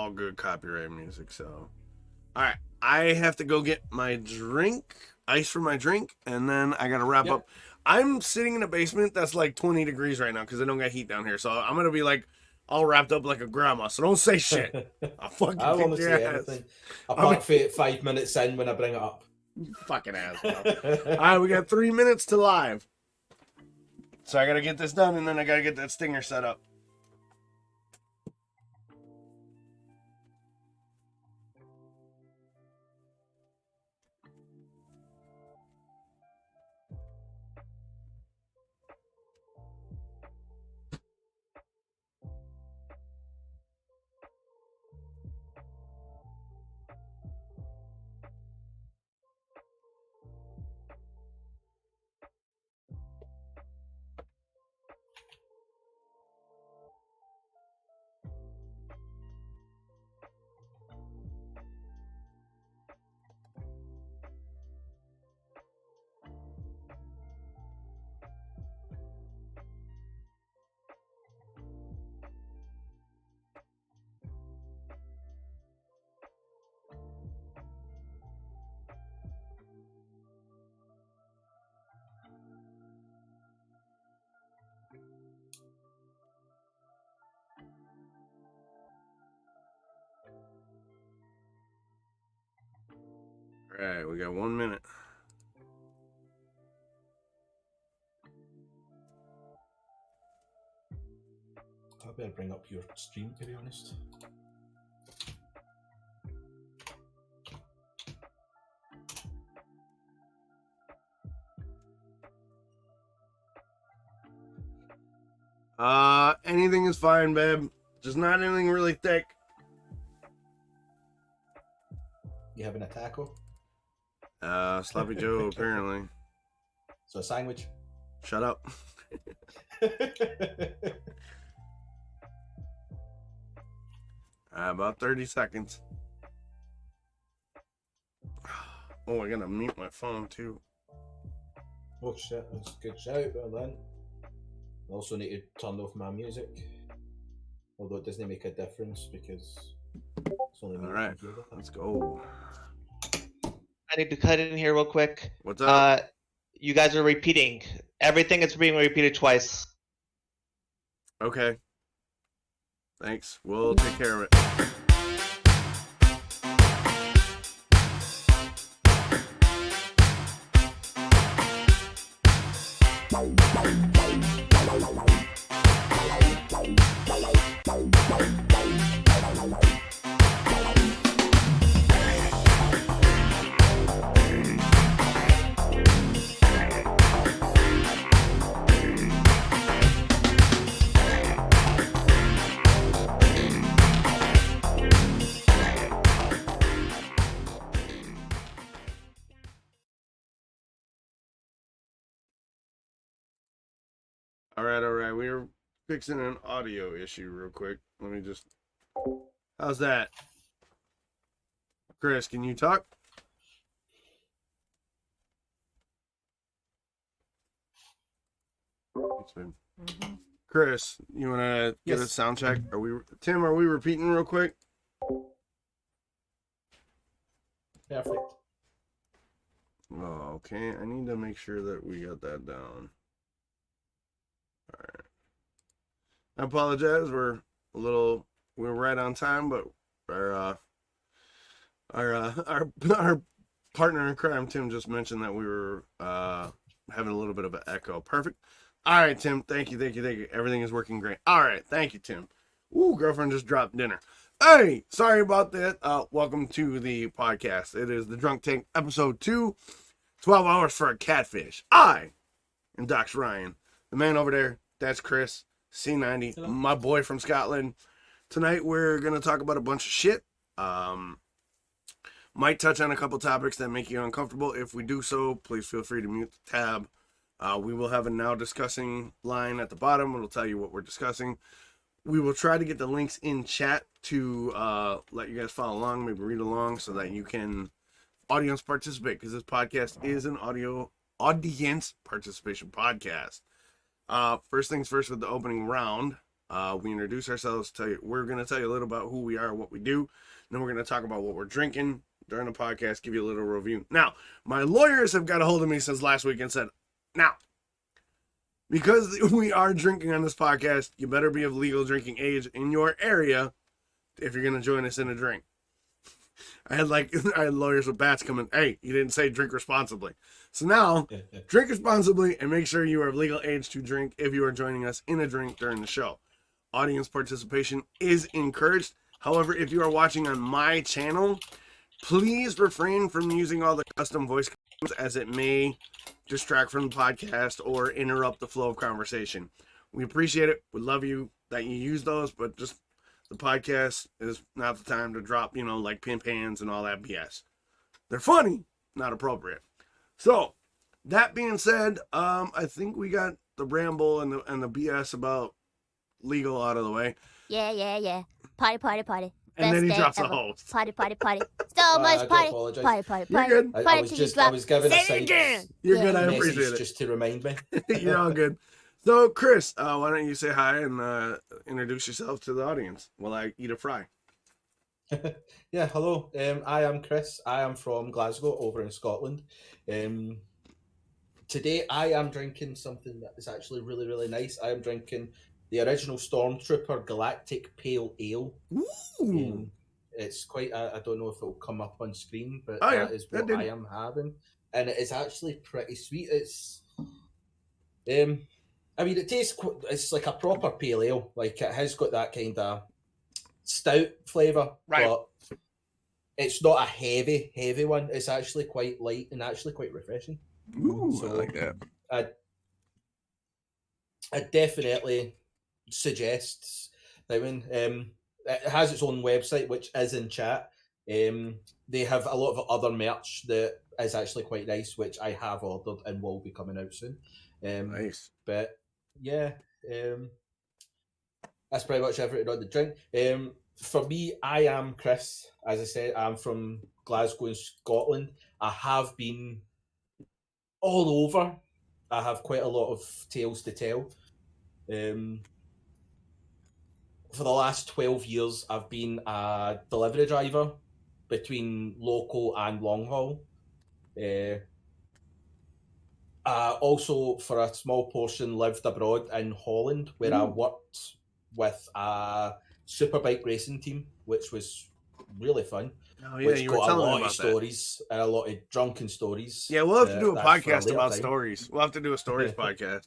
all good copyright music. So, all right, I have to go get my drink, ice for my drink, and then I gotta wrap up. I'm sitting in a basement that's like 20 degrees right now because I don't got heat down here. So I'm gonna be like all wrapped up like a grandma. So don't say shit. I'll fucking I kick won't your say ass. anything. Apart from 5 minutes in when I bring it up. You fucking asshole. All right, we got 3 minutes to live. So I gotta get this done, and then I gotta get that stinger set up. All right, we got 1 minute. I better bring up your stream, to be honest. Anything is fine, babe. Just not anything really thick. You having a taco? Sloppy Joe, apparently. So a sandwich? Shut up. About 30 seconds. Oh, I gotta mute my phone, too. Oh shit, that's a good shout, well then. I also need to turn off my music. Although it doesn't make a difference because it's only me. Alright, let's go. I need to cut in here real quick. What's up? You guys are repeating. Everything is being repeated twice. Okay. Thanks. We'll take care of it. All right. We're fixing an audio issue real quick. Let me just... How's that? Chris, can you talk? Chris, you want to get a sound check? Tim, are we repeating real quick? Perfect. Oh, okay. I need to make sure that we got that down. All right. I apologize. We're right on time, but our partner in crime, Tim, just mentioned that we were having a little bit of an echo. Perfect. All right, Tim. Thank you. Everything is working great. All right. Thank you, Tim. Ooh, girlfriend just dropped dinner. Hey, sorry about that. Welcome to the podcast. It is the Drunk Tank episode 2, 12 hours for a catfish. I am Dox Ryan. The man over there, that's Chris, C90, hello. My boy from Scotland. Tonight we're going to talk about a bunch of shit. Might touch on a couple topics that make you uncomfortable. If we do so, please feel free to mute the tab. We will have a now discussing line at the bottom. It'll tell you what we're discussing. We will try to get the links in chat to let you guys follow along, maybe read along so that you can audience participate, because this podcast is an audience participation podcast. First things first with the opening round. We introduce ourselves. We're going to tell you a little about who we are, what we do. And then we're going to talk about what we're drinking during the podcast, give you a little review. Now, my lawyers have got a hold of me since last week and said, now, because we are drinking on this podcast, you better be of legal drinking age in your area if you're going to join us in a drink. I had lawyers with bats coming, hey, you didn't say drink responsibly. So now, drink responsibly and make sure you are of legal age to drink if you are joining us in a drink during the show. Audience participation is encouraged. However, if you are watching on my channel, please refrain from using all the custom voice commands as it may distract from the podcast or interrupt the flow of conversation. We appreciate it. We love you that you use those, but just the podcast is not the time to drop, like pin pans and all that BS. They're funny, not appropriate. So, that being said, I think we got the ramble and the BS about legal out of the way. Yeah. Party. And then he Best drops day the ever. host. Party. So much I do party. apologise. Party. You're good. I was just I was given a Say it again. side You're Yeah. good. I message appreciate it. just to remind me. You're all good. So, Chris, why don't you say hi and introduce yourself to the audience while I eat a fry? Yeah, hello. I am Chris. I am from Glasgow, over in Scotland. Today I am drinking something that is actually really, really nice. I am drinking the original Stormtrooper Galactic Pale Ale. Ooh. It's quite. I don't know if it'll come up on screen, but Oh, yeah, that is that what did. I am having, and it is actually pretty sweet. It's, I mean, it tastes. It's like a proper pale ale. Like, it has got that kind of stout flavour, Right. but it's not a heavy one. It's actually quite light and actually quite refreshing. Ooh, So, I like that. I definitely suggest that one. It has its own website, which is in chat. They have a lot of other merch that is actually quite nice, which I have ordered and will be coming out soon. Nice. But yeah, that's pretty much everything on the drink. For me, I am Chris. As I said, I'm from Glasgow in Scotland. I have been all over. I have quite a lot of tales to tell. For the last 12 years, I've been a delivery driver between local and long haul. I also, for a small portion, lived abroad in Holland, where I worked with a superbike racing team, which was really fun. Oh, yeah, which you were got a telling me lot about of that. stories and a lot of drunken stories. Yeah, we'll have to do a That's for podcast later about time. stories. We'll have to do a stories podcast.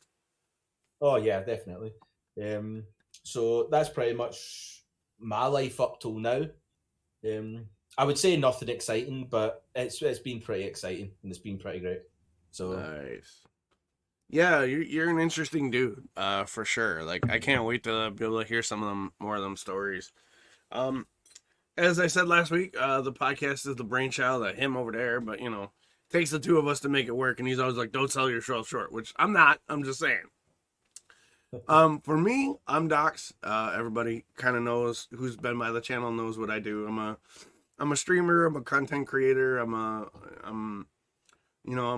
Oh yeah, definitely. So that's pretty much my life up till now. I would say nothing exciting, but it's been pretty exciting and it's been pretty great. So Nice. Yeah, you're an interesting dude, for sure. Like, I can't wait to be able to hear some of them, more of them stories. As I said last week, the podcast is the brainchild of him over there, but it takes the two of us to make it work, and he's always like, "Don't sell yourself short," which I'm not. I'm just saying. For me, I'm Docs. Everybody kind of knows, who's been by the channel knows what I do. I'm a streamer. I'm a content creator. I'm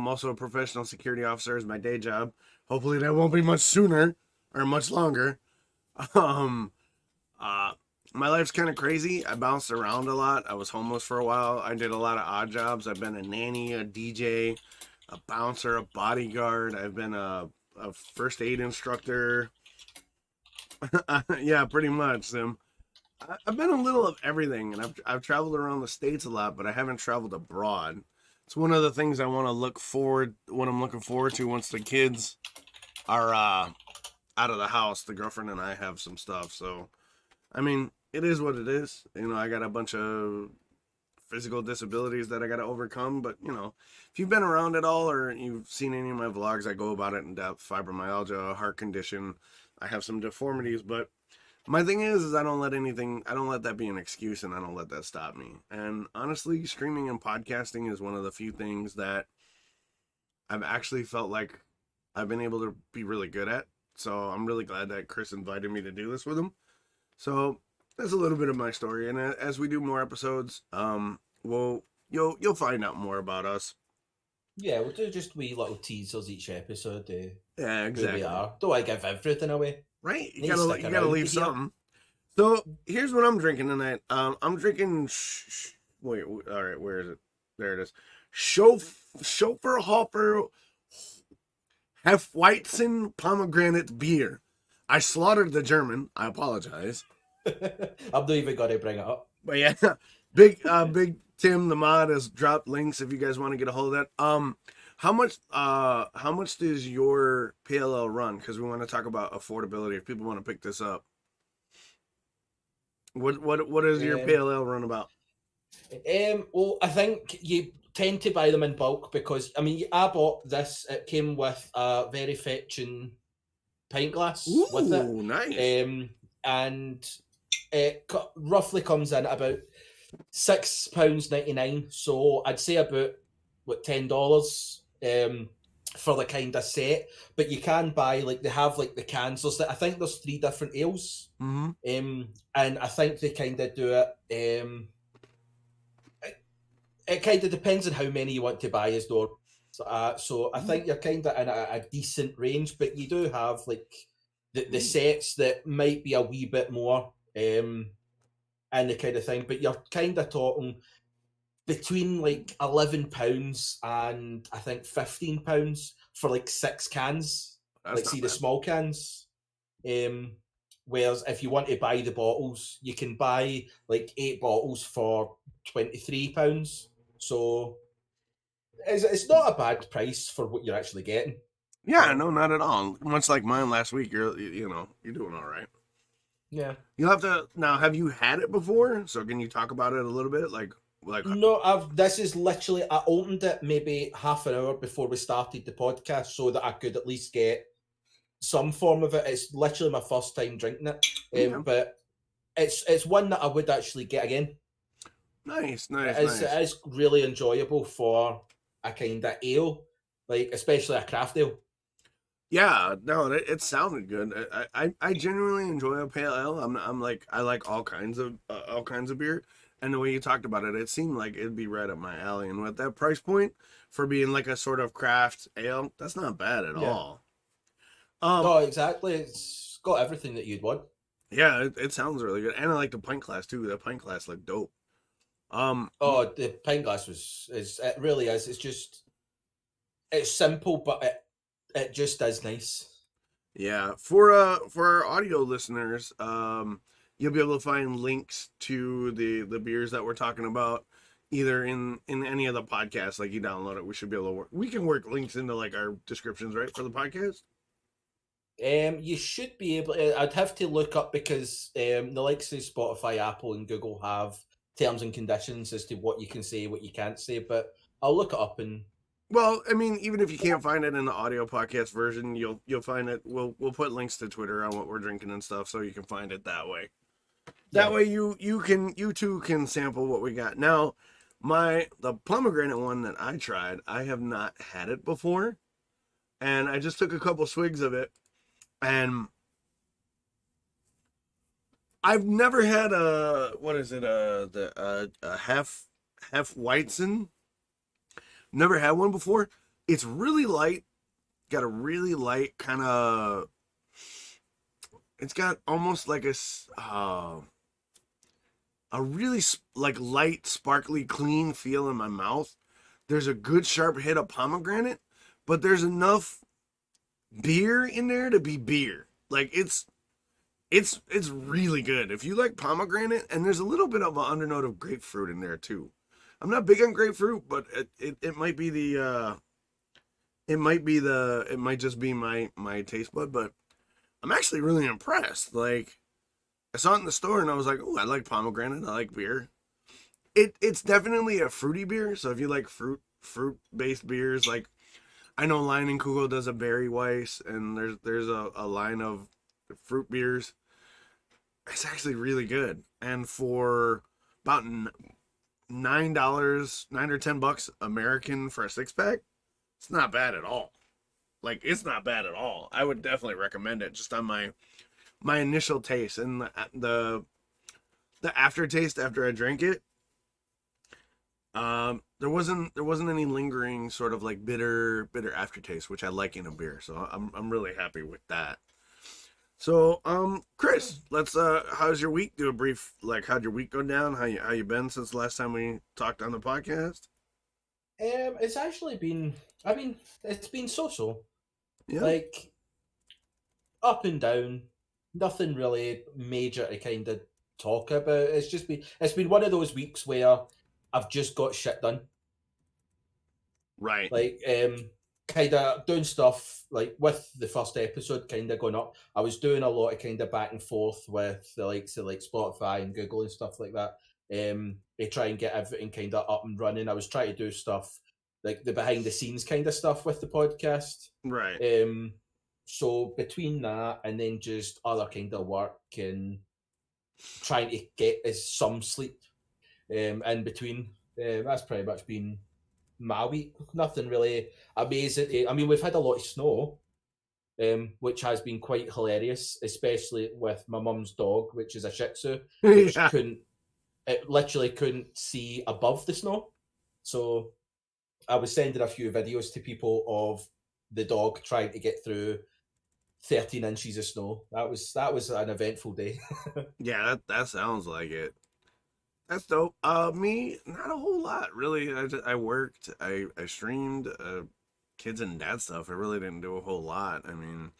also a professional security officer as my day job. Hopefully that won't be much sooner or much longer. My life's kind of crazy. I bounced around a lot. I was homeless for a while. I did a lot of odd jobs. I've been a nanny, a DJ, a bouncer, a bodyguard. I've been a first aid instructor. Yeah, pretty much, Sim. I've been a little of everything, and I've traveled around the States a lot, but I haven't traveled abroad. It's one of the things I want to what I'm looking forward to once the kids are out of the house. The girlfriend and I have some stuff, so I mean, it is what it is. I got a bunch of physical disabilities that I got to overcome, but if you've been around at all or you've seen any of my vlogs, I go about it in depth. Fibromyalgia, heart condition. I have some deformities, but my thing is I don't let that be an excuse, and I don't let that stop me. And honestly, streaming and podcasting is one of the few things that I've actually felt like I've been able to be really good at. So I'm really glad that Chris invited me to do this with him. So that's a little bit of my story, and as we do more episodes, you'll find out more about us. yeah, we'll do just wee little teasers each episode. Yeah, Who we exactly. are. Don't want to give everything away. Right? You Need to gotta stick around leave to hear. something. So here's what I'm drinking tonight. I'm drinking. Wait, all right, where is it? There it is. Schofer Hopper Hefeweizen pomegranate beer. I slaughtered the German. I apologize. I'm not even going to bring it up. But yeah, big Tim the mod has dropped links if you guys want to get a hold of that. How much does your PLL run? Because we want to talk about affordability if people want to pick this up. What is your PLL run about? Well, I think you tend to buy them in bulk because I bought this. It came with a very fetching pint glass with it. Ooh, nice. And it roughly comes in at about £6.99. So I'd say about $10 for the kind of set. But you can buy they have the cans. I think there's 3 different ales. Mm-hmm. And I think they kind of do it. It kind of depends on how many you want to buy as door. So I think you're kind of in a decent range, but you do have the sets that might be a wee bit more and the kind of thing. But you're kind of talking between £11 and I think £15 for 6 cans. That's The small cans. Whereas if you want to buy the bottles, you can buy 8 bottles for £23. So it's not a bad price for what you're actually getting. Yeah, no, not at all. Much like mine last week, you're doing all right. Yeah. You'll have to now. Have you had it before? So can you talk about it a little bit? No, this is literally I opened it maybe half an hour before we started the podcast so that I could at least get some form of it. It's literally my first time drinking it, but it's one that I would actually get again. Nice. It is really enjoyable for a kind of ale, especially a craft ale. Yeah, no, it sounded good. I genuinely enjoy a pale ale. I like all kinds of beer, and the way you talked about it, it seemed like it'd be right up my alley. And with that price point for being like a sort of craft ale, that's not bad at all. No, exactly. It's got everything that you'd want. Yeah, it sounds really good, and I like the pint glass too. That pint glass looked dope. The pint glass it really is. It's simple, but it just is nice. Yeah, for our audio listeners, you'll be able to find links to the beers that we're talking about either in any of the podcasts. Like you download it, we should be able to we can work links into our descriptions, right, for the podcast. You should be able to, I'd have to look up because the likes of Spotify, Apple, and Google have terms and conditions as to what you can say, what you can't say, but I'll look it up and. Well, I mean, even if you can't find it in the audio podcast version, you'll find it. We'll put links to Twitter on what we're drinking and stuff, so you can find it that way. That way, you too can sample what we got. Now, the pomegranate one that I tried, I have not had it before, and I just took a couple swigs of it, and I've never had a Hefeweizen. Never had one before. It's really light. Got a really light kind of. It's got almost like a really light, sparkly, clean feel in my mouth. There's a good sharp hit of pomegranate, but there's enough beer in there to be beer. It's really good. If you like pomegranate, and there's a little bit of an undernote of grapefruit in there too. I'm not big on grapefruit, but it might be it might just be my taste bud, but I'm actually really impressed. I saw it in the store and I was like, oh, I like pomegranate. I like beer. It's definitely a fruity beer. So if you like fruit based beers, I know Lion and Kugel does a berry Weiss, and there's a line of fruit beers. It's actually really good, and for about $9 or $10 American for a 6-pack, it's not bad at all. It's not bad at all. I would definitely recommend it just on my initial taste, and the aftertaste after I drank it. There wasn't any lingering sort of bitter aftertaste, which I like in a beer. So I'm really happy with that. So, Chris, let's how's your week? Do a brief how'd your week go down? How you been since the last time we talked on the podcast? It's actually been. I mean, it's been so. Yeah. Like up and down. Nothing really major to kind of talk about. It's been one of those weeks where I've just got shit done. Right. Like kind of doing stuff like with the first episode kind of going up. I was doing a lot of kind of back and forth with the likes of like Spotify and Google and stuff like that. They try and get everything kind of up and running. I was trying to do stuff like the behind the scenes kind of stuff with the podcast. Right. So between that and then just other kind of work and trying to get some sleep in between, that's pretty much been my week. Nothing really amazing. I mean, we've had a lot of snow, which has been quite hilarious, especially with my mum's dog, which is a Shih Tzu, which Yeah. it literally couldn't see above the snow. So I was sending a few videos to people of the dog trying to get through 13 inches of snow. That was an eventful day. Yeah, that sounds like it. That's dope. Me, not a whole lot really. I worked, I streamed, kids and dad stuff. I really didn't do a whole lot. I mean,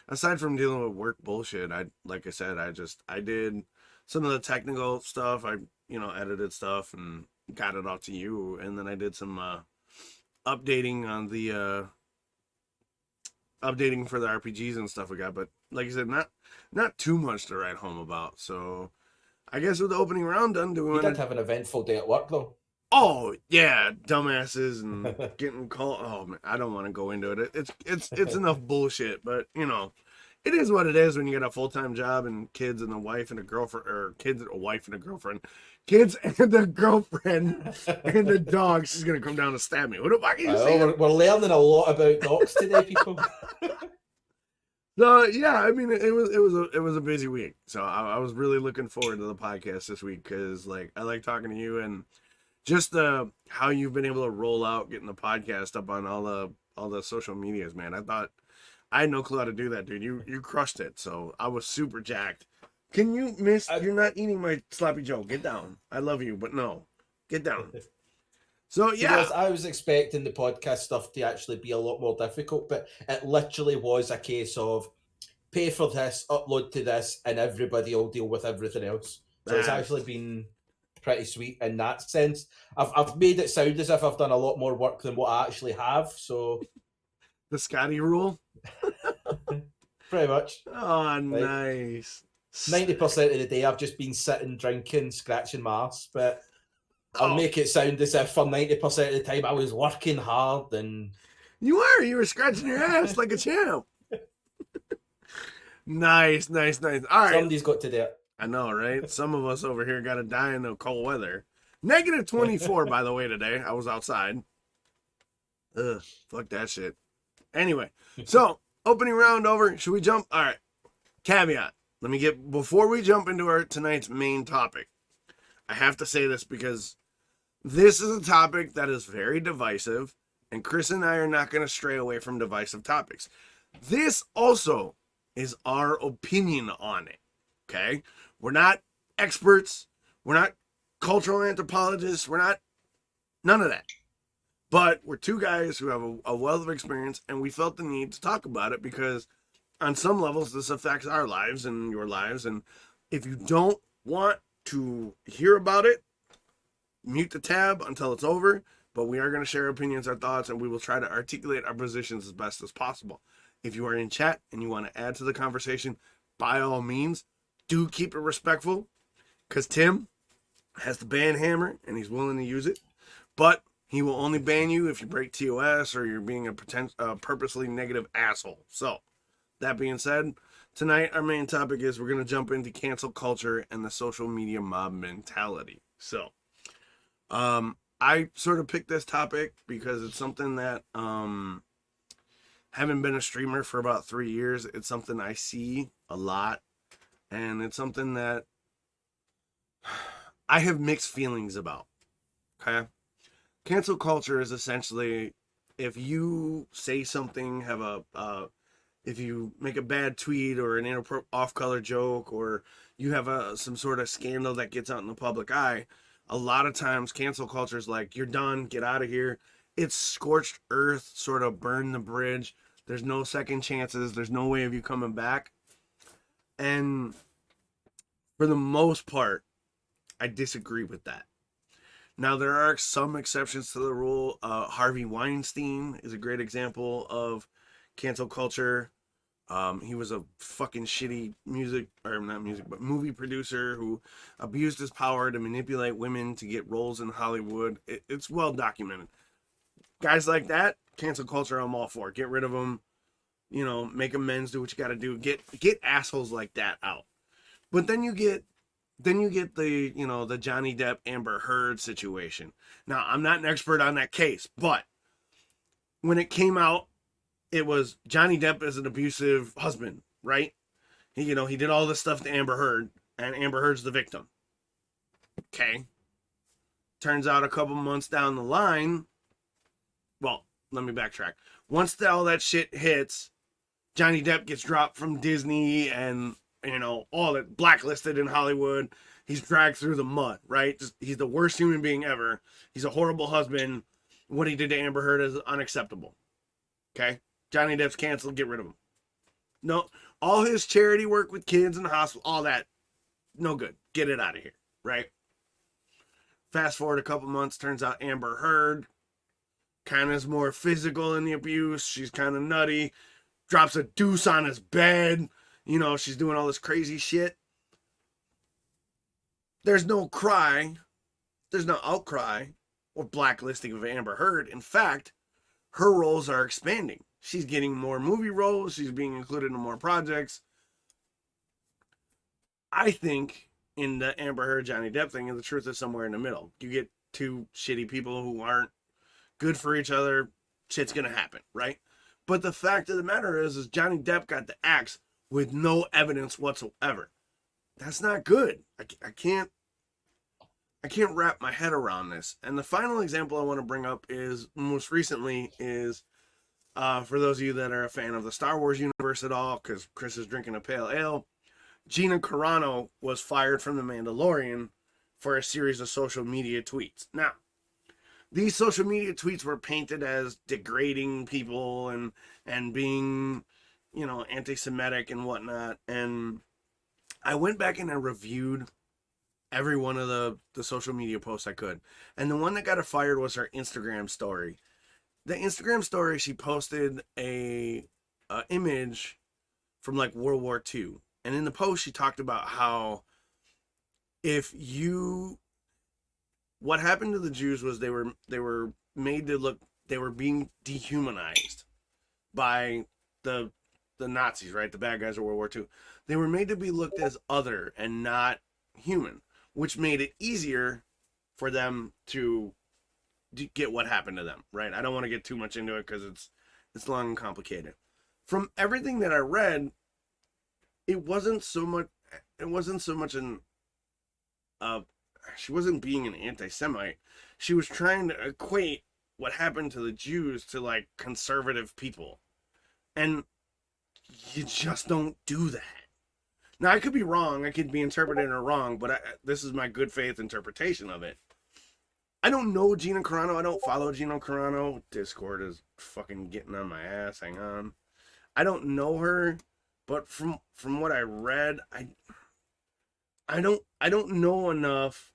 aside from dealing with work bullshit, like I said, I did some of the technical stuff. I edited stuff and got it off to you, and then I did some updating on the updating for the RPGs and stuff we got. But like I said, not too much to write home about. So I guess with the opening round done, do we You want did to? have an eventful day at work, though. Oh yeah, dumbasses and getting called. Oh man, I don't want to go into it. It's enough bullshit, but it is what it is when you got a full time job and kids and a wife and a girlfriend, or kids, a wife and a girlfriend, kids and a girlfriend and a dog. She's gonna come down and stab me. What the fuck are you saying? We're learning a lot about dogs today, people. So yeah, I mean it was a busy week. So I was really looking forward to the podcast this week because I like talking to you and just how you've been able to roll out getting the podcast up on all the social medias, man. I had no clue how to do that, dude. You crushed it. So I was super jacked. Can you you're not eating my sloppy Joe. Get down. I love you, but no. Get down. So yeah. Because I was expecting the podcast stuff to actually be a lot more difficult, but it literally was a case of pay for this, upload to this, and everybody will deal with everything else. So it's actually been pretty sweet in that sense. I've made it sound as if I've done a lot more work than what I actually have. So the Scotty rule. pretty much. Oh, nice. 90% of the day I've just been sitting, drinking, scratching my ass, but I'll make it sound as if for 90% of the time I was working hard and you were scratching your ass like a champ. Nice. All right. Somebody's got to do it. I know, right? Some of us over here got to die in the cold weather. Negative 24, by the way, today. I was outside. Ugh, fuck that shit. Anyway, so opening round over. Should we jump? All right. Caveat. Before we jump into our tonight's main topic, I have to say this because this is a topic that is very divisive, and Chris and I are not going to stray away from divisive topics. This also is our opinion on it. Okay? We're not experts. We're not cultural anthropologists. We're not none of that. But we're two guys who have a wealth of experience, and we felt the need to talk about it because on some levels this affects our lives and your lives. And if you don't want to hear about it, mute the tab until it's over. But we are going to share opinions, our thoughts, and we will try to articulate our positions as best as possible. If you are in chat and you want to add to the conversation, by all means, do keep it respectful, because Tim has the ban hammer and he's willing to use it, but he will only ban you if you break TOS or you're being a purposely negative asshole. So, that being said, tonight our main topic is we're going to jump into cancel culture and the social media mob mentality. So, I sort of picked this topic because it's something that, having been a streamer for about 3 years, it's something I see a lot, and it's something that I have mixed feelings about. Okay? Cancel culture is essentially if you say something, if you make a bad tweet or an off-color joke, or you have some sort of scandal that gets out in the public eye, a lot of times cancel culture is like, you're done, get out of here. It's scorched earth, sort of burn the bridge. There's no second chances. There's no way of you coming back. And for the most part, I disagree with that. Now, there are some exceptions to the rule. Harvey Weinstein is a great example of cancel culture. He was a fucking shitty movie producer who abused his power to manipulate women to get roles in Hollywood. It's well documented. Guys like that, cancel culture, I'm all for. Get rid of them. You know, make amends, do what you got to do. Get assholes like that out. But then you get the, you know, the Johnny Depp Amber Heard situation. Now, I'm not an expert on that case, but when it came out, it was Johnny Depp as an abusive husband, right? He did all this stuff to Amber Heard, and Amber Heard's the victim. Okay. Turns out a couple months down the line, well, let me backtrack. Once all that shit hits, Johnny Depp gets dropped from Disney and, you know, all that, blacklisted in Hollywood. He's dragged through the mud, right? He's the worst human being ever. He's a horrible husband. What he did to Amber Heard is unacceptable. Okay? Johnny Depp's canceled. Get rid of him. No, all his charity work with kids in the hospital, all that, no good. Get it out of here, right? Fast forward a couple months, turns out Amber Heard kind of is more physical in the abuse. She's kind of nutty. Drops a deuce on his bed. You know, she's doing all this crazy shit. There's no cry. There's no outcry or blacklisting of Amber Heard. In fact, her roles are expanding. She's getting more movie roles. She's being included in more projects. I think in the Amber Heard Johnny Depp thing, the truth is somewhere in the middle. You get two shitty people who aren't good for each other, shit's gonna happen, right? But the fact of the matter is Johnny Depp got the axe with no evidence whatsoever. That's not good. I can't wrap my head around this. And the final example I want to bring up is most recently is for those of you that are a fan of the Star Wars universe at all, because Chris is drinking a pale ale, Gina Carano was fired from The Mandalorian for a series of social media tweets. Now, these social media tweets were painted as degrading people and being, you know, anti-Semitic and whatnot. And I went back and I reviewed every one of the social media posts I could. And the one that got her fired was her Instagram story. The Instagram story, she posted a image from like World War II. And in the post, she talked about how what happened to the Jews was they were made to look, they were being dehumanized by the Nazis, right? The bad guys of World War II. They were made to be looked as other and not human, which made it easier for them to get what happened to them, right? I don't want to get too much into it because it's long and complicated. From everything that I read, it wasn't so much an she wasn't being an anti-Semite. She was trying to equate what happened to the Jews to like conservative people. And you just don't do that. Now, I could be wrong. I could be interpreting it wrong, but this is my good faith interpretation of it. I don't know Gina Carano. I don't follow Gina Carano. Discord is fucking getting on my ass. Hang on. I don't know her, but from what I read, I don't know enough.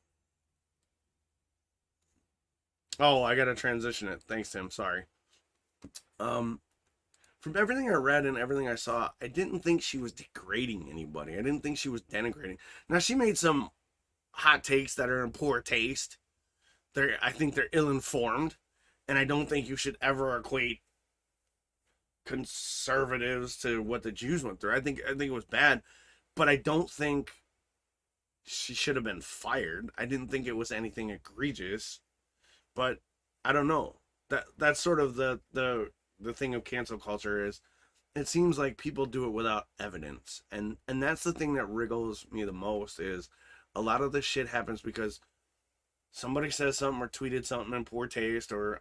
Oh, I gotta transition it. Thanks, Tim. Sorry. From everything I read and everything I saw, I didn't think she was degrading anybody. I didn't think she was denigrating. Now, she made some hot takes that are in poor taste. I think they're ill-informed, and I don't think you should ever equate conservatives to what the Jews went through. I think it was bad, but I don't think she should have been fired. I didn't think it was anything egregious, but I don't know. That's sort of the thing of cancel culture is it seems like people do it without evidence, and that's the thing that wriggles me the most is a lot of this shit happens because somebody says something or tweeted something in poor taste or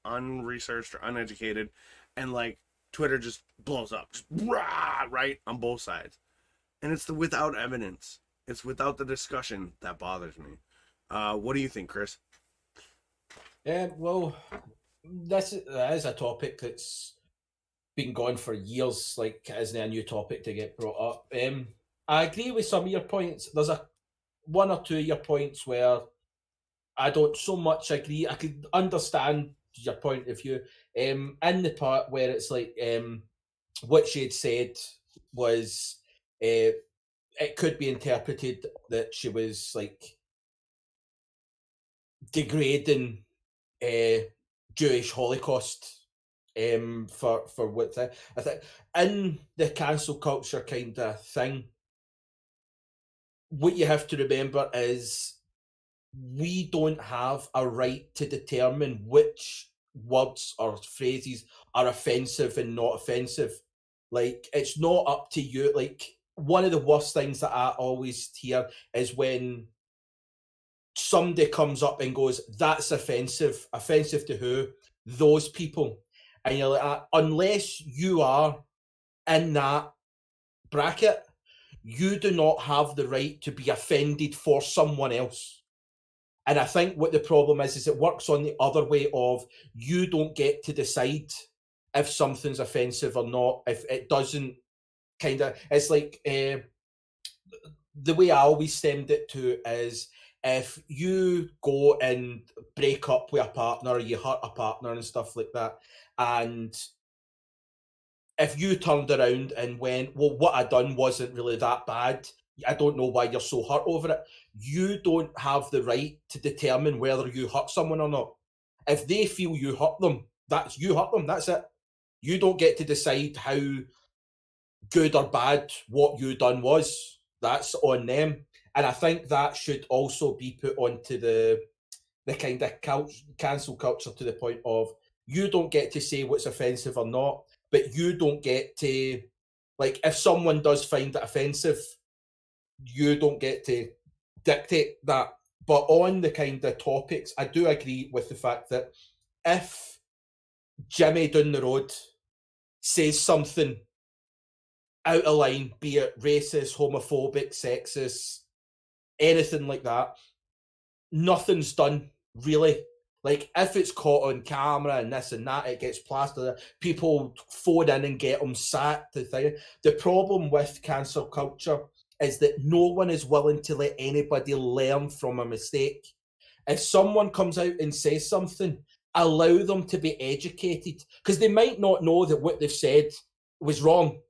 unresearched or uneducated, and like Twitter just blows up, just rah, right on both sides. And it's the without evidence. It's without the discussion that bothers me. What do you think, Chris? Well, this is a topic that's been going for years. Like, it isn't a new topic to get brought up. I agree with some of your points. There's one or two of your points where I don't so much agree. I could understand your point of view. In the part where it's like what she had said was it could be interpreted that she was like degrading Jewish Holocaust for what I think in the cancel culture kind of thing. What you have to remember is we don't have a right to determine which words or phrases are offensive and not offensive. Like, it's not up to you. Like, one of the worst things that I always hear is when somebody comes up and goes, that's offensive. Offensive to who? Those people. And you're like, unless you are in that bracket, you do not have the right to be offended for someone else. And I think what the problem is it works on the other way of you don't get to decide if something's offensive or not, if it doesn't kind of, it's like the way I always stemmed it to is if you go and break up with a partner, or you hurt a partner and stuff like that, and if you turned around and went, well, what I done wasn't really that bad, I don't know why you're so hurt over it. You don't have the right to determine whether you hurt someone or not. If they feel you hurt them, you hurt them, that's it. You don't get to decide how good or bad what you done was. That's on them. And I think that should also be put onto the kind of cancel culture, to the point of you don't get to say what's offensive or not, but you don't get to, like, if someone does find it offensive, you don't get to dictate that. But on the kind of topics, I do agree with the fact that if Jimmy down the road says something out of line, be it racist, homophobic, sexist, anything like that, nothing's done, really. Like, if it's caught on camera and this and that, it gets plastered, people phone in and get them sacked. The problem with cancel culture is that no one is willing to let anybody learn from a mistake. If someone comes out and says something, allow them to be educated, because they might not know that what they've said was wrong.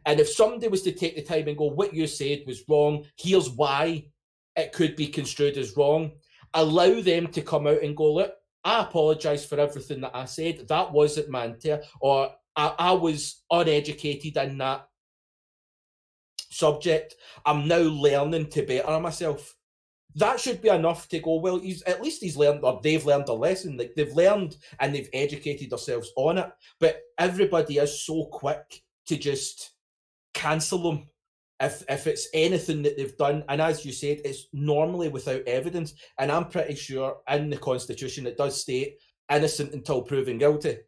And if somebody was to take the time and go, what you said was wrong, here's why it could be construed as wrong, allow them to come out and go, look, I apologise for everything that I said. That wasn't my intent, or I was uneducated in that subject. I'm now learning to better myself. That should be enough to go, well, at least he's learned, or they've learned a lesson. Like, they've learned and they've educated themselves on it. But everybody is so quick to just cancel them if it's anything that they've done. And as you said, it's normally without evidence. And I'm pretty sure in the Constitution it does state innocent until proven guilty.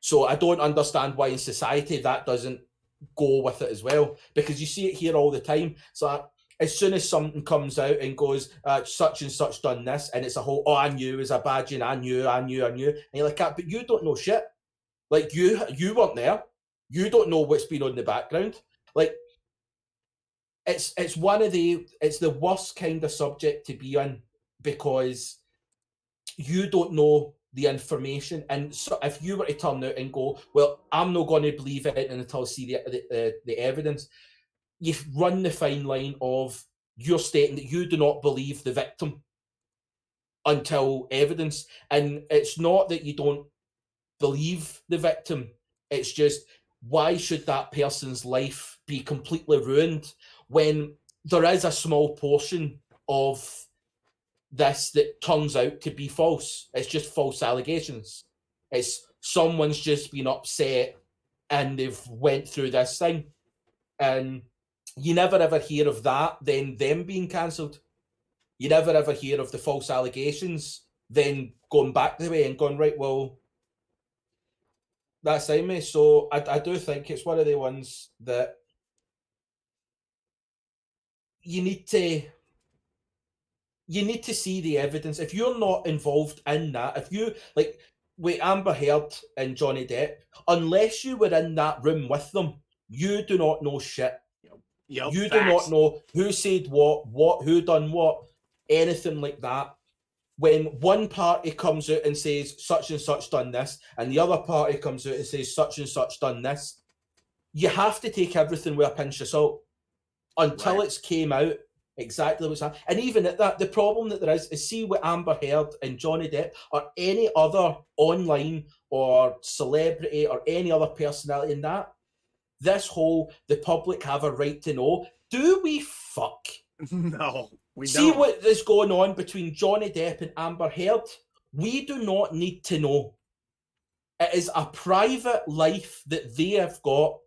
So I don't understand why in society that doesn't go with it as well, because you see it here all the time. So as soon as something comes out and goes, such and such done this, and it's a whole, oh, I knew it was a badging, I knew, and you're like, but you don't know shit. Like, you weren't there. You don't know what's been on the background. Like, it's the worst kind of subject to be in, because you don't know the information. And so if you were to turn out and go, well, I'm not going to believe it until I see the evidence, you run the fine line of you're stating that you do not believe the victim until evidence. And it's not that you don't believe the victim, it's just, why should that person's life be completely ruined when there is a small portion of this that turns out to be false? It's just false allegations. It's someone's just been upset and they've went through this thing. And you never ever hear of that, then them being cancelled. You never ever hear of the false allegations, then going back the way and going, right, well, That's me. So I do think it's one of the ones that you need to see the evidence. If you're not involved in that, if you like with Amber Heard and Johnny Depp, unless you were in that room with them, you do not know shit. Yep, You facts. do not know who said what, who done what, anything like that. When one party comes out and says such and such done this, and the other party comes out and says such and such done this, you have to take everything with a pinch of salt until Right. it's came out exactly what's happening. And even at that, the problem that there is see with Amber Heard and Johnny Depp or any other online or celebrity or any other personality in that, this whole the public have a right to know. Do we fuck? No, we See don't. what is going on between Johnny Depp and Amber Heard? We do not need to know. It is a private life that they have got.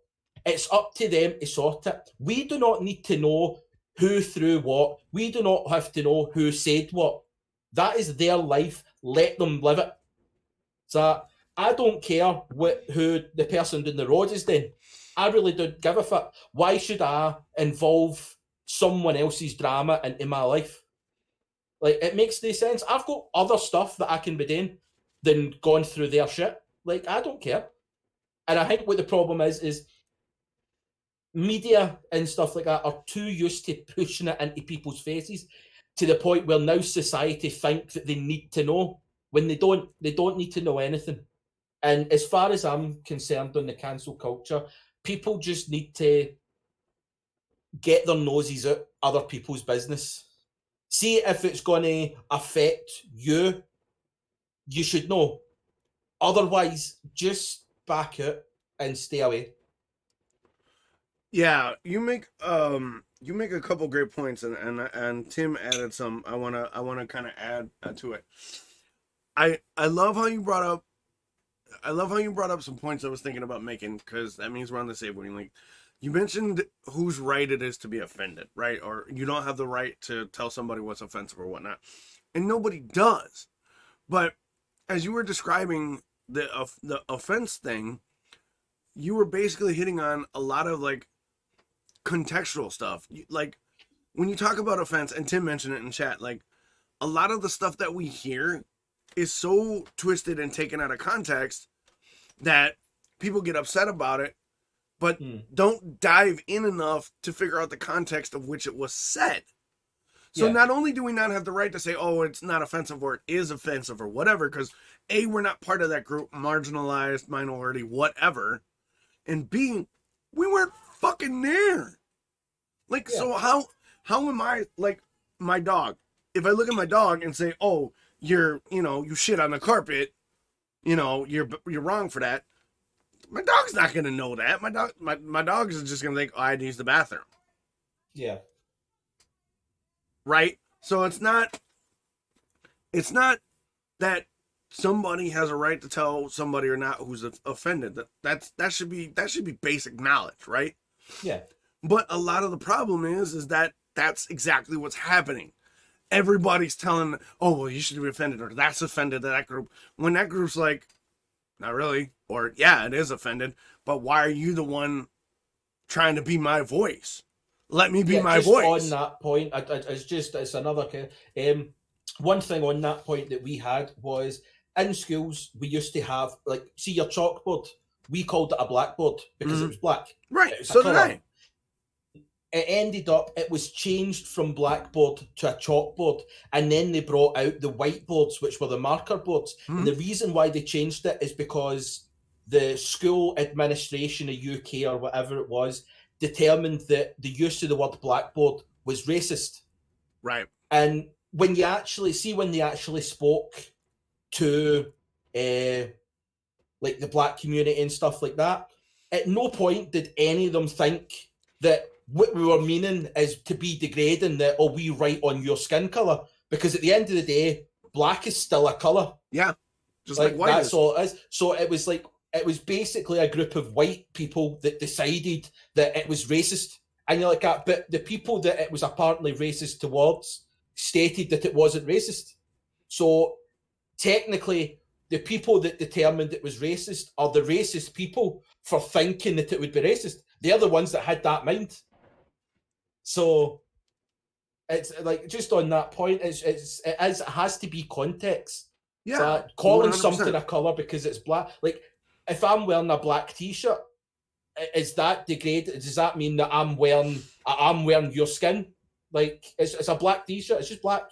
It's up to them to sort it. We do not need to know who threw what. We do not have to know who said what. That is their life. Let them live it. So I don't care who the person doing the road is doing. I really don't give a fuck. Why should I involve someone else's drama into my life? Like, it makes no sense. I've got other stuff that I can be doing than going through their shit. Like, I don't care. And I think what the problem is media and stuff like that are too used to pushing it into people's faces to the point where now society think that they need to know when they don't need to know anything. And as far as I'm concerned on the cancel culture, people just need to get their noses out other people's business. See if it's going to affect you. You should know. Otherwise, just back out and stay away. Yeah, you make a couple great points, and Tim added some. I wanna kind of add to it. I love how you brought up some points I was thinking about making, because that means we're on the same wavelength. You mentioned whose right it is to be offended, right? Or you don't have the right to tell somebody what's offensive or whatnot, and nobody does. But as you were describing the offense thing, you were basically hitting on a lot of like contextual stuff. Like when you talk about offense, and Tim mentioned it in chat, like a lot of the stuff that we hear is so twisted and taken out of context that people get upset about it, but don't dive in enough to figure out the context of which it was said. So not only do we not have the right to say, oh, it's not offensive or it is offensive or whatever, because A, we're not part of that group, marginalized, minority, whatever, and B, we weren't fucking there. Like, so how am I, like, my dog? If I look at my dog and say, oh, you shit on the carpet, you're wrong for that, my dog's not going to know that. My dog is just going to think, oh, I had to use the bathroom. Yeah. Right? So it's not that somebody has a right to tell somebody or not who's offended. That should be basic knowledge, right? Yeah. But a lot of the problem is that that's exactly what's happening. Everybody's telling, oh, well, you should be offended, or that's offended to that group. When that group's like, not really, or yeah, it is offended, but why are you the one trying to be my voice? Let me be my voice. On that point, it's another one thing on that point that we had was in schools we used to have, like, see your chalkboard, we called it a blackboard because it was black. Right, so did I. It was changed from blackboard to a chalkboard, and then they brought out the whiteboards, which were the marker boards. And the reason why they changed it is because the school administration of UK or whatever it was determined that the use of the word blackboard was racist. Right. And when they actually spoke to like the black community and stuff like that, at no point did any of them think that what we were meaning is to be degrading, that, oh, we write on your skin colour, because at the end of the day, black is still a colour. Yeah. Just like white. That's all it is. So it was basically a group of white people that decided that it was racist. And you're like, but the people that it was apparently racist towards stated that it wasn't racist. So technically, the people that determined it was racist are the racist people for thinking that it would be racist. They're the ones that had that mind. So it's like, just on that point, it has to be context. Yeah, So calling 100%. something a color because it's black, like if I'm wearing a black t-shirt, is that degraded? Does that mean that I'm wearing your skin? Like it's a black t-shirt, it's just black.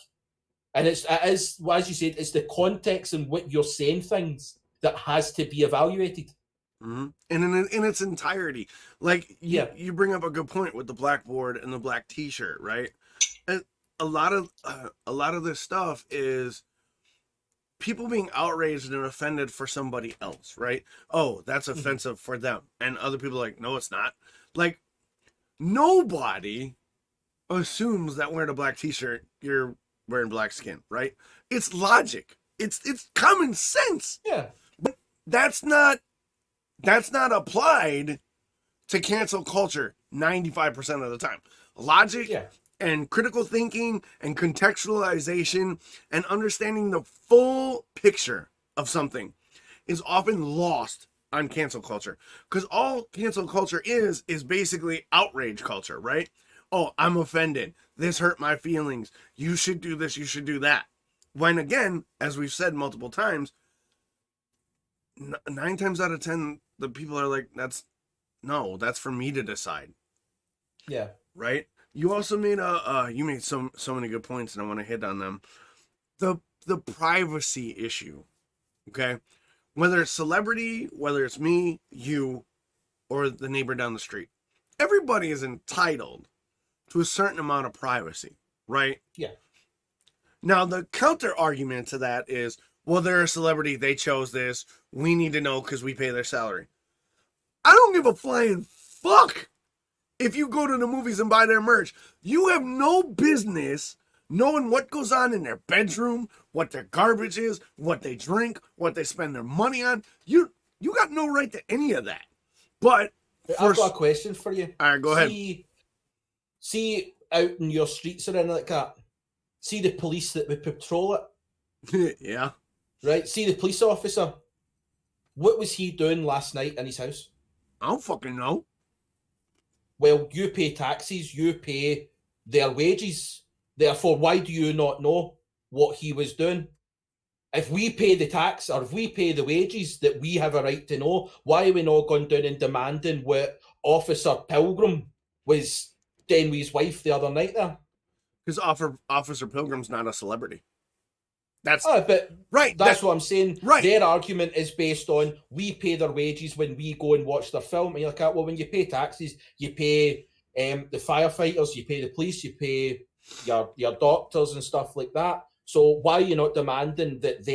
And it is, well, as you said, it's the context in what you're saying things that has to be evaluated. Mm-hmm. And in its entirety, like you bring up a good point with the blackboard and the black T-shirt, right? And a lot of this stuff is people being outraged and offended for somebody else, right? Oh, that's offensive for them, and other people are like, no, it's not. Like, nobody assumes that wearing a black T-shirt you're wearing black skin, right? It's logic. It's common sense. Yeah. But that's not applied to cancel culture 95% of the time. Logic and critical thinking and contextualization and understanding the full picture of something is often lost on cancel culture. Because all cancel culture is basically outrage culture, right? Oh, I'm offended. This hurt my feelings. You should do this. You should do that. When again, as we've said multiple times, 9 times out of 10, the people are like, that's for me to decide. Yeah. Right? You also made you made so many good points, and I want to hit on them. The privacy issue. Okay? Whether it's celebrity, whether it's me, you, or the neighbor down the street. Everybody is entitled to a certain amount of privacy, right? Yeah. Now, the counter argument to that is, well, they're a celebrity. They chose this. We need to know because we pay their salary. I don't give a flying fuck if you go to the movies and buy their merch. You have no business knowing what goes on in their bedroom, what their garbage is, what they drink, what they spend their money on. You got no right to any of that. But I've got a question for you. All right, go ahead. See out in your streets or anything like that. See the police that would patrol it. Yeah. Right? See the police officer. What was he doing last night in his house? I don't fucking know. Well, you pay taxes, you pay their wages. Therefore, why do you not know what he was doing? If we pay the tax or if we pay the wages that we have a right to know, why are we not going down and demanding what Officer Pilgrim was doing with his wife the other night there? Because Officer Pilgrim's not a celebrity. That's right. That's what I'm saying. Right. Their argument is based on we pay their wages when we go and watch their film. And you're like, well, when you pay taxes, you pay the firefighters, you pay the police, you pay your doctors and stuff like that. So why are you not demanding that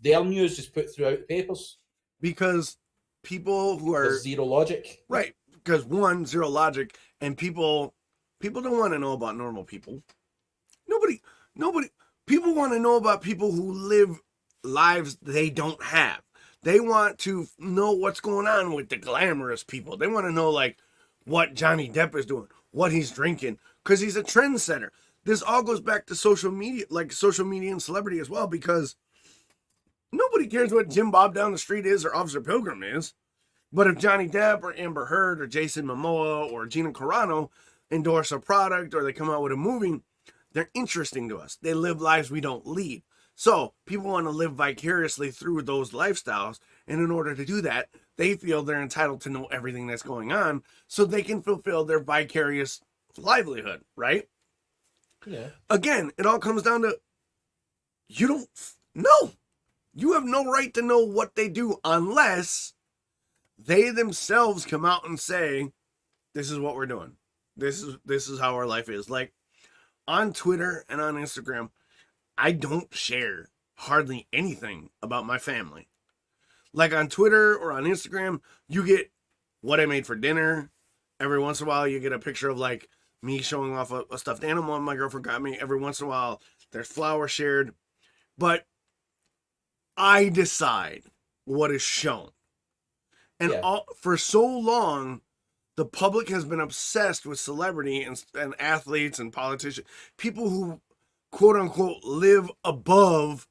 their news is put throughout the papers? Because people who are There's zero logic. Right. Because one, zero logic, and people don't want to know about normal people. Nobody. People want to know about people who live lives they don't have. They want to know what's going on with the glamorous people. They want to know, like, what Johnny Depp is doing, what he's drinking, because he's a trendsetter. This all goes back to social media and celebrity as well, because nobody cares what Jim Bob down the street is or Officer Pilgrim is. But if Johnny Depp or Amber Heard or Jason Momoa or Gina Carano endorse a product or they come out with a movie, they're interesting to us. They live lives we don't lead. So people want to live vicariously through those lifestyles. And in order to do that, they feel they're entitled to know everything that's going on so they can fulfill their vicarious livelihood, right? Yeah. Again, it all comes down to you have no right to know what they do unless they themselves come out and say, this is what we're doing. This is how our life is. Like, on Twitter and on Instagram, I don't share hardly anything about my family. Like, on Twitter or on Instagram, you get what I made for dinner. Every once in a while, you get a picture of, like, me showing off a stuffed animal my girlfriend got me. Every once in a while, there's flowers shared. But I decide what is shown. And for so long, the public has been obsessed with celebrity and athletes and politicians, people who, quote unquote, live above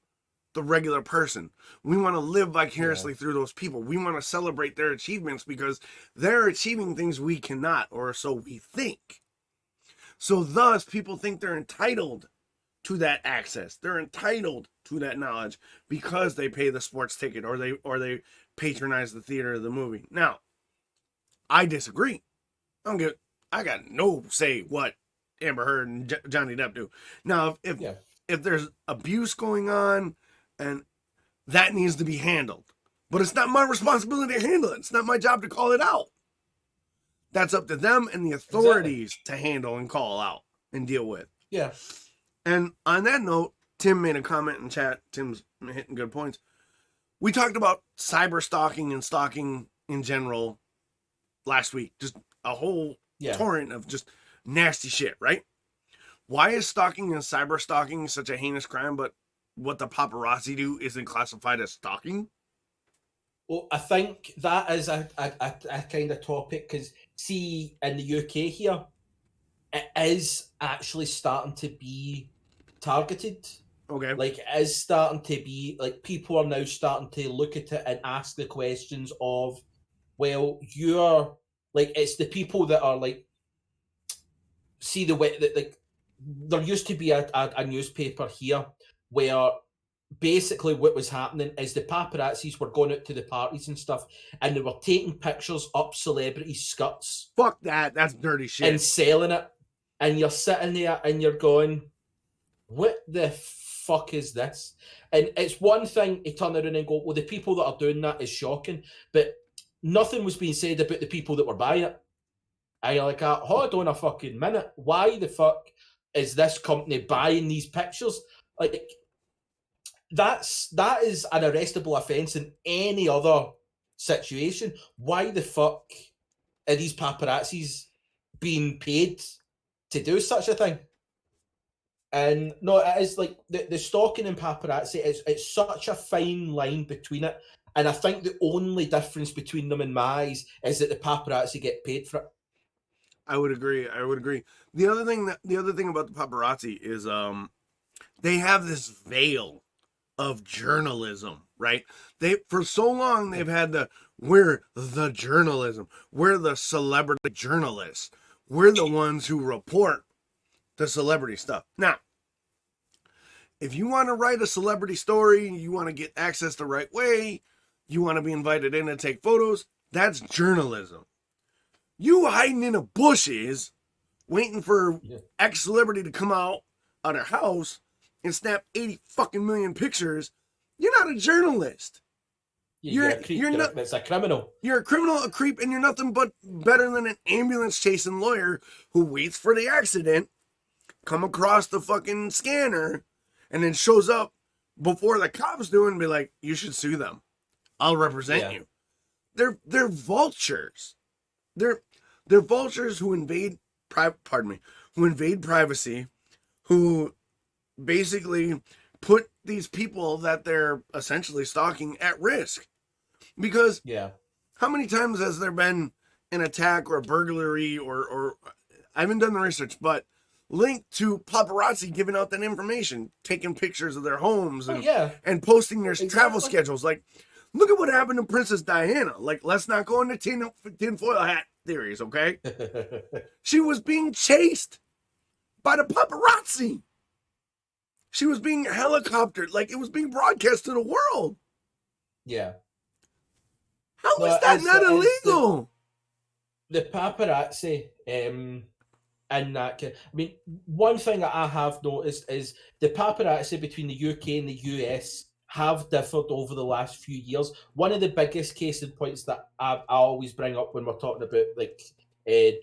the regular person. We want to live vicariously through those people. We want to celebrate their achievements because they're achieving things we cannot, or so we think. So thus, people think they're entitled to that access. They're entitled to that knowledge because they pay the sports ticket or they patronize the theater or the movie. Now, I disagree. I got no say what Amber Heard and Johnny Depp do. Now, if there's abuse going on, and that needs to be handled, but it's not my responsibility to handle it. It's not my job to call it out. That's up to them and the authorities to handle and call out and deal with. Yeah. And on that note, Tim made a comment in chat. Tim's hitting good points. We talked about cyber stalking and stalking in general last week. Just a whole torrent of just nasty shit, right? Why is stalking and cyber stalking such a heinous crime, but what the paparazzi do isn't classified as stalking? Well, I think that is a kind of topic, because see, in the UK here, it is actually starting to be targeted. Okay. Like, it is starting to be, like, people are now starting to look at it and ask the questions of, well, you're, like, it's the people that are, like, see the way that, like, there used to be a newspaper here where basically what was happening is the paparazzis were going out to the parties and stuff, and they were taking pictures up celebrities' skirts. Fuck that. That's dirty shit. And selling it. And you're sitting there and you're going, what the fuck is this? And it's one thing to turn around and go, well, the people that are doing that is shocking, but nothing was being said about the people that were buying it. And you're like, hold on a fucking minute. Why the fuck is this company buying these pictures? Like, that is an arrestable offence in any other situation. Why the fuck are these paparazzis being paid to do such a thing? And no, it is like the stalking and paparazzi, it's such a fine line between it. And I think the only difference between them in my eyes is that the paparazzi get paid for it. I would agree. The other thing about the paparazzi is they have this veil of journalism, right? For so long they've had we're the journalism. We're the celebrity journalists. We're the ones who report the celebrity stuff. Now, if you want to write a celebrity story, you want to get access the right way, you want to be invited in to take photos, that's journalism. You hiding in the bushes, waiting for X celebrity to come out of their house and snap 80 fucking million pictures, you're not a journalist. You're not. It's a criminal. You're a criminal, a creep, and you're nothing but better than an ambulance chasing lawyer who waits for the accident, come across the fucking scanner, and then shows up before the cops do and be like, "You should sue them. I'll represent you." They're vultures. They're vultures who invade privacy, who basically put these people that they're essentially stalking at risk. Because how many times has there been an attack or a burglary or I haven't done the research, but linked to paparazzi giving out that information, taking pictures of their homes and posting their travel schedules. Like, look at what happened to Princess Diana. Like, let's not go into tinfoil hat theories, okay? She was being chased by the paparazzi. She was being helicoptered, like it was being broadcast to the world. Yeah. How is that not illegal? The paparazzi, in that, I mean, one thing that I have noticed is the paparazzi between the UK and the US have differed over the last few years. One of the biggest case in points that I always bring up when we're talking about like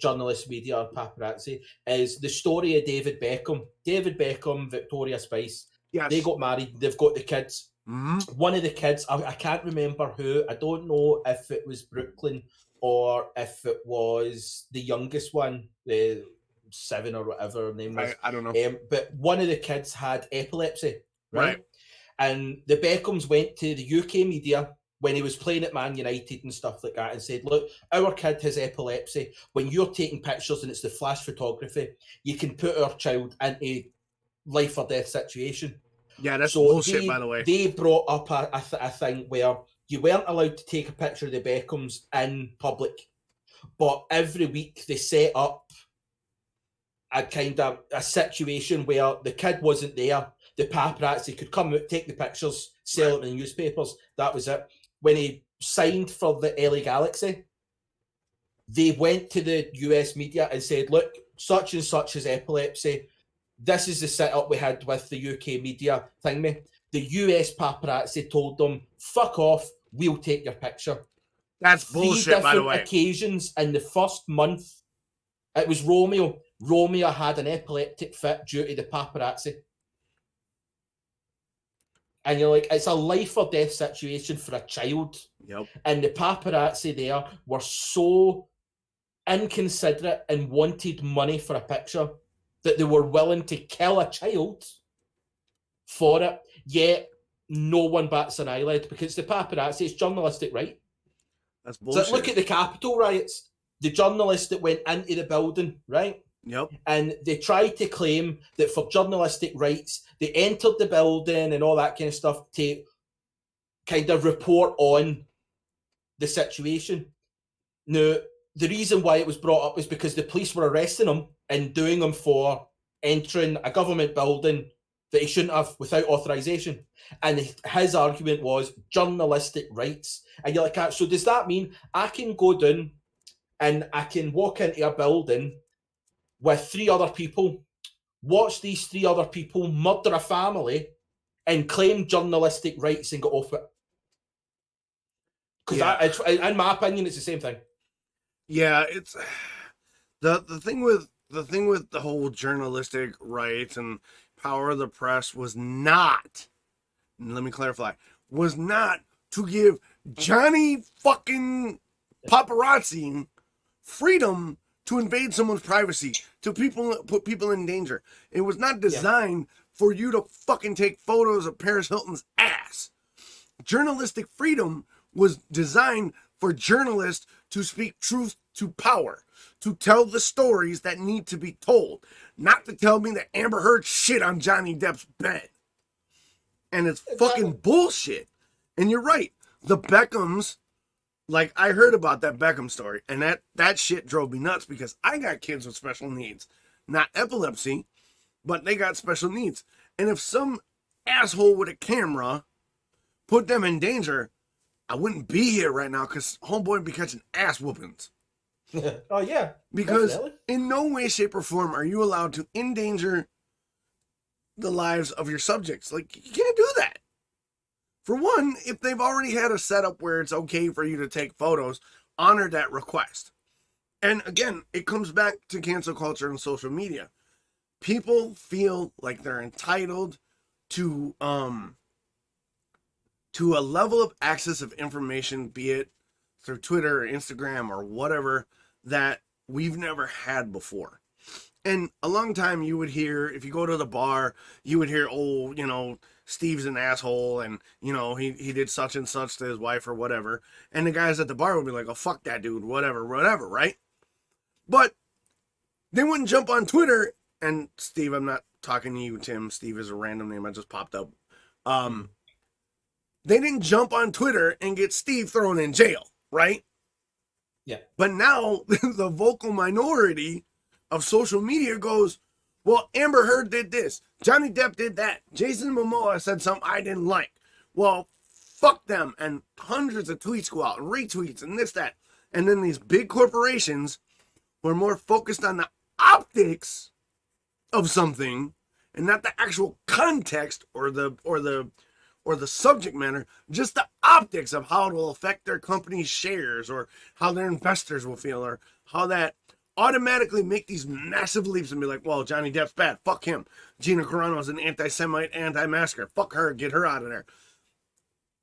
journalist media paparazzi is the story of David Beckham, Victoria Spice. Yes. They got married, they've got the kids. Mm-hmm. One of the kids, I can't remember who, I don't know if it was Brooklyn or if it was the youngest one, the 7 or whatever her name was. I don't know. But one of the kids had epilepsy, right? And the Beckhams went to the UK media when he was playing at Man United and stuff like that and said, look, our kid has epilepsy. When you're taking pictures and it's the flash photography, you can put our child into life or death situation. Yeah, that's So bullshit, by the way. They brought up a thing where you weren't allowed to take a picture of the Beckhams in public, but every week they set up a kind of a situation where the kid wasn't there. The paparazzi could come out, take the pictures, sell it in the newspapers. That was it. When he signed for the LA Galaxy, they went to the US media and said, look, such and such has epilepsy. This is the setup we had with the UK media thing. The US paparazzi told them, fuck off, we'll take your picture. That's bullshit, by the way. 3 different occasions in the first month. It was Romeo. Romeo had an epileptic fit due to the paparazzi. And you're like, it's a life or death situation for a child. Yep. And the paparazzi there were so inconsiderate and wanted money for a picture that they were willing to kill a child for it. Yet no one bats an eyelid because the paparazzi, it's journalistic, right? That's bullshit. So look at the Capitol riots. The journalists that went into the building, right? Yep. And they tried to claim that for journalistic rights, they entered the building and all that kind of stuff to kind of report on the situation. Now, the reason why it was brought up is because the police were arresting him and doing him for entering a government building that he shouldn't have without authorization. And his argument was journalistic rights. And you're like, so does that mean I can go down and I can walk into a building with 3 other people, watch these 3 other people murder a family, and claim journalistic rights and get off it? Because in my opinion, it's the same thing. Yeah, it's the thing with the whole journalistic rights and power of the press was not. Let me clarify. Was not to give Johnny fucking paparazzi freedom to invade someone's privacy, to put people in danger. It was not designed for you to fucking take photos of Paris Hilton's ass. Journalistic freedom was designed for journalists to speak truth to power, to tell the stories that need to be told, not to tell me that Amber Heard shit on Johnny Depp's bed. And it's fucking bullshit. And you're right. The Beckhams, like, I heard about that Beckham story, and that shit drove me nuts because I got kids with special needs. Not epilepsy, but they got special needs. And if some asshole with a camera put them in danger, I wouldn't be here right now because homeboy would be catching ass whoopings. Oh, yeah. Because definitely. in no way, shape, or form are you allowed to endanger the lives of your subjects. Like, you can't do that. For one, if they've already had a setup where it's okay for you to take photos, honor that request. And again, it comes back to cancel culture and social media. People feel like they're entitled to a level of access of information, be it through Twitter or Instagram or whatever, that we've never had before. And a long time you would hear, if you go to the bar, you would hear, oh, you know, Steve's an asshole and, you know, he did such and such to his wife or whatever. And the guys at the bar would be like, oh, fuck that dude, whatever, right? But they wouldn't jump on Twitter, and Steve, I'm not talking to you, Tim. Steve is a random name I just popped up. They didn't jump on Twitter and get Steve thrown in jail, right? Yeah. But now the vocal minority of social media goes, well, Amber Heard did this. Johnny Depp did that. Jason Momoa said something I didn't like. Well, fuck them. And hundreds of tweets go out and retweets and this, that. And then these big corporations who are more focused on the optics of something and not the actual context or the subject matter, just the optics of how it will affect their company's shares or how their investors will feel or how that automatically make these massive leaps and be like, well, Johnny Depp's bad. Fuck him. Gina Carano's an anti-Semite, anti-masker. Fuck her. Get her out of there.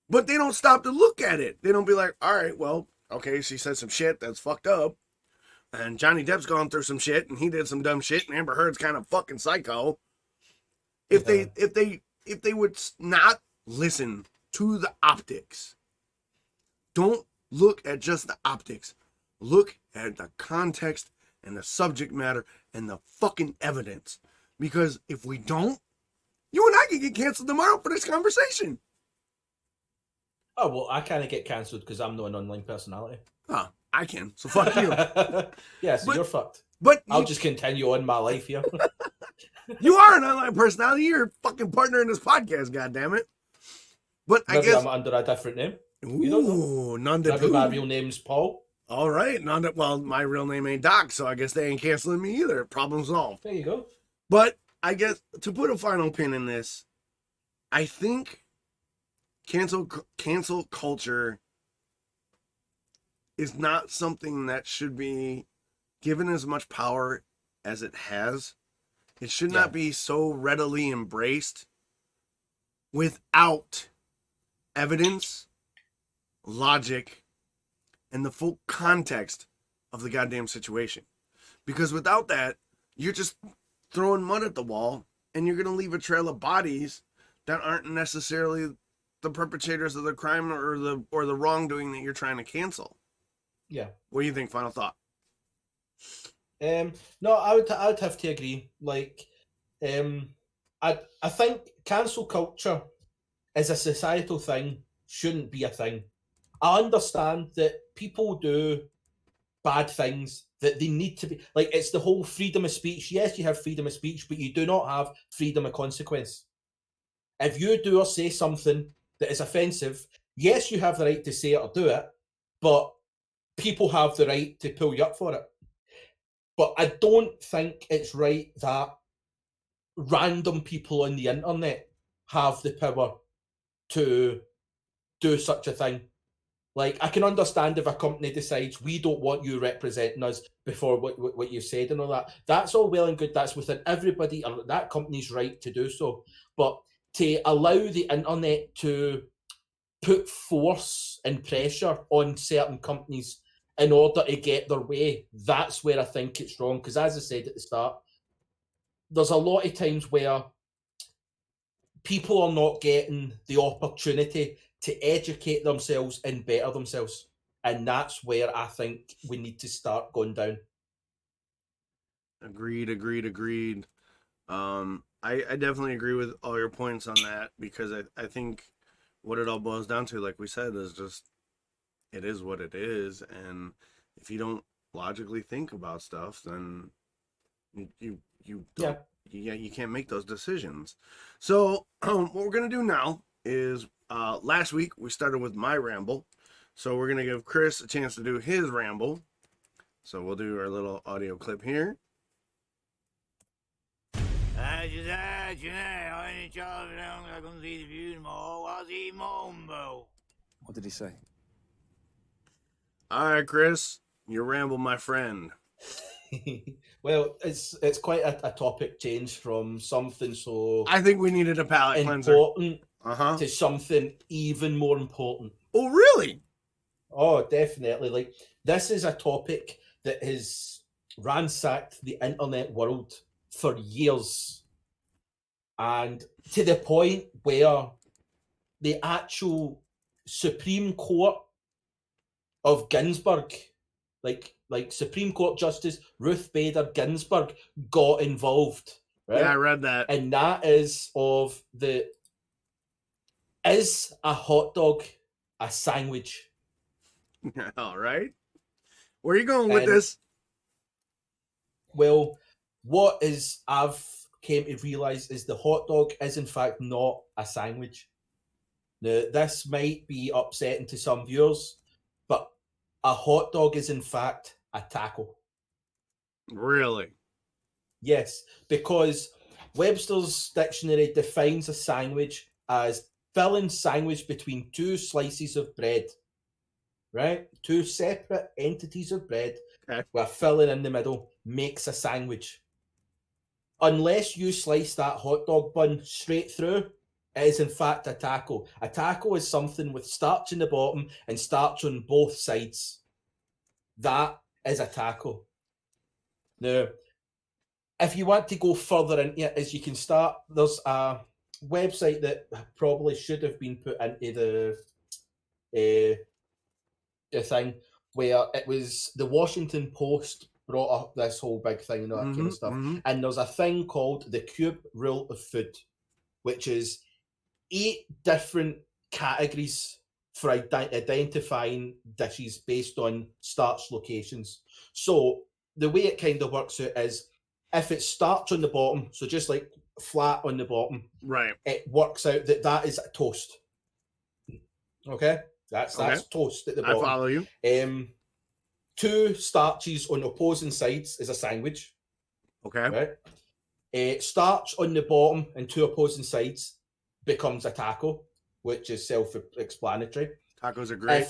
But they don't stop to look at it. They don't be like, all right, well, okay, she said some shit that's fucked up. And Johnny Depp's gone through some shit and he did some dumb shit and Amber Heard's kind of fucking psycho. If they would not listen to the optics, don't look at just the optics. Look at the context and the subject matter and the fucking evidence. Because if we don't, You and I can get canceled tomorrow for this conversation. Oh, well, I can't get cancelled because I'm not an online personality. Oh, I can. So fuck you. Yeah, so But- you're fucked. But I'll just continue on my life here. you are an online personality. You're a fucking partner in this podcast, goddammit. But I Maybe guess I'm under a different name. You don't know. ooh, none to Maybe my do. real name's Paul. All right, none to, well, my real name ain't Doc, so I guess they ain't canceling me either. Problem solved. There you go. But I guess to put a final pin in this, I think cancel culture is not something that should be given as much power as it has. It should not be so readily embraced without evidence, logic, and the full context of the goddamn situation. Because without that, you're just throwing mud at the wall, and you're going to leave a trail of bodies that aren't necessarily the perpetrators of the crime or the wrongdoing that you're trying to cancel. Yeah. What do you think? Final thought. No, I would have to agree. Like, I think cancel culture as a societal thing shouldn't be a thing. I understand that people do bad things that they need to be like. It's the whole freedom of speech. Yes, you have freedom of speech, but you do not have freedom of consequence. If you do or say something that is offensive, yes, you have the right to say it or do it, but people have the right to pull you up for it. But I don't think it's right that random people on the internet have the power to do such a thing. Like, I can understand if a company decides we don't want you representing us before what you said and all that. That's all well and good. That's within everybody or that company's right to do so. But to allow the internet to put force and pressure on certain companies in order to get their way, that's where I think it's wrong. Because as I said at the start, there's a lot of times where people are not getting the opportunity to educate themselves and better themselves. And that's where I think we need to start going down. Agreed. I definitely agree with all your points on that, because I think what it all boils down to, like we said, is just it is what it is, and if you don't logically think about stuff, then you don't, you can't make those decisions. So what we're gonna do now is last week we started with my ramble, so we're gonna give Chris a chance to do his ramble. So we'll do our little audio clip here. What did he say? All right, Chris, your ramble, my friend. Well, it's quite a topic change from something so I think we needed a palate cleanser. important Uh-huh. to something even more important. Oh, really? Oh, definitely. Like, this is a topic that has ransacked the internet world for years. And to the point where the actual Supreme Court of Ginsburg, like Supreme Court Justice Ruth Bader Ginsburg, got involved. Right? Yeah, I read that. And that is of is a hot dog a sandwich? All right. Where are you going with this? Well, what is I've came to realise is the hot dog is in fact not a sandwich. Now, this might be upsetting to some viewers, but a hot dog is in fact a taco. Really? Yes, because Webster's dictionary defines a sandwich as filling sandwich between two slices of bread. Right? Two separate entities of bread with a filling in the middle makes a sandwich. Unless you slice that hot dog bun straight through, it is in fact a taco. A taco is something with starch in the bottom and starch on both sides. That is a taco. Now, if you want to go further into it, as you can start, there's a website that probably should have been put into the thing, where it was the Washington Post brought up this whole big thing and all that kind of stuff. And there's a thing called the Cube Rule of Food. which is 8 different categories for identifying dishes based on starch locations. So the way it kind of works out is if it's starch on the bottom, so just like flat on the bottom, Right. it works out that that is a toast. Okay, that's Okay. toast at the I bottom. follow you. 2 starches on opposing sides is a sandwich. Okay. Right. Starch on the bottom and 2 opposing sides becomes a taco, which is self-explanatory. Tacos are great.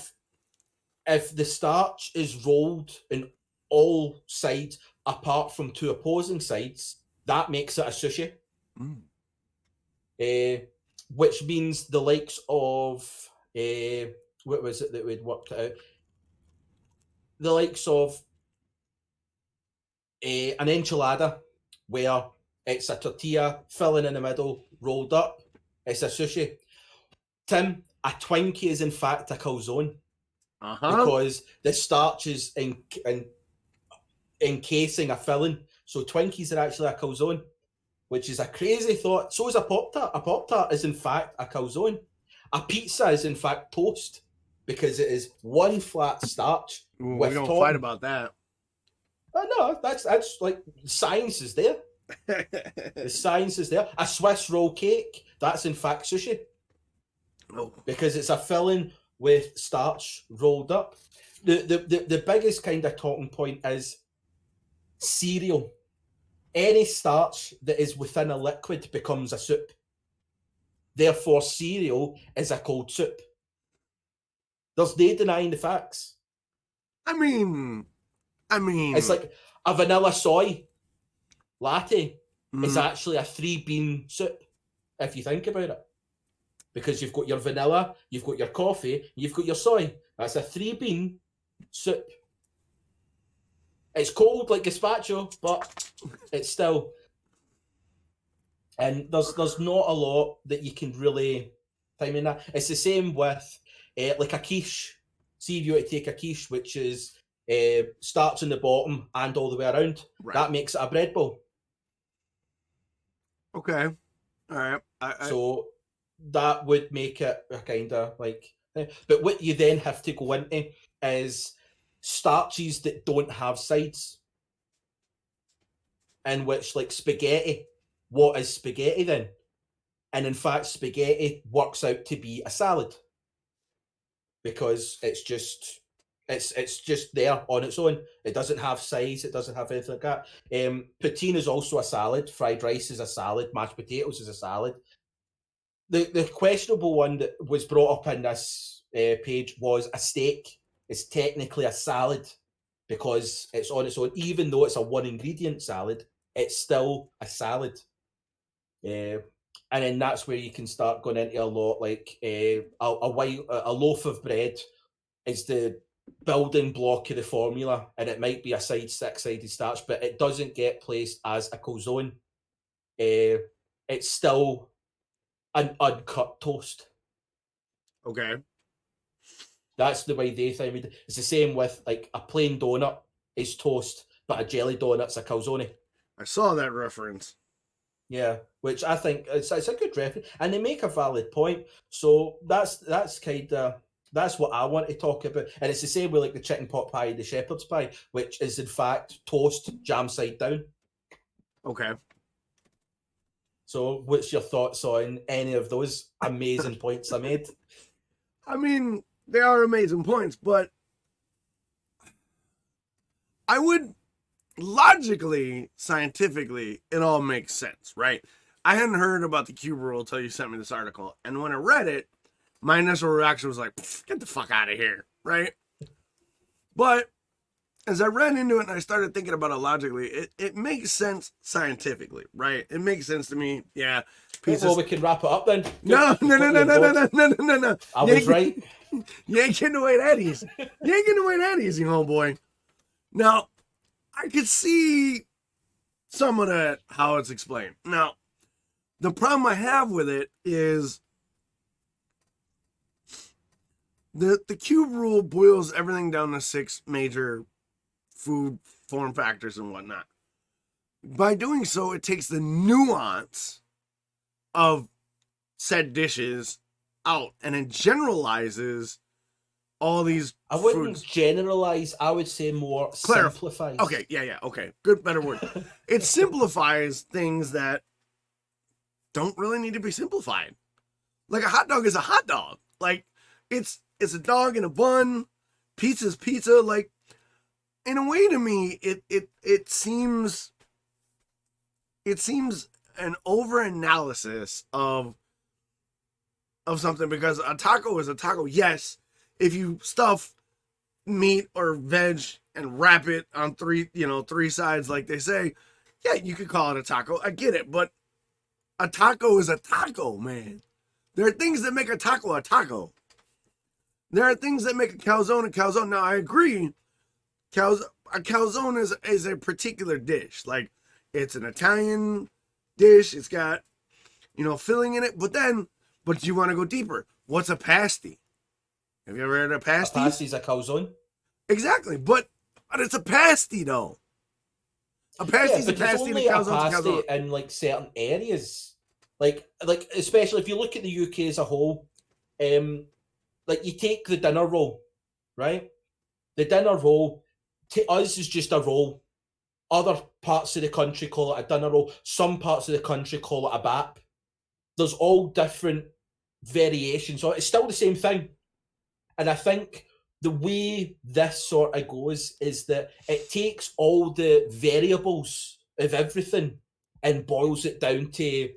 If the starch is rolled in all sides apart from 2 opposing sides, that makes it a sushi. Which means the likes of what was it that we'd worked out? The likes of an enchilada, where it's a tortilla filling in the middle, rolled up. It's a sushi. Tim, a Twinkie is in fact a calzone because the starch is encasing a filling. So Twinkies are actually a calzone, which is a crazy thought. So is a Pop-Tart. A Pop-Tart is in fact a calzone. A pizza is in fact toast because it is one flat starch. Ooh, with we don't topping. fight about that. No, that's like science is there. The science is there. A Swiss roll cake, that's in fact sushi. Oh. Because it's a filling with starch rolled up. The biggest kind of talking point is cereal. Any starch that is within a liquid becomes a soup. Therefore, cereal is a cold soup. There's no denying the facts. I mean, It's like a vanilla soy latte is mm, actually a 3-bean soup, if you think about it. Because you've got your vanilla, you've got your coffee, you've got your soy. That's a 3-bean soup. It's cold like gazpacho, but it's still. And there's not a lot that you can really time in that. It's the same with like a quiche. See if you were to take a quiche, which is starts on the bottom and all the way around. right. That makes it a bread bowl. Okay. All right. So that would make it a kind of like. But what you then have to go into is starches that don't have sides. In which, like spaghetti, what is spaghetti then? And in fact, spaghetti works out to be a salad because it's just there on its own. It doesn't have size. It doesn't have anything like that. Poutine is also a salad. Fried rice is a salad. Mashed potatoes is a salad. The questionable one that was brought up in this page was a steak. It's technically a salad because it's on its own. Even though it's a 1-ingredient salad, it's still a salad. And then that's where you can start going into a lot like a loaf of bread is the building block of the formula, and it might be a 6-sided starch, but it doesn't get placed as a calzone. It's still an uncut toast. Okay. That's the way they think. It's the same with like a plain donut is toast, but a jelly donut's a calzone. I saw that reference. Yeah, which I think it's a good reference, and they make a valid point. So that's kind of that's what I want to talk about, and it's the same with like the chicken pot pie, the shepherd's pie, which is in fact toast jam side down. Okay. So, what's your thoughts on any of those amazing points I made? I mean, they are amazing points, but I would logically, scientifically, it all makes sense, right? I hadn't heard about the cube rule until you sent me this article, and when I read it, my initial reaction was like, get the fuck out of here, right? But as I read into it and I started thinking about it logically, it makes sense scientifically, right? It makes sense to me. Yeah. Well, we can wrap it up then. No. I was right. You ain't getting away that easy. You ain't getting away that easy, homeboy. Now, I could see some of that, how it's explained. Now, the problem I have with it is the cube rule boils everything down to 6 major food form factors and whatnot. By doing so, it takes the nuance of said dishes out, and it generalizes all these I wouldn't foods. generalize. I would say more simplifies. Okay, yeah, okay. Good, better word. It simplifies things that don't really need to be simplified. Like a hot dog is a hot dog. Like it's a dog in a bun. Pizza's pizza. Like in a way, to me, it seems an over analysis of something, because a taco is a taco. Yes, if you stuff meat or veg and wrap it on three sides, like they say, yeah, you could call it a taco. I get it, but a taco is a taco, man. There are things that make a taco a taco. There are things that make a calzone a calzone. Now, I agree. A calzone is a particular dish. Like, it's an Italian dish. It's got, filling in it. But you want to go deeper. What's a pasty? Have you ever had a pasty? A pasty's a calzone. Exactly. But it's a pasty, though. A pasty's a pasty and a calzone's a calzone. In like certain areas. Like especially if you look at the UK as a whole, like you take the dinner roll, right? The dinner roll to us is just a roll. Other parts of the country call it a dinner roll. Some parts of the country call it a bap. There's all different variations. So it's still the same thing. And I think the way this sort of goes is that it takes all the variables of everything and boils it down to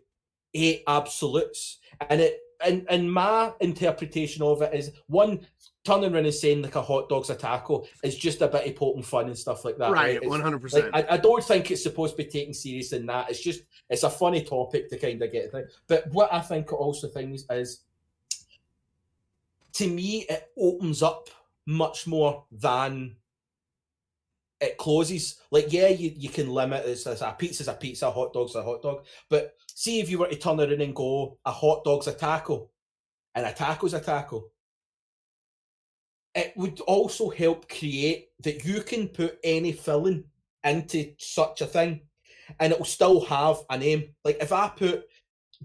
8 absolutes. And and my interpretation of it is, one, turning around and saying like a hot dog's a taco is just a bit of poking fun and stuff like that. Right, 100%. Like, I don't think it's supposed to be taken serious in that. It's a funny topic to kind of get it. But what I think also things is, to me, it opens up much more than it closes. Like, yeah, you can limit it's a pizza's a pizza, a hot dog's a hot dog. But see if you were to turn around and go, a hot dog's a taco and a taco's a taco, it would also help create that you can put any filling into such a thing and it will still have a name. Like if I put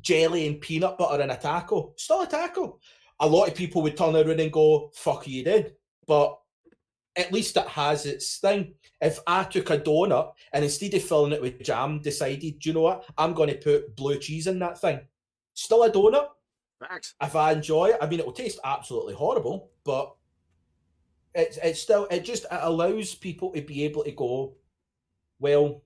jelly and peanut butter in a taco, still a taco. A lot of people would turn around and go, fuck you did. But at least it has its thing. If I took a donut and instead of filling it with jam, decided, do you know what, I'm going to put blue cheese in that thing, still a donut. Facts. If I enjoy it, I mean, it will taste absolutely horrible, but it allows people to be able to go, well,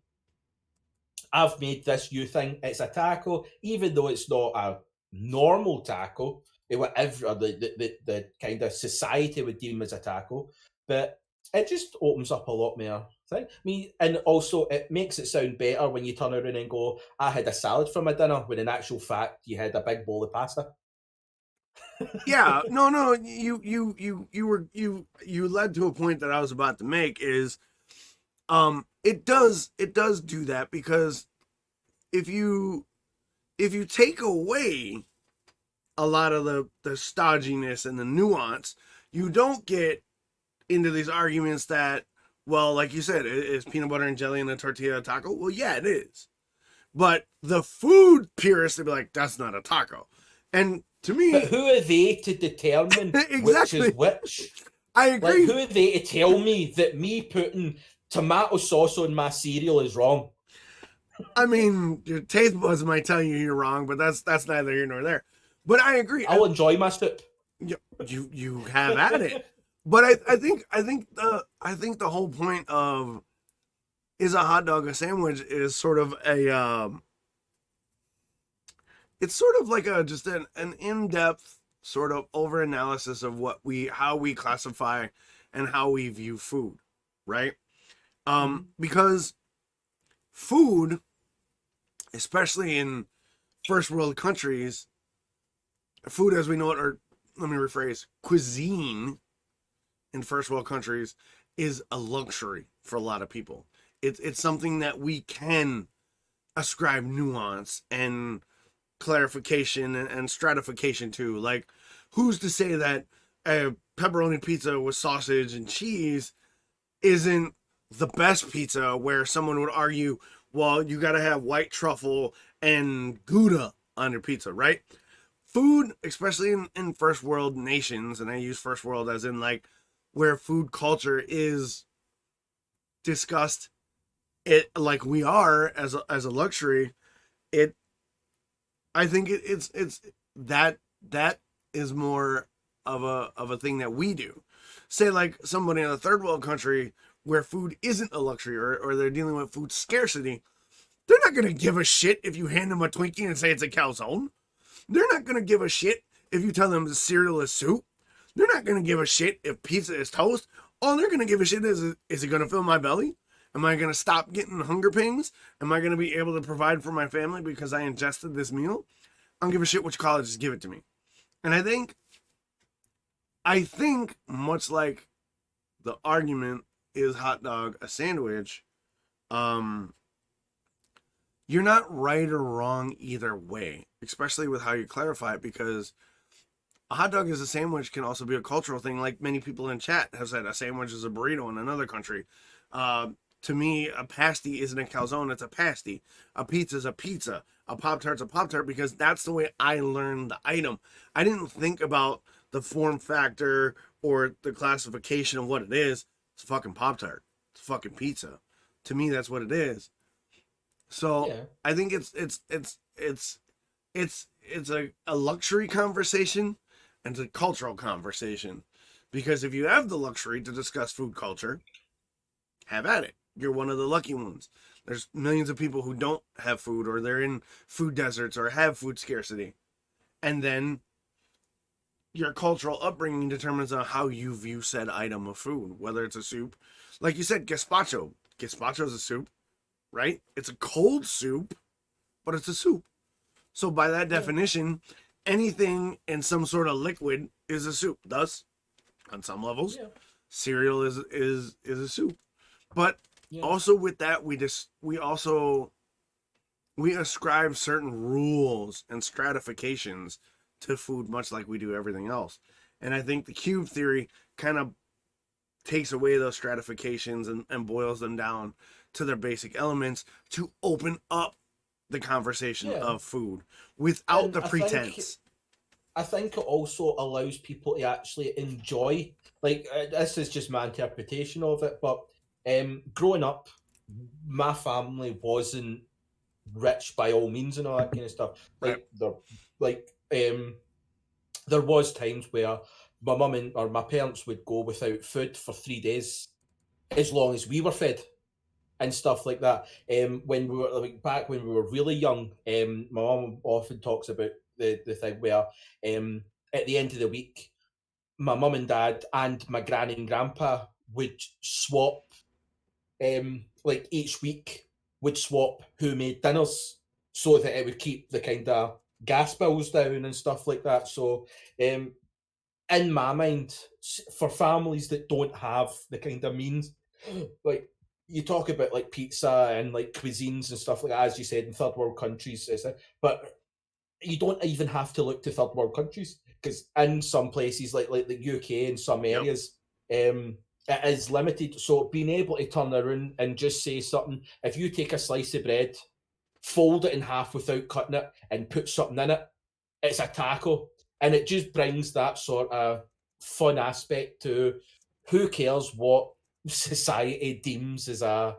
I've made this new thing. It's a taco, even though it's not a normal taco, whatever the kind of society would deem as a taco. But it just opens up a lot more thing. And also it makes it sound better when you turn around and go, I had a salad for my dinner, when in actual fact you had a big bowl of pasta. Yeah, no, you led to a point that I was about to make is, it does do that, because if you take away a lot of the stodginess and the nuance, you don't get into these arguments that, well, like you said, is peanut butter and jelly in a tortilla a taco? Well, yeah, it is. But the food purists would be like, that's not a taco. And to me... But who are they to determine exactly. which is which? I agree. Like, who are they to tell me that me putting tomato sauce on my cereal is wrong? I mean, your taste buds might tell you you're wrong, but that's neither here nor there. But I agree. I'll enjoy my soup. You have at it. But I think the whole point of, is a hot dog a sandwich, is sort of a it's sort of like just an in-depth sort of over analysis of how we classify and how we view food, right? Because food, especially in first world countries, food as we know it, or let me rephrase, cuisine in first world countries is a luxury for a lot of people. It's something that we can ascribe nuance and clarification and stratification to. Like, who's to say that a pepperoni pizza with sausage and cheese isn't the best pizza, where someone would argue, well, you got to have white truffle and Gouda on your pizza, right? food, especially in first world nations, and I use first world as in like where food culture is discussed, it like we are as a luxury. It, I think it's that is more of a thing that we do. Say like somebody in a third world country where food isn't a luxury, or they're dealing with food scarcity, they're not gonna give a shit if you hand them a Twinkie and say it's a calzone. They're not gonna give a shit if you tell them the cereal is soup. They're not gonna give a shit if pizza is toast. All they're gonna give a shit is it gonna fill my belly? Am I gonna stop getting hunger pains? Am I gonna be able to provide for my family because I ingested this meal? I don't give a shit which college, just give it to me. And I think much like the argument is hot dog a sandwich, you're not right or wrong either way, especially with how you clarify it, because a hot dog as a sandwich can also be a cultural thing. Like many people in chat have said, a sandwich is a burrito in another country. To me, a pasty isn't a calzone, it's a pasty. A pizza is a pizza. A Pop-Tart's a Pop-Tart, because that's the way I learned the item. I didn't think about the form factor or the classification of what it is. It's a fucking Pop-Tart. It's a fucking pizza. To me, that's what it is. So Yeah. I think it's a luxury conversation and it's a cultural conversation. Because if you have the luxury to discuss food culture, have at it. You're one of the lucky ones. There's millions of people who don't have food, or they're in food deserts, or have food scarcity. And then your cultural upbringing determines on how you view said item of food, whether it's a soup. Like you said, gazpacho. Gazpacho is a soup, right? It's a cold soup, but it's a soup. So by that definition, anything in some sort of liquid is a soup. Thus, on some levels, cereal is a soup. But also with that, we ascribe certain rules and stratifications to food, much like we do everything else. And I think the cube theory kind of takes away those stratifications and boils them down to their basic elements to open up the conversation of food without And the pretense. I think it also allows people to actually enjoy, like, this is just my interpretation of it, but growing up, my family wasn't rich by all means and all that kind of stuff. There was times where my mum or my parents would go without food for 3 days, as long as we were fed and stuff like that. When we were back when we were really young, my mum often talks about the thing where at the end of the week, my mum and dad and my granny and grandpa would swap, like each week would swap who made dinners, so that it would keep the kind of gas bills down and stuff like that. So in my mind, for families that don't have the kind of means, like you talk about like pizza and like cuisines and stuff like that, as you said, in third world countries, but you don't even have to look to third world countries, because in some places like the UK in some areas, it is limited. So being able to turn around and just say something, if you take a slice of bread, fold it in half without cutting it, and put something in it, it's a taco. And it just brings that sort of fun aspect to who cares what society deems as a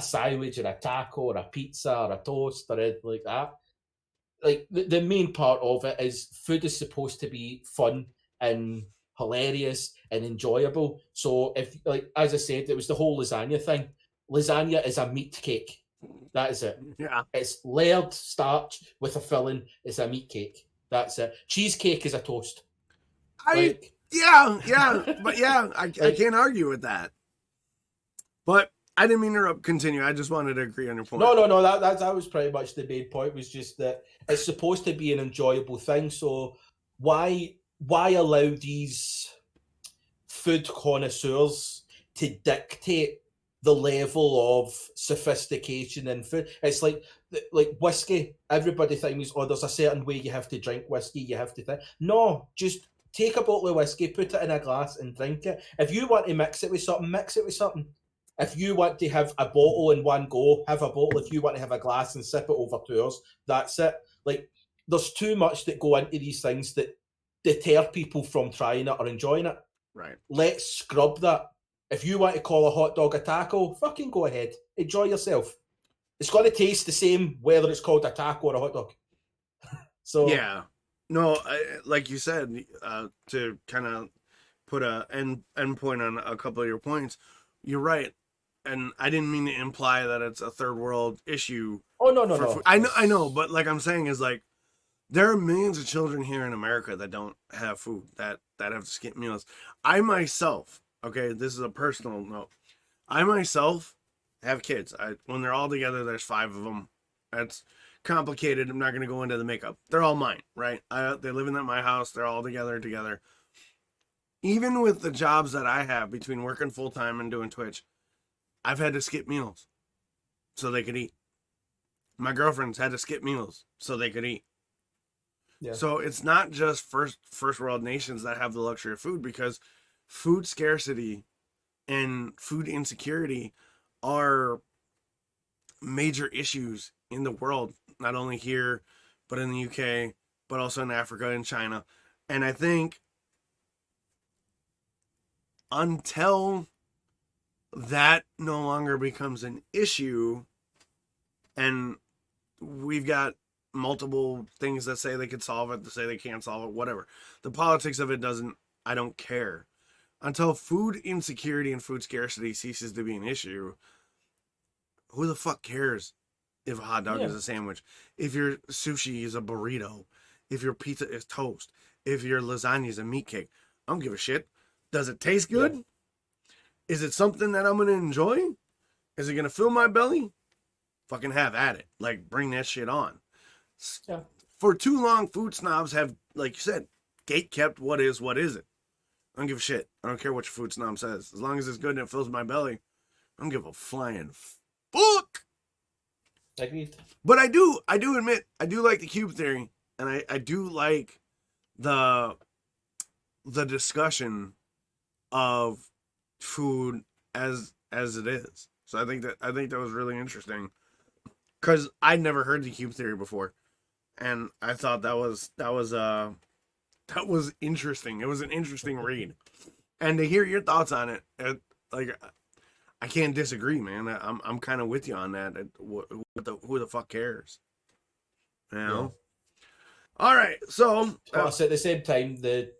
sandwich or a taco or a pizza or a toast or anything like that. Like the main part of it is food is supposed to be fun and hilarious and enjoyable. So if, like, as I said, it was the whole lasagna thing. Lasagna is a meat cake. That is it. Yeah. It's layered starch with a filling. It's a meat cake. That's it. Cheesecake is a toast. But I can't argue with that. But I didn't mean to interrupt. Continue. I just wanted to agree on your point. No. That was pretty much the main point. Was just that it's supposed to be an enjoyable thing. So why allow these food connoisseurs to dictate the level of sophistication in food? It's like whiskey. Everybody thinks, oh, there's a certain way you have to drink whiskey. You have to think. No, just take a bottle of whiskey, put it in a glass, and drink it. If you want to mix it with something, mix it with something. If you want to have a bottle in one go, have a bottle. If you want to have a glass and sip it over 2 hours, that's it. Like, there's too much that go into these things that deter people from trying it or enjoying it. Right. Let's scrub that. If you want to call a hot dog a taco, fucking go ahead. Enjoy yourself. It's going to taste the same whether it's called a taco or a hot dog. So yeah, no, like you said, to kind of put a end point on a couple of your points, you're right, and I didn't mean to imply that it's a third world issue. Oh no. Food. I know, but like I'm saying is like there are millions of children here in America that don't have food, that have to skip meals. I myself, okay, this is a personal note. I myself have kids. When they're all together, there's 5 of them. That's complicated. I'm not going to go into the makeup. They're all mine, right? They live in my house. They're all together. Even with the jobs that I have between working full time and doing Twitch, I've had to skip meals so they could eat. My girlfriend's had to skip meals so they could eat. Yeah. So it's not just first world nations that have the luxury of food, because food scarcity and food insecurity are major issues in the world, not only here, but in the UK, but also in Africa and China. And I think until that no longer becomes an issue, and we've got multiple things that say they could solve it, to say they can't solve it, whatever. The politics of it I don't care. Until food insecurity and food scarcity ceases to be an issue, who the fuck cares if a hot dog is a sandwich? If your sushi is a burrito? If your pizza is toast? If your lasagna is a meat cake? I don't give a shit. Does it taste good? Yeah. Is it something that I'm going to enjoy? Is it going to fill my belly? Fucking have at it. Like, bring that shit on. Yeah. For too long, food snobs have, like you said, gate-kept what isn't. I don't give a shit. I don't care what your food snob says. As long as it's good and it fills my belly, I don't give a flying fuck. Agreed. But I do admit, I do like the cube theory, and I do like the discussion of food as it is. So I think that was really interesting, because I'd never heard the cube theory before, and I thought that was interesting. It was an interesting read, and to hear your thoughts on it, like, I can't disagree, man. I'm kind of with you on that. Who the fuck cares? You know? Yeah. All right, so plus at the same time, the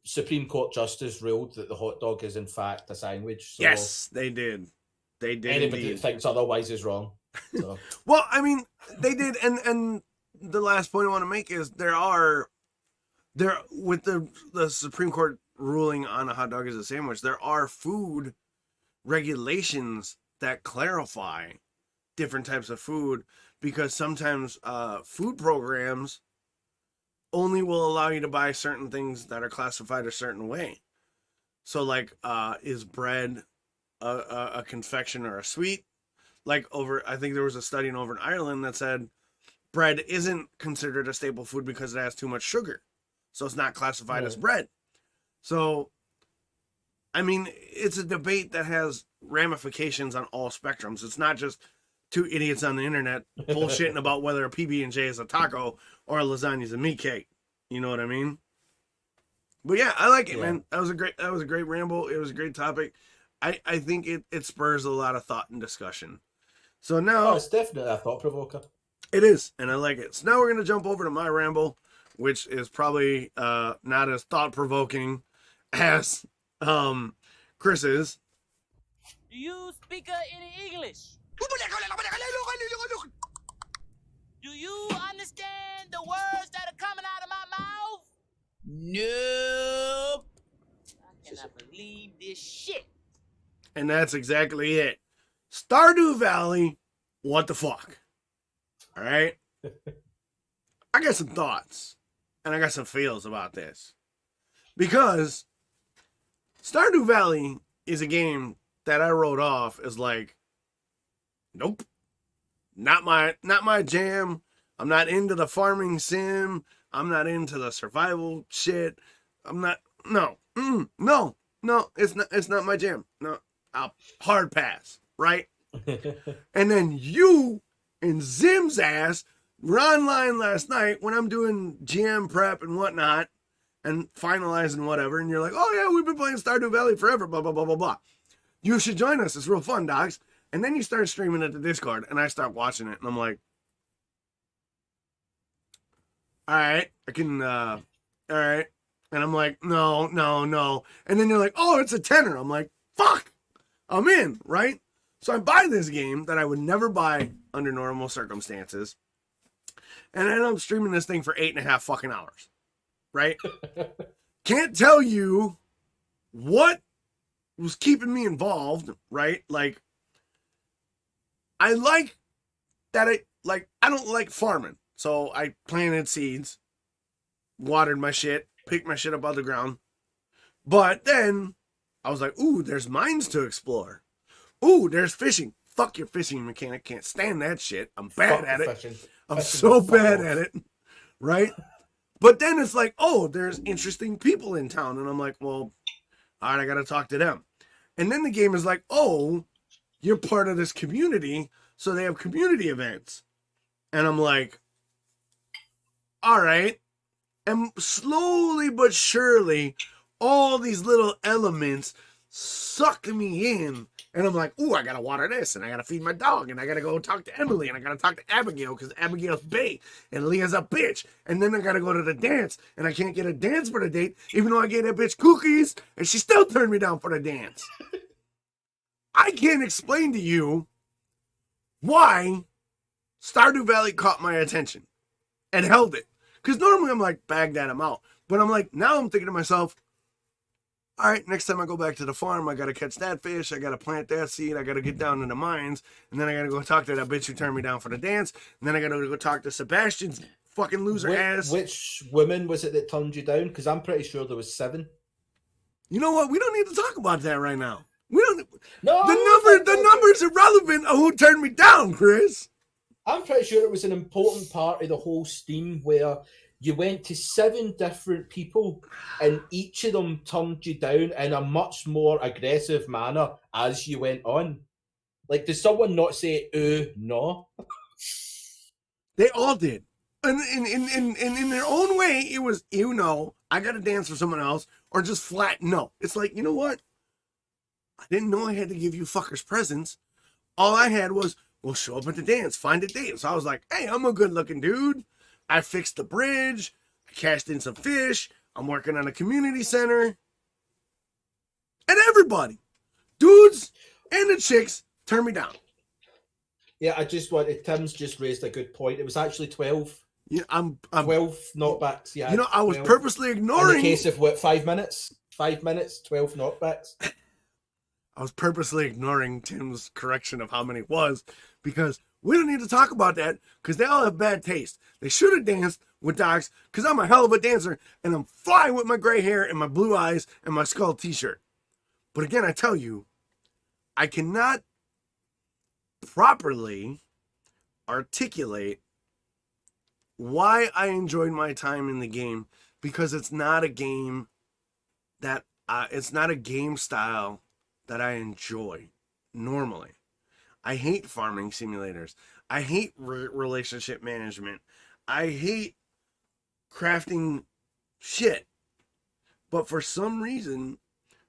Supreme Court justice ruled that the hot dog is in fact a sandwich. So yes, they did. They did. Anybody that thinks otherwise is wrong. So. Well, I mean, they did, and the last point I want to make is there with the Supreme Court ruling on a hot dog as a sandwich, there are food regulations that clarify different types of food, because sometimes food programs only will allow you to buy certain things that are classified a certain way. So like, is bread a confection or a sweet? Like I think there was a study over in Ireland that said bread isn't considered a staple food because it has too much sugar. So it's not classified as bread. So, I mean, it's a debate that has ramifications on all spectrums. It's not just two idiots on the internet bullshitting about whether a PB&J is a taco or a lasagna is a meat cake. You know what I mean? But yeah, I like it, man. That was a great ramble. It was a great topic. I think it spurs a lot of thought and discussion. So now it's definitely a thought provoker. It is, and I like it. So now we're gonna jump over to my ramble, which is probably not as thought provoking as Chris's. Do you speak any English? Do you understand the words that are coming out of my mouth? Nope. I cannot believe this shit. And that's exactly it. Stardew Valley, what the fuck? All right? I got some thoughts, and I got some feels about this. Because Stardew Valley is a game that I wrote off as like, nope, not my jam. I'm not into the farming sim. I'm not into the survival shit. I'm not, no, it's not my jam. No, I'll hard pass, right? And then you and Zim's ass we're online last night when I'm doing GM prep and whatnot and finalizing whatever, and you're like, oh yeah, we've been playing Stardew Valley forever, blah, blah, blah, blah, blah. You should join us. It's real fun, dogs. And then you start streaming at the Discord, and I start watching it, and I'm like, all right, I can, all right. And I'm like, no. And then you're like, oh, it's a tenner. I'm like, fuck, I'm in, right? So I buy this game that I would never buy under normal circumstances. And I end up streaming this thing for 8.5 fucking hours, right? Can't tell you what was keeping me involved, right? Like, I like that I don't like farming. So I planted seeds, watered my shit, picked my shit up out of the ground. But then I was like, ooh, there's mines to explore. Ooh, there's fishing. Fuck your fishing mechanic. Can't stand that shit. I'm bad at it. Fishing. I'm so bad at it. Right? But then it's like, oh, there's interesting people in town. And I'm like, well, all right, I got to talk to them. And then the game is like, oh, you're part of this community. So they have community events. And I'm like, all right. And slowly but surely, all these little elements suck me in. And I'm like, ooh, I gotta water this, and I gotta feed my dog, and I gotta go talk to Emily, and I gotta talk to Abigail, because Abigail's bae, and Leah's a bitch. And then I gotta go to the dance, and I can't get a dance for the date, even though I gave that bitch cookies, and she still turned me down for the dance. I can't explain to you why Stardew Valley caught my attention and held it. Because normally I'm like, bag that, I'm out. But I'm like, now I'm thinking to myself, all right, next time I go back to the farm, I got to catch that fish. I got to plant that seed. I got to get down in the mines. And then I got to go talk to that bitch who turned me down for the dance. And then I got to go talk to Sebastian's fucking loser ass. Which woman was it that turned you down? Because I'm pretty sure there was 7. You know what? We don't need to talk about that right now. We don't. No, the number's irrelevant of who turned me down, Chris. I'm pretty sure it was an important part of the whole Steam where you went to 7 different people and each of them turned you down in a much more aggressive manner as you went on. Like, did someone not say, no? They all did. And in their own way, it was, you know, I got to dance for someone else, or just flat no. It's like, you know what? I didn't know I had to give you fuckers presents. All I had was, well, show up at the dance, find a date. So I was like, hey, I'm a good looking dude. I fixed the bridge. I cashed in some fish. I'm working on a community center. And everybody, dudes and the chicks, turned me down. Yeah, I just wanted, Tim's just raised a good point. It was actually 12. Yeah, I'm 12 knockbacks. Yeah, you know, I was 12. purposely ignoring. In the case of what, 5 minutes? 5 minutes, 12 knockbacks. I was purposely ignoring Tim's correction of how many it was, because we don't need to talk about that, because they all have bad taste. They should have danced with dogs, because I'm a hell of a dancer, and I'm flying with my gray hair and my blue eyes and my skull t-shirt. But again, I tell you, I cannot properly articulate why I enjoyed my time in the game, because it's not a game that, it's not a game style that I enjoy normally. I hate farming simulators. I hate relationship management. I hate crafting shit. But for some reason,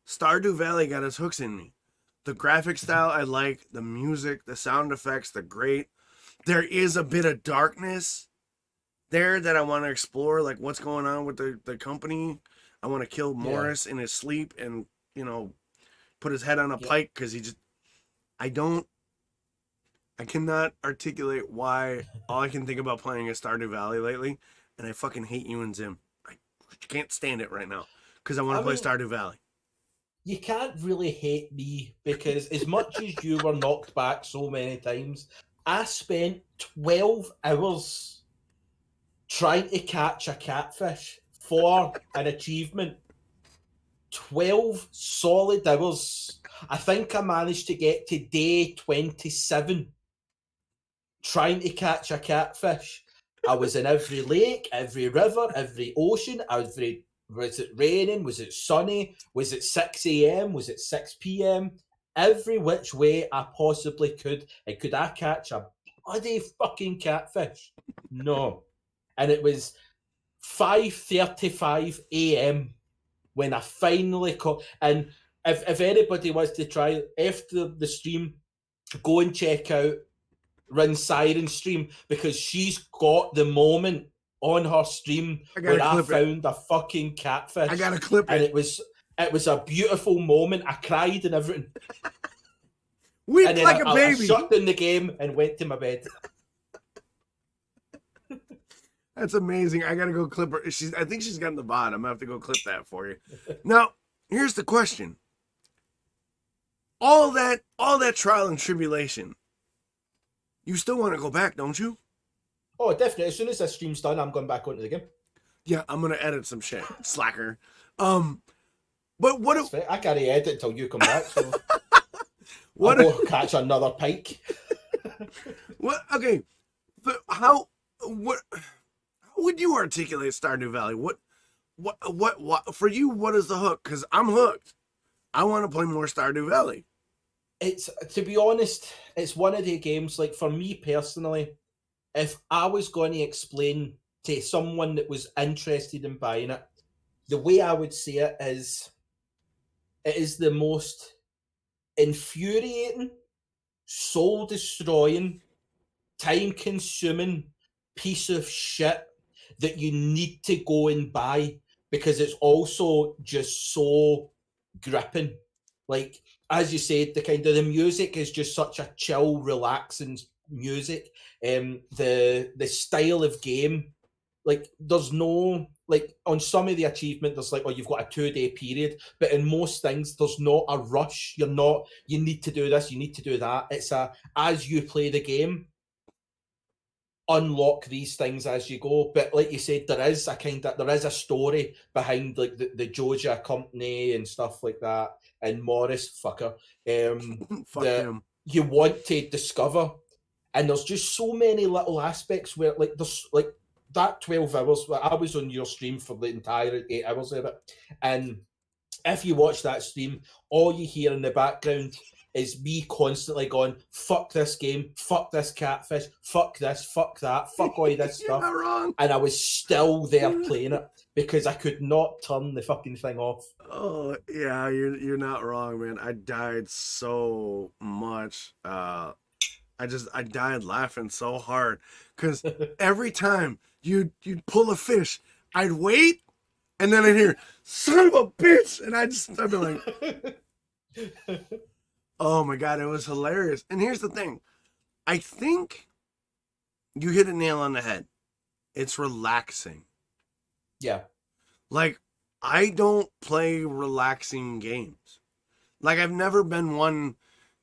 Stardew Valley got its hooks in me. The graphic style I like, the music, the sound effects, they're great. There is a bit of darkness there that I want to explore, like what's going on with the company. I want to kill Morris in his sleep and, you know, put his head on a pike, because I cannot articulate why all I can think about playing is Stardew Valley lately, and I fucking hate you and Zim. I can't stand it right now, because I want to play Stardew Valley. You can't really hate me, because as much as you were knocked back so many times, I spent 12 hours trying to catch a catfish for an achievement. 12 solid hours. I think I managed to get to day 27 trying to catch a catfish. I was in every lake, every river, every ocean. Was it raining? Was it sunny? Was it 6 a.m.? Was it 6 p.m.? Every which way I possibly could. And could I catch a bloody fucking Catfish. No. And it was 5:35 a.m. when I finally caught. And if anybody wants to try after the stream, go and check out Rin Siren's stream, because she's got the moment on her stream where I found a fucking catfish. I gotta clip and it. it was a beautiful moment. I cried and everything. Weep And like then a baby. I shut down the game and went to my bed. That's amazing. I gotta go clip her. I think she's got in the bottom. I'm gonna have to go clip that for you. Now, here's the question. All that trial and tribulation, you still want to go back, don't you? Oh, definitely. As soon as this stream's done, I'm going back onto the game. Yeah, I'm gonna edit some shit. Slacker. But what if I can't edit until you come back, so what I'll go catch another pike. what okay. But how would you articulate Stardew Valley? What for you, what is the hook? Because I'm hooked. I want to play more Stardew Valley. It's, to be honest, it's one of the games, like, for me personally, if I was going to explain to someone that was interested in buying it, the way I would say it is the most infuriating, soul-destroying, time-consuming piece of shit that you need to go and buy, because it's also just so gripping. Like, as you said, the music is just such a chill, relaxing music. The style of game, like, there's no, like, on some of the achievement, there's like, oh, you've got a 2-day period, but in most things, there's not a rush. You need to do this, you need to do that. It's as you play the game, unlock these things as you go. But like you said, there is a story behind, like, the Joja company and stuff like that, and Morris fucker Fuck that him. you want to discover. And there's just so many little aspects where, like, there's like that 12 hours. I was on your stream for the entire 8 hours of it, and if you watch that stream, all you hear in the background is me constantly going, fuck this game, fuck this catfish, fuck this, fuck that, fuck all this You're stuff. not wrong. And I was still there playing it because I could not turn the fucking thing off. Oh yeah, you're not wrong, man. I died so much. I died laughing so hard because every time you'd pull a fish, I'd wait, and then I'd hear "son of a bitch," and I'd be like, "Oh my god, it was hilarious." And here's the thing, I think you hit a nail on the head. It's relaxing. Yeah. Like, I don't play relaxing games. Like, I've never been one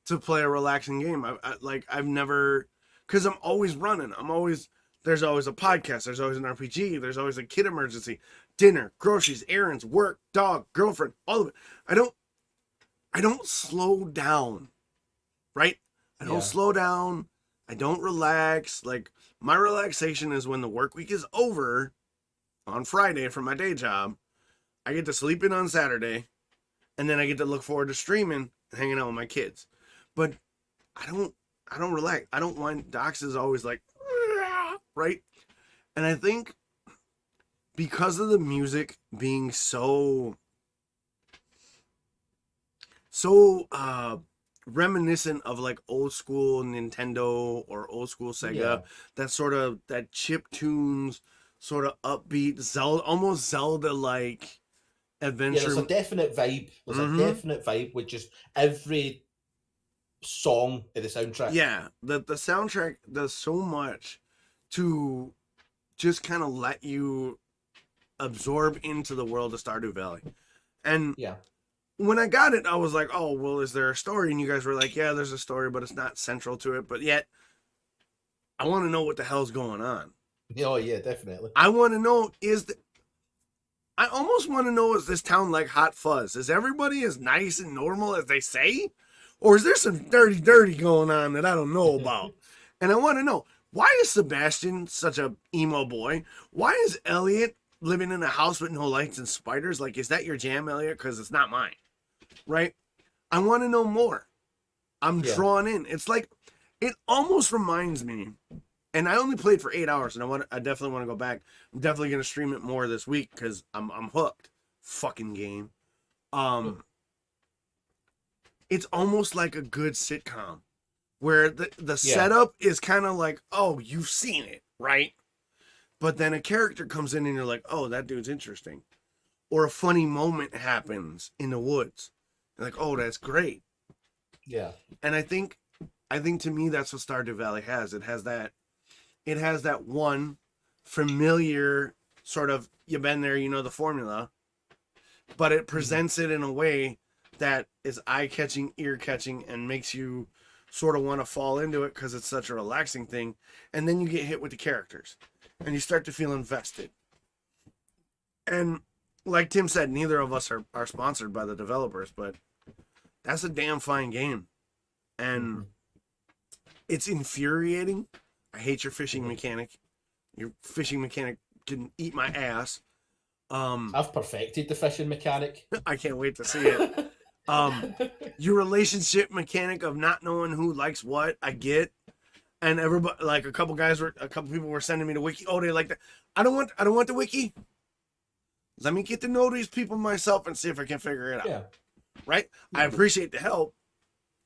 to play a relaxing game. I've never, because I'm always running. There's always a podcast. There's always an RPG. There's always a kid emergency, dinner, groceries, errands, work, dog, girlfriend, all of it. I don't slow down, right? I don't slow down. I don't relax. Like, my relaxation is when the work week is over on Friday from my day job. I get to sleep in on Saturday, and then I get to look forward to streaming and hanging out with my kids. But I don't relax. I don't want Docs is always like, right? And I think because of the music being so reminiscent of like old school Nintendo or old school Sega, that chip tunes, sort of upbeat Zelda, almost Zelda like adventure. Yeah, there's a definite vibe. There's a definite vibe with just every song in the soundtrack. Yeah, the soundtrack does so much to just kind of let you absorb into the world of Stardew Valley. And yeah, when I got it, I was like, oh, well, is there a story? And you guys were like, yeah, there's a story, but it's not central to it. But yet, I want to know what the hell's going on. Oh, yeah, definitely. I want to know, I almost want to know, is this town like Hot Fuzz? Is everybody as nice and normal as they say? Or is there some dirty going on that I don't know about? And I want to know, why is Sebastian such a emo boy? Why is Elliot living in a house with no lights and spiders? Like, is that your jam, Elliot? Because it's not mine. Right? I want to know more. I'm drawn in. It's like It almost reminds me, and I only played for 8 hours, and I definitely want to go back. I'm definitely gonna stream it more this week because I'm hooked. Fucking game. It's almost like a good sitcom where the setup is kind of like, oh, you've seen it, right? But then a character comes in and you're like, oh, that dude's interesting. Or a funny moment happens in the woods. You're like, oh, that's great. Yeah. And I think to me that's what Stardew Valley has. It has that one familiar sort of, you've been there, you know the formula, but it presents it in a way that is eye-catching, ear-catching, and makes you sort of want to fall into it because it's such a relaxing thing. And then you get hit with the characters and you start to feel invested. And like Tim said, neither of us are sponsored by the developers, but that's a damn fine game. And it's infuriating. I hate your fishing mechanic. Your fishing mechanic can eat my ass. I've perfected the fishing mechanic. I can't wait to see it. Your relationship mechanic of not knowing who likes what, I get. And everybody, like a couple people were sending me the wiki. Oh, they like that. I don't want the wiki. Let me get to know these people myself and see if I can figure it out. Yeah. Right? I appreciate the help.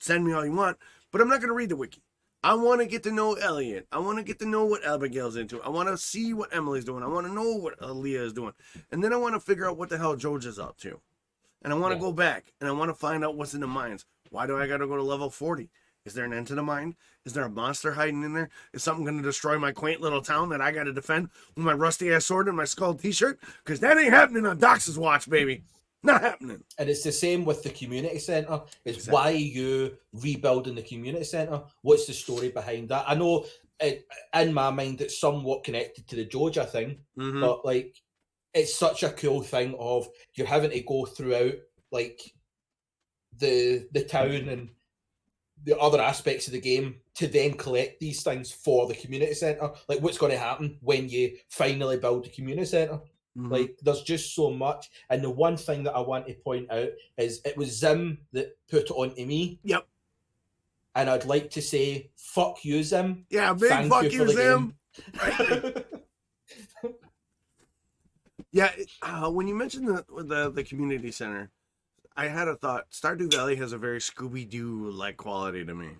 Send me all you want, but I'm not going to read the wiki. I want to get to know Elliot. I want to get to know what Abigail's into. I want to see what Emily's doing. I want to know what Leah is doing. And then I want to figure out what the hell George is up to. And I want to go back and I want to find out what's in the mines. Why do I got to go to level 40? Is there an end to the mine? Is there a monster hiding in there? Is something going to destroy my quaint little town that I got to defend with my rusty ass sword and my skull t-shirt? Because that ain't happening on Dox's watch, baby. Not happening. And it's the same with the community centre. It's why are you rebuilding the community centre? What's the story behind that? I know in my mind it's somewhat connected to the Georgia thing, but like it's such a cool thing of you're having to go throughout like the town and the other aspects of the game to then collect these things for the community centre. Like what's going to happen when you finally build the community centre? Like there's just so much. And the one thing that I want to point out is it was Zim that put it on to me. Yep. And I'd like to say, fuck you, Zim. Yeah, big Thank fuck you you, for the Zim. game. Yeah, when you mentioned the community center, I had a thought. Stardew Valley has a very Scooby-Doo like quality to me.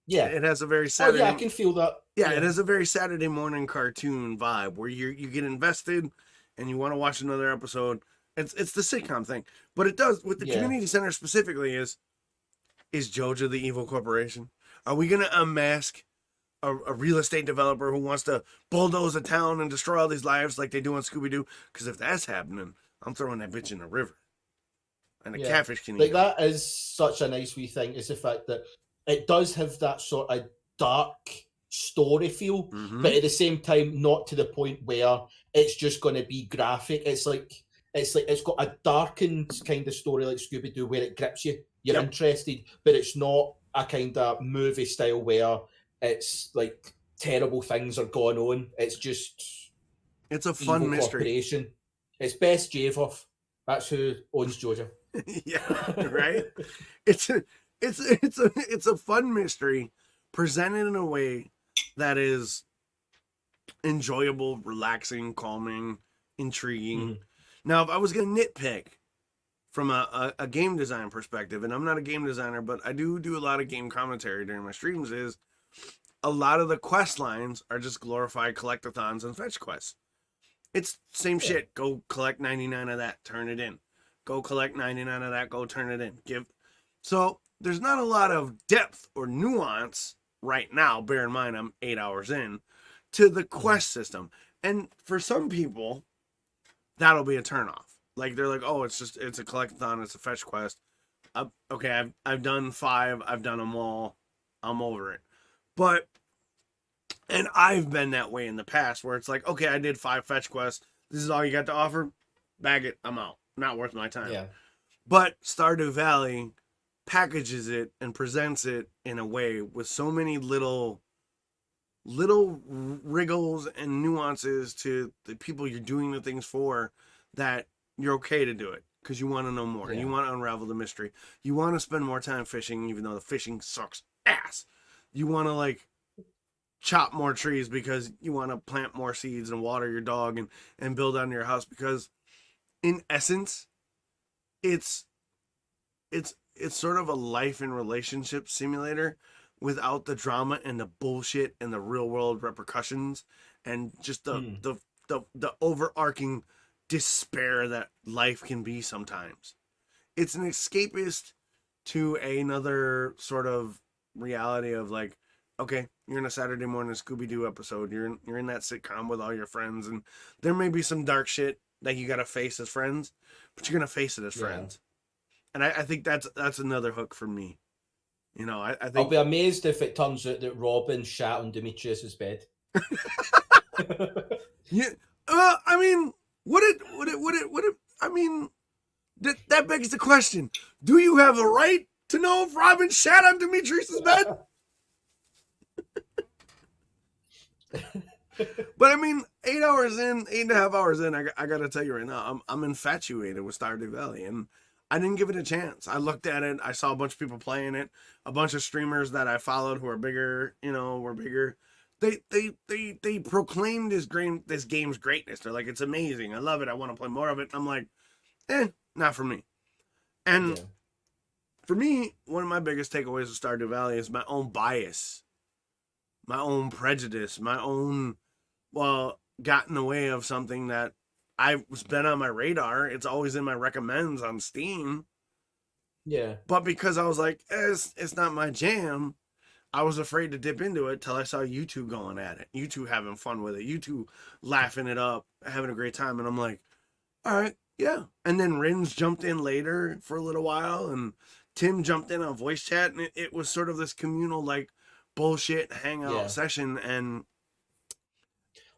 Yeah, it has a very Saturday. Oh yeah, I can feel that. Yeah, it has a very Saturday morning cartoon vibe where you get invested and you want to watch another episode. It's the sitcom thing, but it does with the community center specifically. Is Jojo the evil corporation? Are we gonna unmask a real estate developer who wants to bulldoze a town and destroy all these lives like they do on Scooby-Doo? Because if that's happening, I'm throwing that bitch in the river, and the catfish can eat like that is such a nice wee thing. Is the fact that it does have that sort of dark story feel, but at the same time, not to the point where it's just going to be graphic. It's got a darkened kind of story like Scooby-Doo where it grips you. You're interested, but it's not a kind of movie style where it's like terrible things are going on. It's a fun mystery. It's Best Javoff. That's who owns Georgia. Yeah, right. It's a fun mystery presented in a way that is enjoyable, relaxing, calming, intriguing. Now, if I was going to nitpick from a game design perspective, and I'm not a game designer, but I do a lot of game commentary during my streams, is a lot of the quest lines are just glorified collectathons and fetch quests. It's same shit. Go collect 99 of that, turn it in. Go collect 99 of that, go turn it in. So there's not a lot of depth or nuance right now. Bear in mind, I'm 8 hours in to the quest system. And for some people, that'll be a turnoff. Like they're like, oh, it's a collectathon, it's a fetch quest. Okay, I've done 5, I've done them all, I'm over it. And I've been that way in the past where it's like, okay, I did 5 fetch quests. This is all you got to offer. Bag it, I'm out. Not worth my time. Yeah. But Stardew Valley packages it and presents it in a way with so many little wriggles and nuances to the people you're doing the things for that you're okay to do it because you want to know more and you want to unravel the mystery. You want to spend more time fishing even though the fishing sucks ass. you want to like chop more trees because you want to plant more seeds and water your dog and build on your house, because in essence it's sort of a life and relationship simulator without the drama and the bullshit and the real world repercussions and just the overarching despair that life can be sometimes. It's an escapist to another sort of reality of like, okay, you're in a Saturday morning Scooby-Doo episode. You're in that sitcom with all your friends, and there may be some dark shit that you gotta face as friends, but you're gonna face it as friends. And I think that's another hook for me. You know, I think I'll be amazed if it turns out that Robin shat on Demetrius's bed. yeah. I mean, would it? I mean, that begs the question: do you have a right to know if Robin shat on Demetrius's bed? But I mean, 8.5 hours in, I gotta tell you right now, I'm infatuated with Stardew Valley, and I didn't give it a chance. I looked at it, I saw a bunch of people playing it, a bunch of streamers that I followed who are bigger, were bigger. They proclaimed this game's greatness. They're like, it's amazing, I love it, I want to play more of it. I'm like, not for me. And for me, one of my biggest takeaways of Stardew Valley is my own bias, my own prejudice, my own, got in the way of something that I've been on my radar. It's always in my recommends on Steam. Yeah. But because I was like, it's not my jam, I was afraid to dip into it till I saw you two going at it. You two having fun with it. You two laughing it up, having a great time. And I'm like, all right, yeah. And then Rins jumped in later for a little while, and Tim jumped in on voice chat, and it was sort of this communal, like, bullshit hangout session. And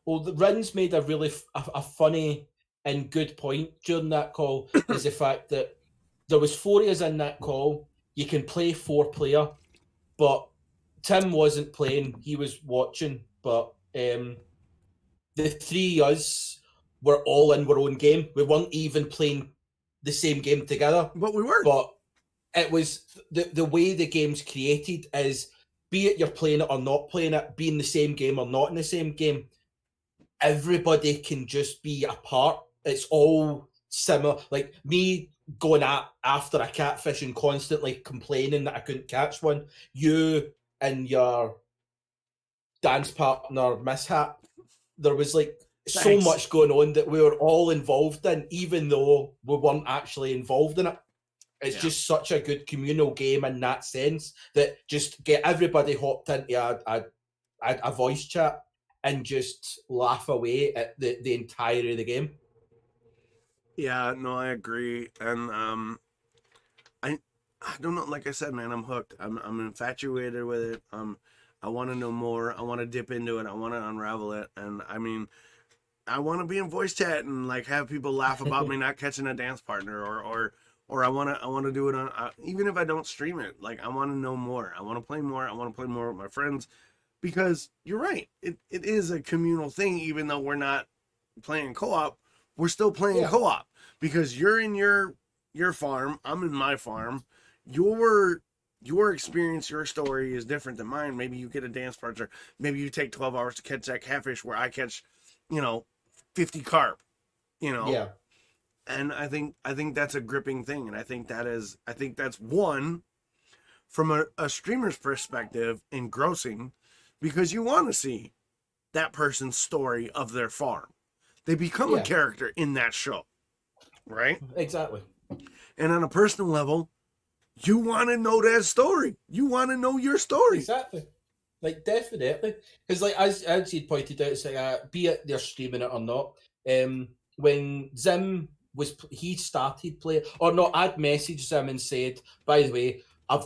well, the Rins made a really a funny and good point during that call is the fact that there was 4 of us in that call. You can play 4-player, but Tim wasn't playing, he was watching. But the 3 of us were all in our own game. We weren't even playing the same game together. But we were. But it was the way the game's created is, be it you're playing it or not playing it, be in the same game or not in the same game, everybody can just be a part. It's all similar. Like me going after a catfish and constantly complaining that I couldn't catch one. You and your dance partner mishap. There was like so much going on that we were all involved in, even though we weren't actually involved in it. It's just such a good communal game in that sense, that just get everybody hopped into a voice chat and just laugh away at the entirety of the game. Yeah, no, I agree. And I don't know, like I said, man, I'm hooked. I'm infatuated with it. I want to know more. I want to dip into it. I want to unravel it. And I mean, I want to be in voice chat and like have people laugh about me not catching a dance partner, or I want to do it on even if I don't stream it. Like I want to know more. I want to play more. I want to play more with my friends, because you're right. It is a communal thing. Even though we're not playing co-op, we're still playing co-op, because you're in your farm, I'm in my farm. Your experience, your story is different than mine. Maybe you get a dance partner. Maybe you take 12 hours to catch that catfish where I catch, 50 carp, Yeah. And I think that's a gripping thing. And I think that's one from a streamer's perspective engrossing, because you want to see that person's story of their farm. They become a character in that show, right? Exactly. And on a personal level, you want to know that story. You want to know your story. Exactly. Like, definitely. Because, like, as you pointed out, it's like, be it they're streaming it or not, when Zim he started playing, or not, I'd messaged Zim and said, by the way, I've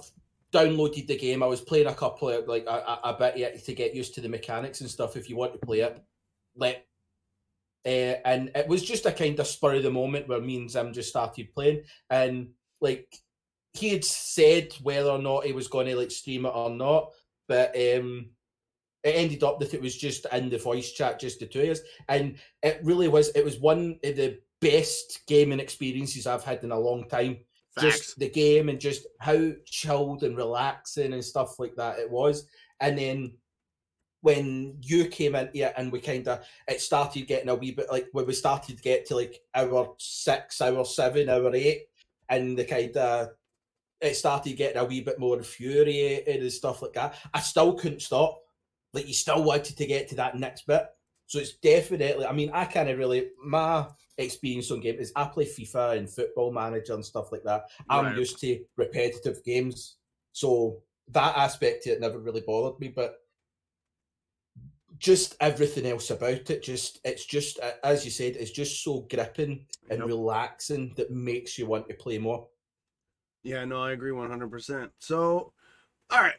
downloaded the game. I was playing a couple of, like, a bit yet to get used to the mechanics and stuff. If you want to play it, and it was just a kind of spur of the moment where me and Zim just started playing, and like he had said whether or not he was going to like stream it or not, but it ended up that it was just in the voice chat, just the two of us, and it was one of the best gaming experiences I've had in a long time. Facts. just the game and just how chilled and relaxing and stuff like that it was. And then when you came into it and we it started getting a wee bit like when we started to get to like hour 6, hour 7, hour 8, and it started getting a wee bit more infuriated and stuff like that. I still couldn't stop. Like, you still wanted to get to that next bit. So it's definitely, I mean, I kind of really, my experience on game is I play FIFA and Football Manager and stuff like that. I'm Right. used to repetitive games. So that aspect to it never really bothered me. But just everything else about it, it's just, as you said, it's just so gripping and Yep. relaxing that makes you want to play more. Yeah, no, I agree 100%. So, all right,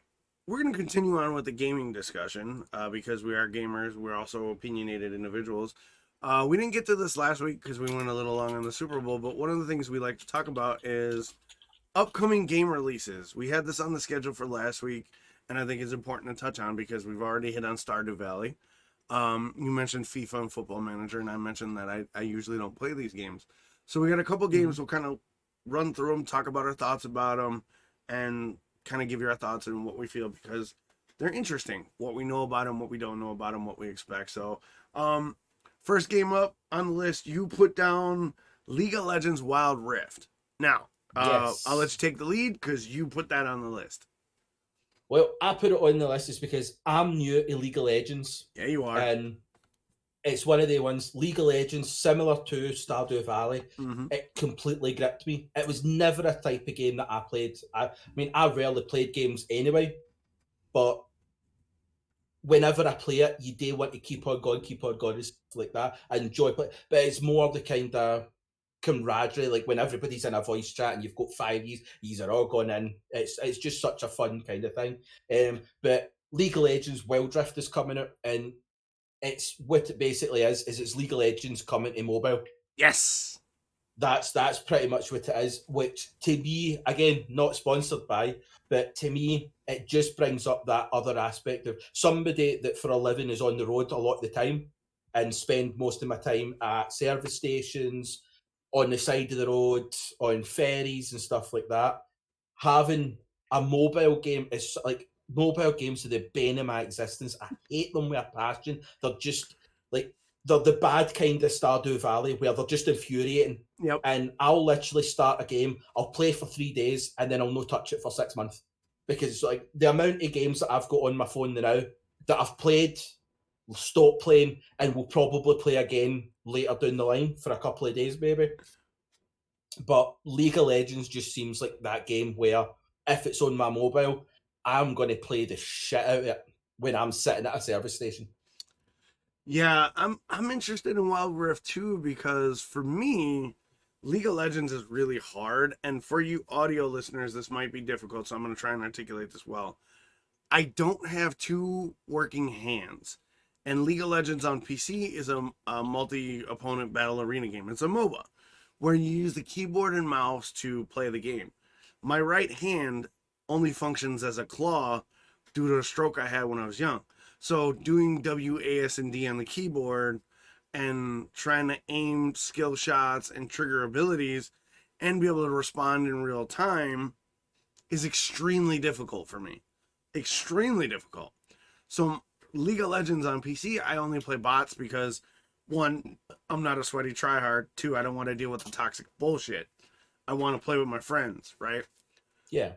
we're going to continue on with the gaming discussion because we are gamers. We're also opinionated individuals. We didn't get to this last week because we went a little long on the Super Bowl, but one of the things we like to talk about is upcoming game releases. We had this on the schedule for last week, and I think it's important to touch on because we've already hit on Stardew Valley. You mentioned FIFA and Football Manager, and I mentioned that I usually don't play these games. So we got a couple games. We'll kind of run through them, talk about our thoughts about them, and kind of give you our thoughts and what we feel because they're interesting. What we know about them, what we don't know about them, what we expect. So, first game up on the list, you put down League of Legends Wild Rift. Now, Yes. I'll let you take the lead because you put that on the list. Well, I put it on the list is because I'm new to League of Legends. Yeah, you are. And it's one of the ones, League of Legends, similar to Stardew Valley. Mhm. It completely gripped me. It was never a type of game that I played. I mean, I rarely played games anyway, but whenever I play it, you do want to keep on going, and stuff like that. I enjoy it, but it's more the kind of camaraderie, like when everybody's in a voice chat and you've got 5 years are all going in. It's just such a fun kind of thing. But League of Legends Wild Rift is coming out, and it's what it basically is it's League of Legends coming to mobile. Yes. That's pretty much what it is, which to me, again, not sponsored by, but to me, it just brings up that other aspect of somebody that for a living is on the road a lot of the time and spend most of my time at service stations, on the side of the road, on ferries and stuff like that. Having a mobile game is like, mobile games are the bane of my existence. I hate them with a passion. They're just like, they're the bad kind of Stardew Valley where they're just infuriating. Yep. And I'll literally start a game, I'll play for 3 days, and then I'll not touch it for 6 months. Because like the amount of games that I've got on my phone now that I've played, stop playing, and will probably play again later down the line for a couple of days maybe. But League of Legends just seems like that game where if it's on my mobile, I'm going to play the shit out of it when I'm sitting at a service station. Yeah, I'm interested in Wild Rift too because for me, League of Legends is really hard, and for you audio listeners, this might be difficult. So I'm going to try and articulate this well. I don't have 2 working hands, and League of Legends on PC is a multi-opponent battle arena game. It's a MOBA where you use the keyboard and mouse to play the game. My right hand only functions as a claw due to a stroke I had when I was young. So doing W, A, S, and D on the keyboard and trying to aim skill shots and trigger abilities and be able to respond in real time is extremely difficult for me. Extremely difficult. So League of Legends on PC, I only play bots because 1, I'm not a sweaty tryhard. 2, I don't want to deal with the toxic bullshit. I want to play with my friends, right? Yeah.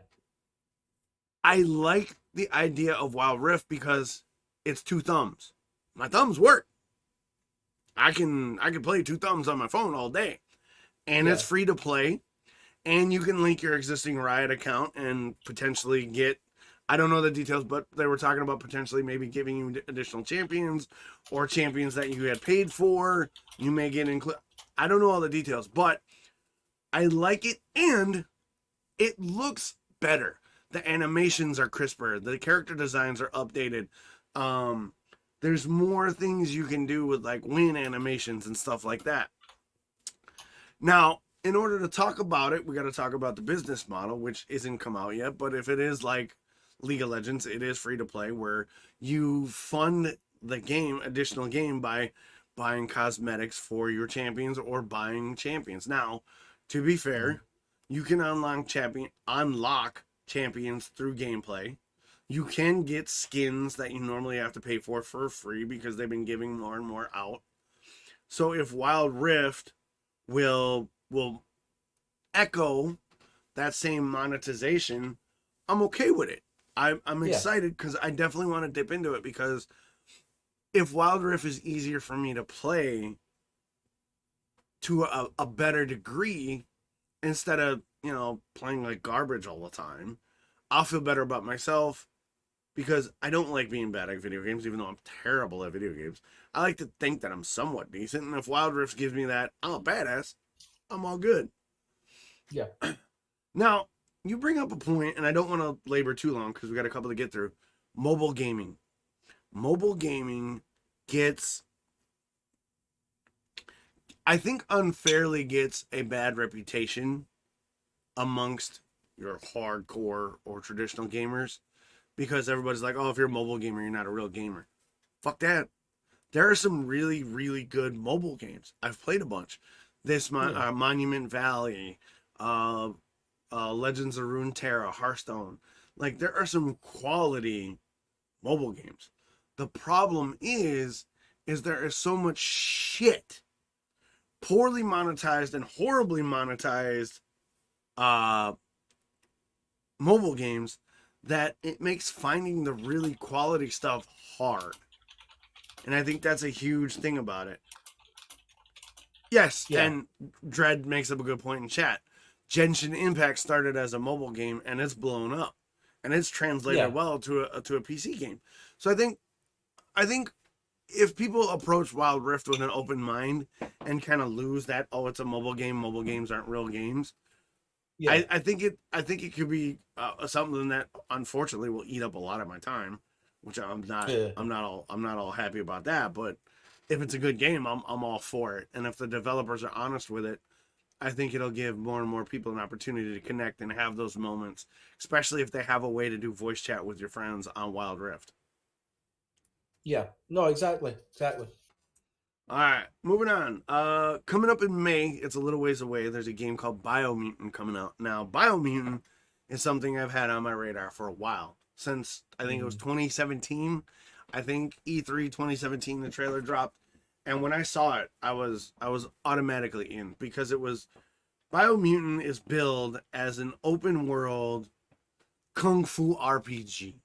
I like the idea of Wild Rift because it's 2 thumbs. My thumbs work. I can play 2 thumbs on my phone all day. And it's free to play. And you can link your existing Riot account and potentially get, I don't know the details, but they were talking about potentially maybe giving you additional champions or champions that you had paid for. You may get included. I don't know all the details, but I like it and it looks better. The animations are crisper. The character designs are updated. There's more things you can do with like win animations and stuff like that. Now, in order to talk about it, we got to talk about the business model, which isn't come out yet. But if it is like League of Legends, it is free to play where you fund the game, additional game, by buying cosmetics for your champions or buying champions. Now, to be fair, You can unlock champions through gameplay. You can get skins that you normally have to pay for free because they've been giving more and more out. So if Wild Rift will echo that same monetization, I'm okay with it. I'm excited because I definitely want to dip into it, because if Wild Rift is easier for me to play to a better degree, instead of, playing like garbage all the time, I'll feel better about myself, because I don't like being bad at video games, even though I'm terrible at video games. I like to think that I'm somewhat decent, and if Wild Rift gives me that, I'm a badass, I'm all good. Yeah. Now, you bring up a point, and I don't want to labor too long because we got a couple to get through. Mobile gaming. Mobile gaming gets, I think, unfairly gets a bad reputation amongst your hardcore or traditional gamers, because everybody's like, oh, if you're a mobile gamer, you're not a real gamer. Fuck that. There are some really, really good mobile games. I've played a bunch. This Monument Valley, Legends of Runeterra, Hearthstone. Like, there are some quality mobile games. The problem is there is so much shit, poorly monetized and horribly monetized mobile games, that it makes finding the really quality stuff hard. And I think that's a huge thing about it. Yes, and Dread makes up a good point in chat. Genshin Impact started as a mobile game, and it's blown up, and it's translated well to a PC game. So I think if people approach Wild Rift with an open mind and kind of lose that, oh, it's a mobile game, mobile games aren't real games. Yeah. I think it could be something that unfortunately will eat up a lot of my time, which I'm not all happy about that. But if it's a good game, I'm all for it. And if the developers are honest with it, I think it'll give more and more people an opportunity to connect and have those moments, especially if they have a way to do voice chat with your friends on Wild Rift. Yeah, no, exactly. All right, moving on. Coming up in May, it's a little ways away. There's a game called Biomutant coming out. Now, Biomutant is something I've had on my radar for a while, since I think it was 2017. I think E3 2017, the trailer dropped, and when I saw it, I was automatically in, because it was Biomutant is billed as an open world kung fu RPG.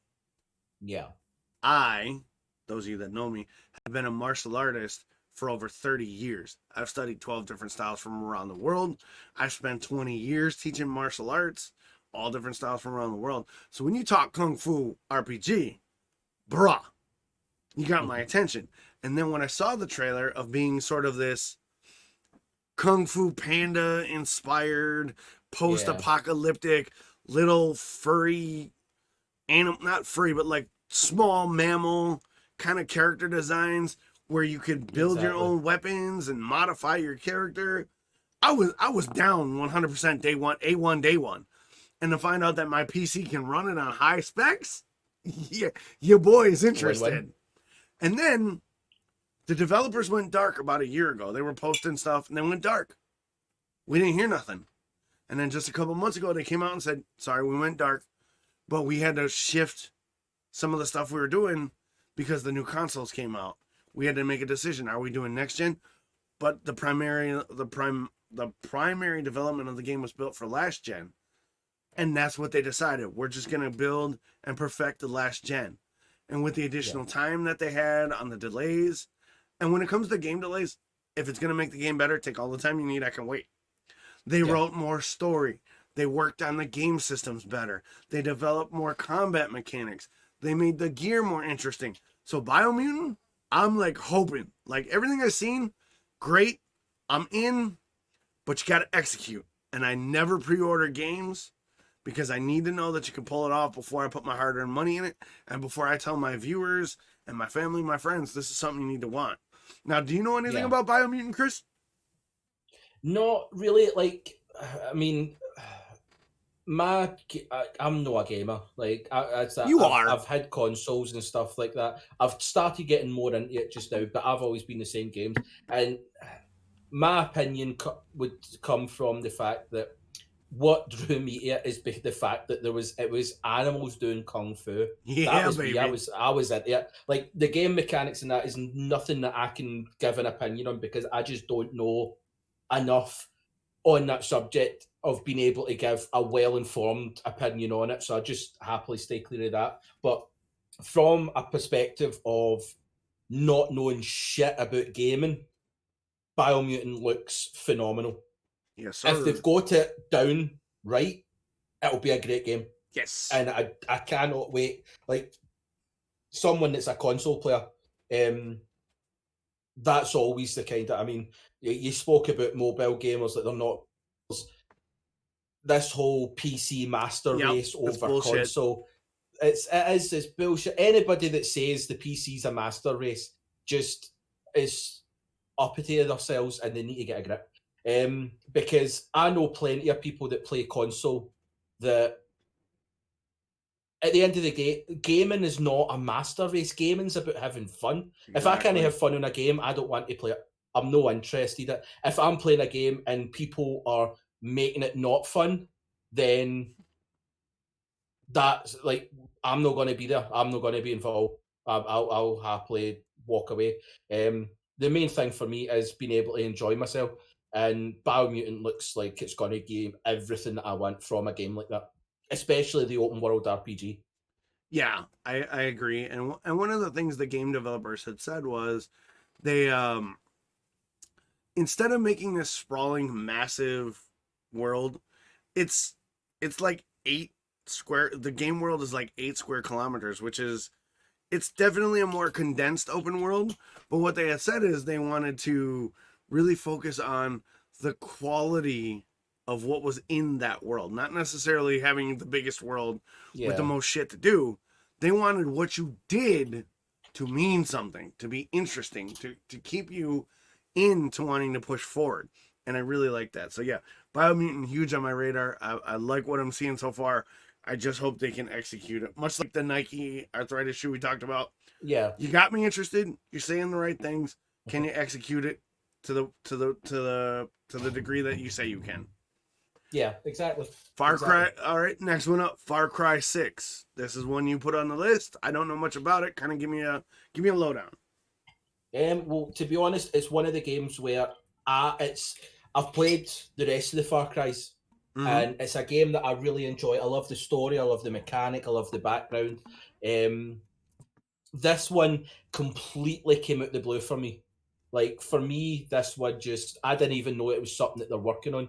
Yeah. Those of you that know me, have been a martial artist for over 30 years. I've studied 12 different styles from around the world. I've spent 20 years teaching martial arts, all different styles from around the world. So when you talk Kung Fu RPG, bruh, you got my attention. And then when I saw the trailer of being sort of this Kung Fu Panda inspired, post-apocalyptic, little furry animal, not furry, but like small mammal kind of character designs, where you could build your own weapons and modify your character, I was down 100% day one. And to find out that my PC can run it on high specs, yeah, your boy is interested. And then the developers went dark about a year ago. They were posting stuff and then went dark. We didn't hear nothing. And then just a couple months ago, they came out and said, sorry, we went dark, but we had to shift some of the stuff we were doing because the new consoles came out. We had to make a decision. Are we doing next gen? But the primary development of the game was built for last gen. And that's what they decided. We're just going to build and perfect the last gen. And with the additional time that they had on the delays, and when it comes to game delays, if it's going to make the game better, take all the time you need, I can wait. They wrote more story. They worked on the game systems better. They developed more combat mechanics. They made the gear more interesting. So Biomutant, I'm like hoping, like everything I've seen, great. I'm in, but you got to execute. And I never pre-order games because I need to know that you can pull it off before I put my hard-earned money in it, and before I tell my viewers and my family, my friends, this is something you need to want. Now, do you know anything about Biomutant, Chris? Not really. Like, I mean, I'm not a gamer. Like, I've had consoles and stuff like that. I've started getting more into it just now, but I've always been the same games. And my opinion would come from the fact that what drew me to it is the fact that it was animals doing kung fu. Yeah, That was baby. me. I was at it. Like the game mechanics and that is nothing that I can give an opinion on because I just don't know enough on that subject of being able to give a well-informed opinion on it. So I just happily stay clear of that. But from a perspective of not knowing shit about gaming, Biomutant looks phenomenal. Yes, If sir. they've got it down right, it'll be a great game. Yes. And I cannot wait. Like someone that's a console player, that's always the kind of, I mean, you spoke about mobile gamers that they're not. This whole PC master Yep, race that's over bullshit. console, it's bullshit. Anybody that says the PC's a master race just is uppity of themselves and they need to get a grip. Because I know plenty of people that play console that at the end of the day, gaming is not a master race. Gaming's about having fun. If I can't Exactly. have fun in a game, I don't want to play it. I'm no interested in it. If I'm playing a game and people are making it not fun, then that's like I'm not going to be there. I'm not going to be involved. I'll happily walk away. The main thing for me is being able to enjoy myself. And Biomutant looks like it's going to give everything that I want from a game like that, especially the open world RPG. Yeah, I agree. And one of the things the game developers had said was they instead of making this sprawling massive world, it's like 8 square, the game world is like 8 square kilometers, which is, it's definitely a more condensed open world. But what they had said is they wanted to really focus on the quality of what was in that world, not necessarily having the biggest world with the most shit to do. They wanted what you did to mean something, to be interesting, to keep you into wanting to push forward. And I really like that. So yeah, Biomutant, huge on my radar. I like what I'm seeing so far. I just hope they can execute it. Much like the Nike arthritis shoe we talked about. Yeah. You got me interested. You're saying the right things. Can you execute it to the degree that you say you can? Yeah, exactly. Far Exactly. Cry. All right, next one up, Far Cry 6. This is one you put on the list. I don't know much about it. Kind of give me a lowdown. Well, to be honest, it's one of the games where I've played the rest of the Far Cries, Mhm. and it's a game that I really enjoy. I love the story, I love the mechanic, I love the background. This one completely came out the blue for me. Like for me, this one just I didn't even know it was something that they're working on.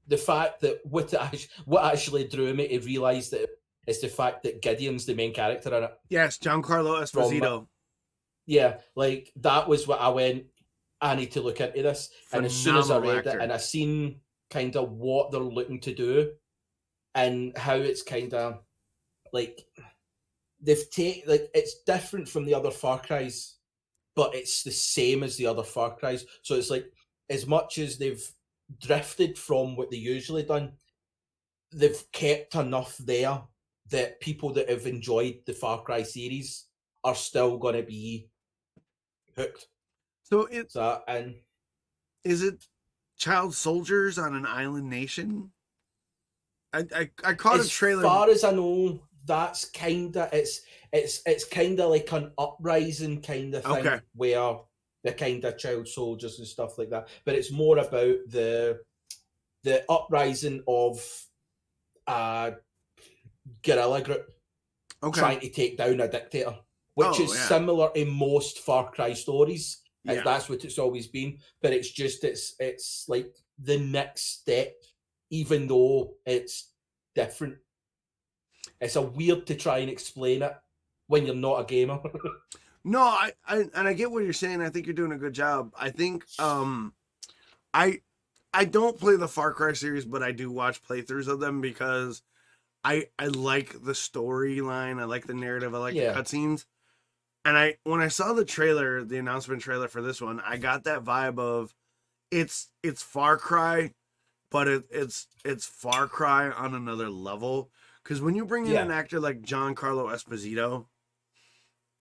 The fact that what actually drew me to realise that it's the fact that Gideon's the main character in it. Yes, Giancarlo Esposito. Yeah, like that was what I went, I need to look into this. And as soon as I Phenomenal read actor. it and I seen kind of what they're looking to do and how it's kind of like it's different from the other Far Cries, but it's the same as the other Far Cries. So it's like as much as they've drifted from what they usually done, they've kept enough there that people that have enjoyed the Far Cry series are still going to be hooked. So is it child soldiers on an island nation? I caught a trailer. As far as I know, that's kind of it's kind of like an uprising kind of thing where the kind of child soldiers and stuff like that. But it's more about the uprising of a guerrilla group trying to take down a dictator, which is similar in most Far Cry stories. Yeah. That's what it's always been. But it's just it's like the next step, even though it's different. It's a weird to try and explain it when you're not a gamer. No, I get what you're saying. I think you're doing a good job. I think I don't play the Far Cry series, but I do watch playthroughs of them because I like the storyline, I like the narrative, I like the cutscenes. And when I saw the trailer, the announcement trailer for this one, I got that vibe of it's Far Cry, but it's Far Cry on another level. Because when you bring in an actor like Giancarlo Esposito,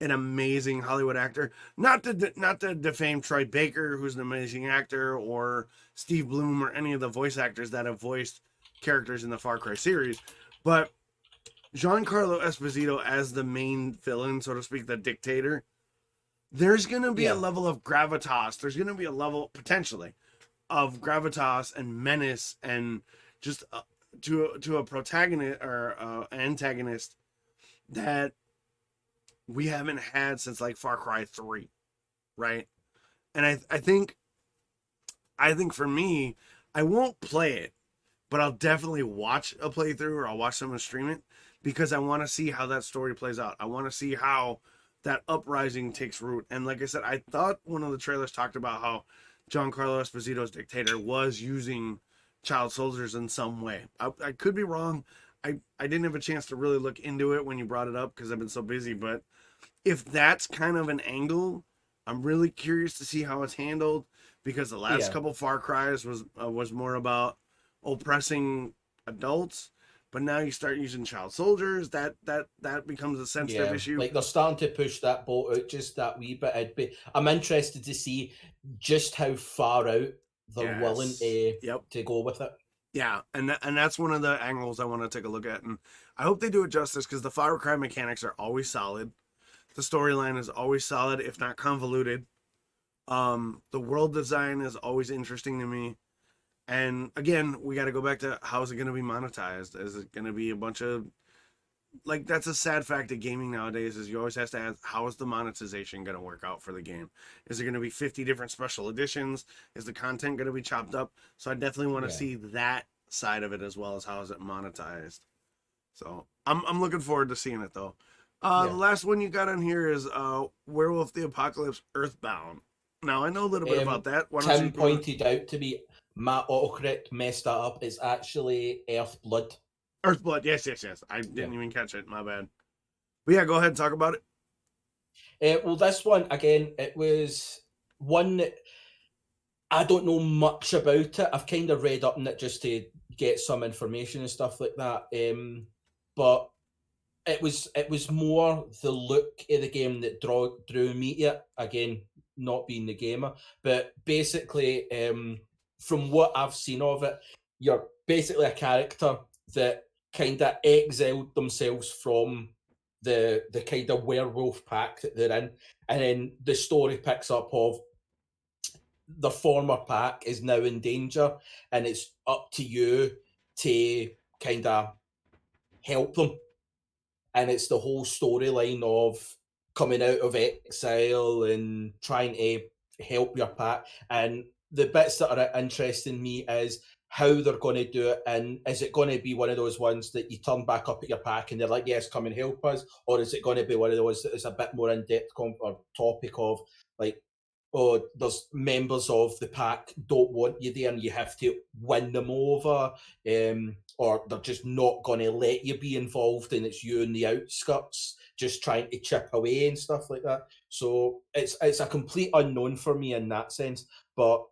an amazing Hollywood actor. Not to defame Troy Baker, who's an amazing actor, or Steve Bloom, or any of the voice actors that have voiced characters in the Far Cry series, but Giancarlo Esposito as the main villain, so to speak, the dictator. There's gonna be a level of gravitas. There's gonna be a level potentially of gravitas and menace and just to a protagonist or antagonist that we haven't had since like Far Cry 3, right? And I think for me, I won't play it, but I'll definitely watch a playthrough or I'll watch someone stream it because I want to see how that story plays out. I want to see how that uprising takes root. And like I said, I thought one of the trailers talked about how Giancarlo Esposito's dictator was using child soldiers in some way. I could be wrong. I didn't have a chance to really look into it when you brought it up because I've been so busy, but if that's kind of an angle, I'm really curious to see how it's handled because the last couple Far Cries was more about oppressing adults, but now you start using child soldiers. That becomes a sensitive issue. Like they're starting to push that boat out just that wee bit. I'm interested to see just how far out they're willing to go with it. Yeah, and that's one of the angles I want to take a look at, and I hope they do it justice because the Far Cry mechanics are always solid. The storyline is always solid, if not convoluted. The world design is always interesting to me. And again, we got to go back to how is it going to be monetized? Is it going to be a bunch of like that's a sad fact of gaming nowadays is you always have to ask how is the monetization going to work out for the game? Is it going to be 50 different special editions? Is the content going to be chopped up? So I definitely want to see that side of it as well as how is it monetized. So I'm looking forward to seeing it though. The last one you got on here is Werewolf the Apocalypse Earthbound. Now, I know a little bit about that. Tim pointed out to me, my autocorrect messed that up. It's actually Earthblood. Earthblood, yes. I didn't even catch it. My bad. But yeah, go ahead and talk about it. Well, this one, again, it was one that I don't know much about it. I've kind of read up on it just to get some information and stuff like that. But it was more the look of the game that drew me to it. Again, not being the gamer, but basically, from what I've seen of it, you're basically a character that kind of exiled themselves from the kind of werewolf pack that they're in, and then the story picks up of the former pack is now in danger, and it's up to you to kind of help them. And it's the whole storyline of coming out of exile and trying to help your pack. And the bits that are interesting me is how they're going to do it. And is it going to be one of those ones that you turn back up at your pack and they're like, yes, come and help us? Or is it going to be one of those that is a bit more in-depth or topic of like, oh, there's members of the pack don't want you there and you have to win them over, or they're just not going to let you be involved and it's you in the outskirts just trying to chip away and stuff like that. So it's a complete unknown for me in that sense, but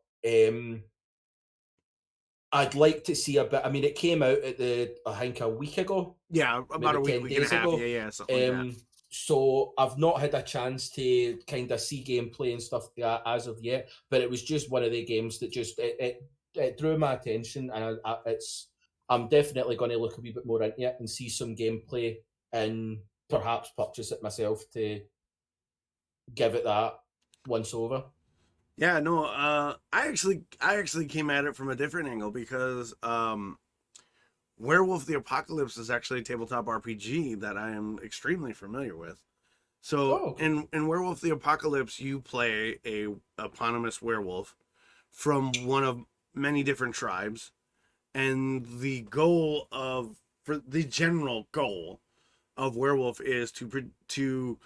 I'd like to see a bit. I mean, it came out at I think a week ago. Yeah, about a week and a half. Ago. Yeah, something like that. So I've not had a chance to kind of see gameplay and stuff like that as of yet, but it was just one of the games that just it drew my attention, and I'm definitely going to look a wee bit more into it and see some gameplay and perhaps purchase it myself to give it that once over. Yeah, no, I actually came at it from a different angle because Werewolf the Apocalypse is actually a tabletop RPG that I am extremely familiar with. So in Werewolf the Apocalypse, you play a eponymous werewolf from one of many different tribes, and the general goal of Werewolf is to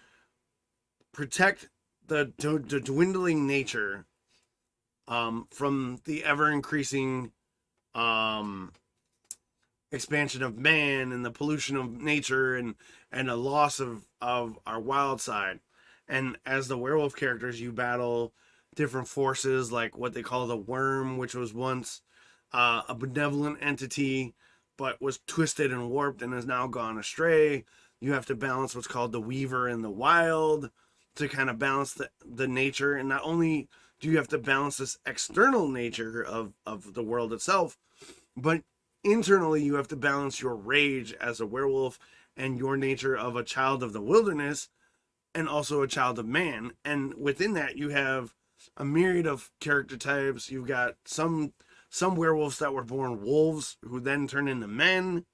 protect the dwindling nature from the ever increasing expansion of man and the pollution of nature and a loss of our wild side. And as the werewolf characters, you battle different forces like what they call the worm, which was once a benevolent entity but was twisted and warped and has now gone astray. You have to balance what's called the weaver in the wild to kind of balance the nature. And not only do you have to balance this external nature of the world itself, but internally you have to balance your rage as a werewolf and your nature of a child of the wilderness and also a child of man. And within that, you have a myriad of character types. You've got some werewolves that were born wolves who then turn into men.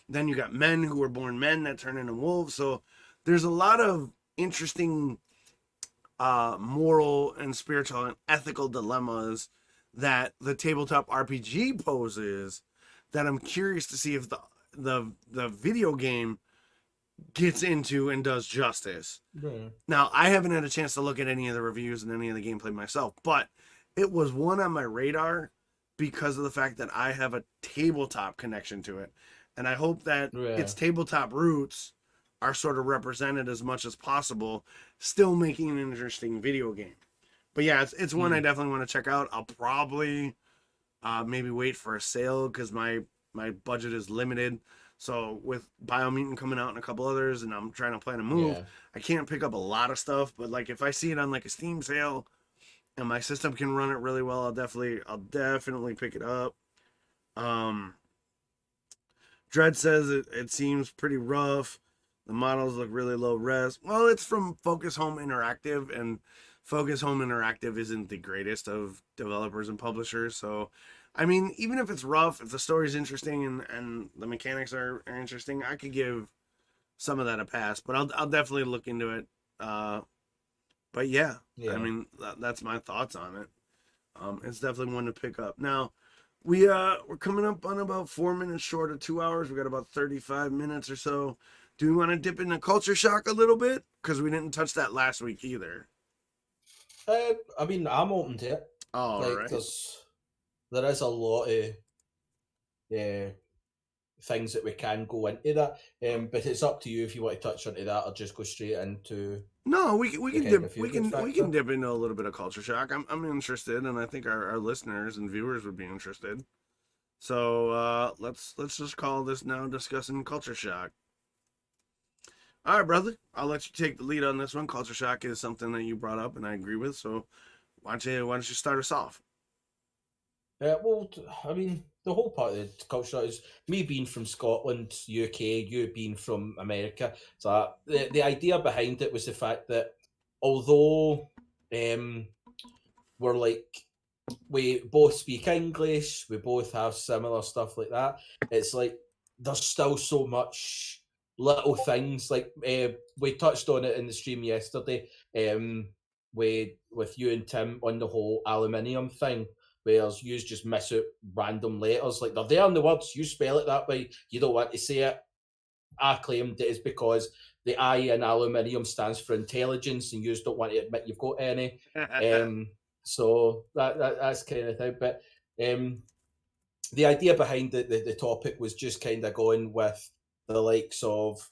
Then you got men who were born men that turn into wolves. So there's a lot of interesting moral and spiritual and ethical dilemmas that the tabletop RPG poses that I'm curious to see if the video game gets into and does justice. Yeah. Now, I haven't had a chance to look at any of the reviews and any of the gameplay myself, but it was one on my radar because of the fact that I have a tabletop connection to it. And I hope that its tabletop roots are sort of represented as much as possible, still making an interesting video game. But yeah, it's one I definitely want to check out. I'll probably maybe wait for a sale because my budget is limited. So with Biomutant coming out and a couple others, and I'm trying to plan a move, I can't pick up a lot of stuff. But like if I see it on like a Steam sale, and my system can run it really well, I'll definitely pick it up. Dread says it seems pretty rough. The models look really low res. Well, it's from Focus Home Interactive, and Focus Home Interactive isn't the greatest of developers and publishers. So, I mean, even if it's rough, if the story's interesting and the mechanics are interesting, I could give some of that a pass. But I'll definitely look into it. But yeah, I mean, that's my thoughts on it. It's definitely one to pick up. Now, we're coming up on about 4 minutes short of 2 hours. We got about 35 minutes or so. Do we want to dip into culture shock a little bit? Because we didn't touch that last week either. I mean, I'm open to it. Oh, like, right. There is a lot of things that we can go into that, but it's up to you if you want to touch onto that or just go straight into. No, we can dip into a little bit of culture shock. I'm interested, and I think our listeners and viewers would be interested. So let's just call this now discussing culture shock. All right, brother. I'll let you take the lead on this one. Culture shock is something that you brought up, and I agree with. So why don't you start us off? Well, I mean, the whole part of the culture is me being from Scotland, UK, you being from America. So the idea behind it was the fact that although we're like, we both speak English, we both have similar stuff like that, it's like there's still so much little things. Like we touched on it in the stream yesterday with you and Tim on the whole aluminium thing, where you just miss out random letters. Like they're there in the words, you spell it that way, you don't want to say it. I claimed it is because the I in aluminium stands for intelligence and you just don't want to admit you've got any. So that's kind of thing. But the idea behind the topic was just kind of going with the likes of,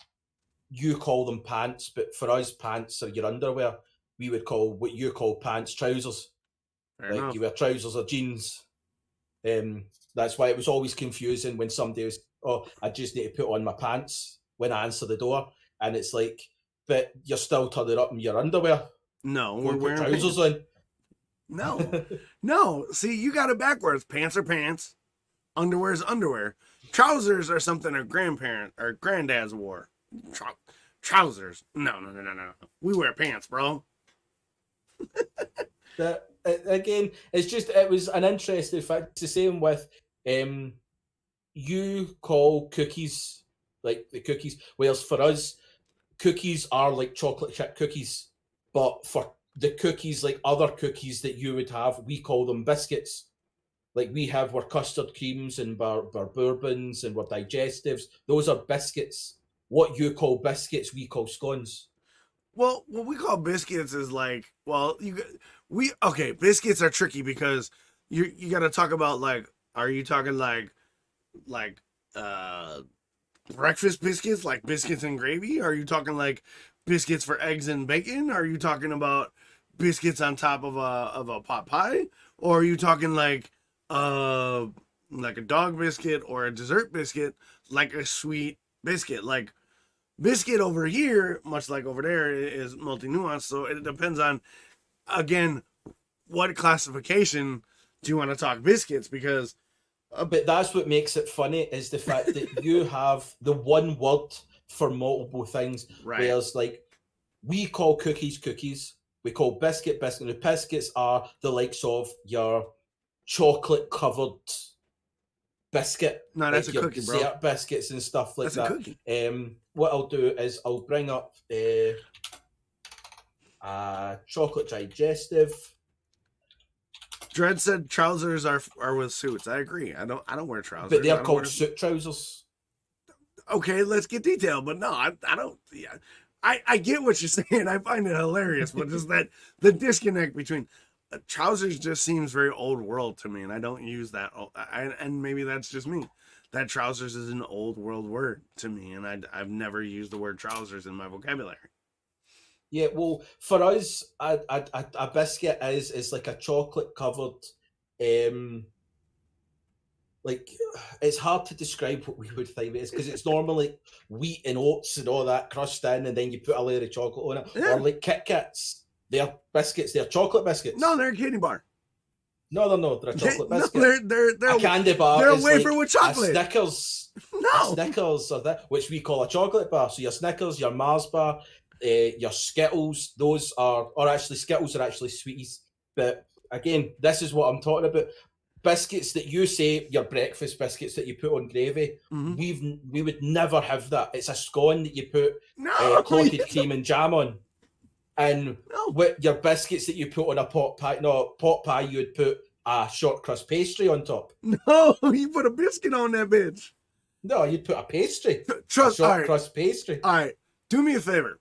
you call them pants, but for us pants are your underwear. We would call what you call pants trousers. Fair like enough. You wear trousers or jeans. That's why it was always confusing when somebody was, oh, I just need to put on my pants when I answer the door. And it's like, but you're still turning up in your underwear. No, Go we're and put wearing trousers pants. on. No. See, you got it backwards. Pants are pants. Underwear is underwear. Trousers are something our grandparents or granddads wore. Trousers. No. We wear pants, bro. That again, it was an interesting fact. It's the same with you call cookies like the cookies, whereas for us, cookies are like chocolate chip cookies. But for the cookies, like other cookies that you would have, we call them biscuits. Like we have our custard creams and our bourbons and our digestives. Those are biscuits. What you call biscuits, we call scones. Well, what we call biscuits is like, biscuits are tricky because you got to talk about like, are you talking like breakfast biscuits, like biscuits and gravy? Are you talking like biscuits for eggs and bacon? Are you talking about biscuits on top of a pot pie? Or are you talking like a dog biscuit or a dessert biscuit, like a sweet biscuit? Like Biscuit over here, much like over there, is multi-nuanced. So it depends on, again, what classification do you want to talk biscuits? Because But that's what makes it funny is the fact that you have the one word for multiple things. right, Whereas, like, we call cookies cookies. We call biscuit biscuit. The biscuits are the likes of your chocolate covered biscuit. no, that's like a your cookie, bro. dessert biscuits and stuff like That's that. a cookie. What I'll do is I'll bring up chocolate digestive. Dredd said trousers are with suits. I agree. I don't wear trousers. But I they're don't called wear- suit trousers. Okay, let's get detailed. But no, I don't. Yeah, I get what you're saying. I find it hilarious, but just that the disconnect between trousers just seems very old world to me, and I don't use that. And maybe that's just me. That trousers is an old world word to me, and I've never used the word trousers in my vocabulary. Yeah, well, for us, a biscuit is like a chocolate covered, like it's hard to describe what we would think it is because it's normally wheat and oats and all that crushed in, and then you put a layer of chocolate on it. Yeah. Or like Kit Kats, they're biscuits, they're chocolate biscuits. No, they're a candy bar. no, they're a chocolate No, biscuit. they're A candy bar. they're a is wafer like with chocolate. A Snickers. No. Snickers or that, which we call a chocolate bar. So your Snickers, your Mars bar, your Skittles, those are, or actually Skittles are actually sweeties. But again, this is what I'm talking about. Biscuits that you say your breakfast biscuits that you put on gravy. Mhm. We would never have that. It's a scone that you put No, clotted cream and jam on, and no. with your biscuits that you put on a pot pie. No, pot pie you would put a short crust pastry on top. No, you put a biscuit on that bitch. No, you'd put a pastry. Trust. A All short right, crust pastry. all right. Do me a favor.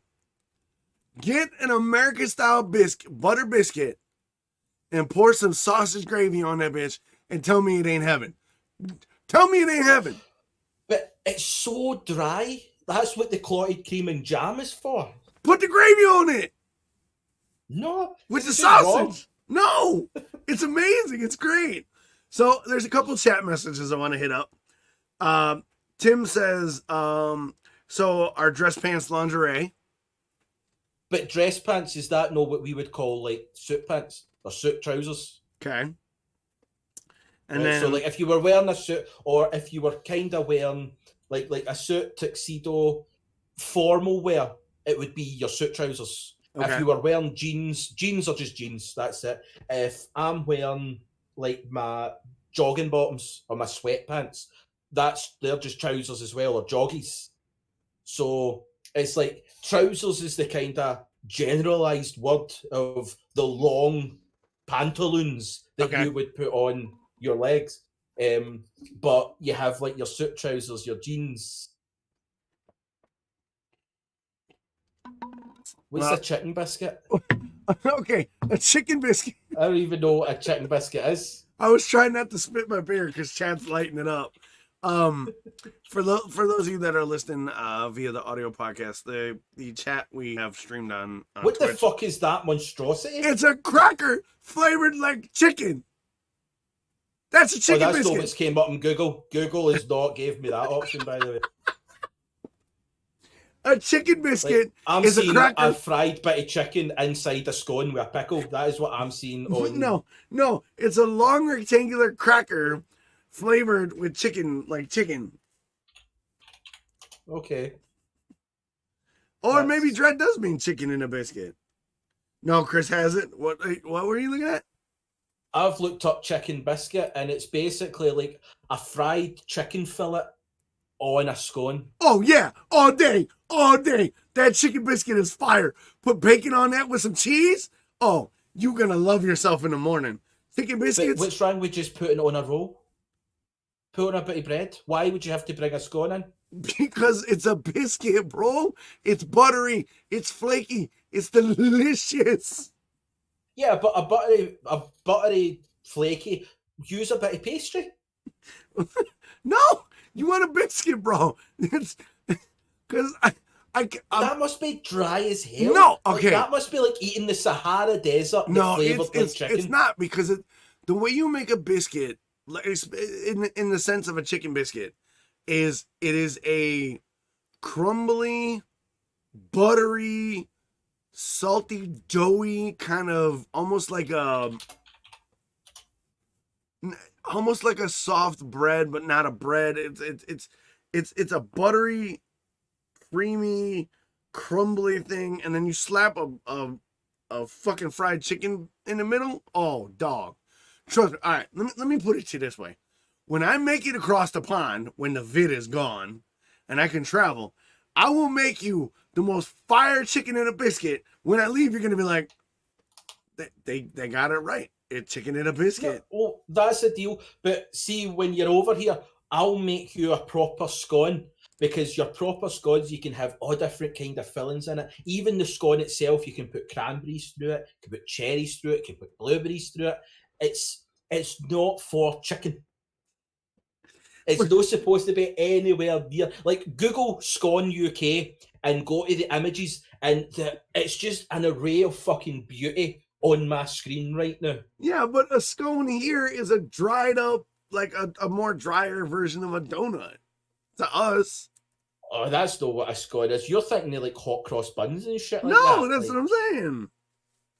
Get an American style biscuit, butter biscuit, and pour some sausage gravy on that bitch, and tell me it ain't heaven. Tell me it ain't heaven. But it's so dry. That's what the clotted cream and jam is for. Put the gravy on it No. with the this is wrong. sausage. No, it's amazing. It's great. So there's a couple chat messages I want to hit up. Tim says, so our dress pants lingerie. But dress pants, is that not what we would call like suit pants or suit trousers? Okay. And Right, then so like if you were wearing a suit, or if you were kind of wearing like a suit, tuxedo, formal wear, it would be your suit trousers. Okay. If you were wearing jeans are just jeans. That's it. If I'm wearing like my jogging bottoms or my sweatpants, they're just trousers as well, or joggies. So it's like trousers is the kind of generalized word of the long pantaloons that Okay. you would put on your legs. But you have like your suit trousers, your jeans. What's Well- a chicken biscuit? okay, a chicken biscuit. I don't even know what a chicken biscuit is. I was trying not to spit my beer because Chad's lighting it up. For those of you that are listening via the audio podcast, the chat we have streamed on What Twitch. the fuck is that monstrosity? It's a cracker flavored like chicken. That's a chicken that's not biscuit. what's came up in Google. Google has not gave me that option, by the way. A chicken biscuit. Like, I'm is a seeing cracker. a fried bit of chicken inside a scone with a pickle. That is what I'm seeing on. No, it's a long rectangular cracker flavored with chicken, like chicken. Okay. Or That's- maybe Dredd does mean chicken in a biscuit. No, Chris has it. What were you looking at? I've looked up chicken biscuit, and it's basically like a fried chicken fillet on a scone. Oh yeah, all day, all day. That chicken biscuit is fire. Put bacon on that with some cheese. Oh, you're gonna love yourself in the morning. Chicken But biscuits. what's wrong with just putting it on a roll? Put on a bit of bread. Why would you have to bring a scone in? Because it's a biscuit, bro. It's buttery. It's flaky. It's delicious. Yeah, but a buttery flaky. Use a bit of pastry. No, you want a biscuit, bro. It's because I'm, That must be dry as hell. No, Like, okay. that must be like eating the Sahara Desert. no, flavored like it's chicken. not because the way you make a biscuit, like, in the sense of a chicken biscuit, is it is a crumbly buttery, salty, doughy kind of almost like a soft bread, but not a bread. It's a buttery, creamy, crumbly thing, and then you slap a fucking fried chicken in the middle. Oh, dog. Trust me. All right, let me put it to you this way. When I make it across the pond, when the vid is gone, and I can travel, I will make you the most fire chicken in a biscuit. When I leave, you're gonna be like, they got it right. It's chicken in a biscuit. Oh, that's the deal. But see, when you're over here, I'll make you a proper scone, because your proper scones, you can have all different kind of fillings in it. Even the scone itself, you can put cranberries through it, you can put cherries through it, you can put blueberries through it. It's not for chicken. It's not supposed to be anywhere near. Like, Google scone UK and go to the images, and it's just an array of fucking beauty on my screen right now. Yeah, but a scone here is a dried up, like a more drier version of a donut to us. Oh, that's not what a scone is. You're thinking of like hot cross buns and shit like No, that. that's like, what I'm saying.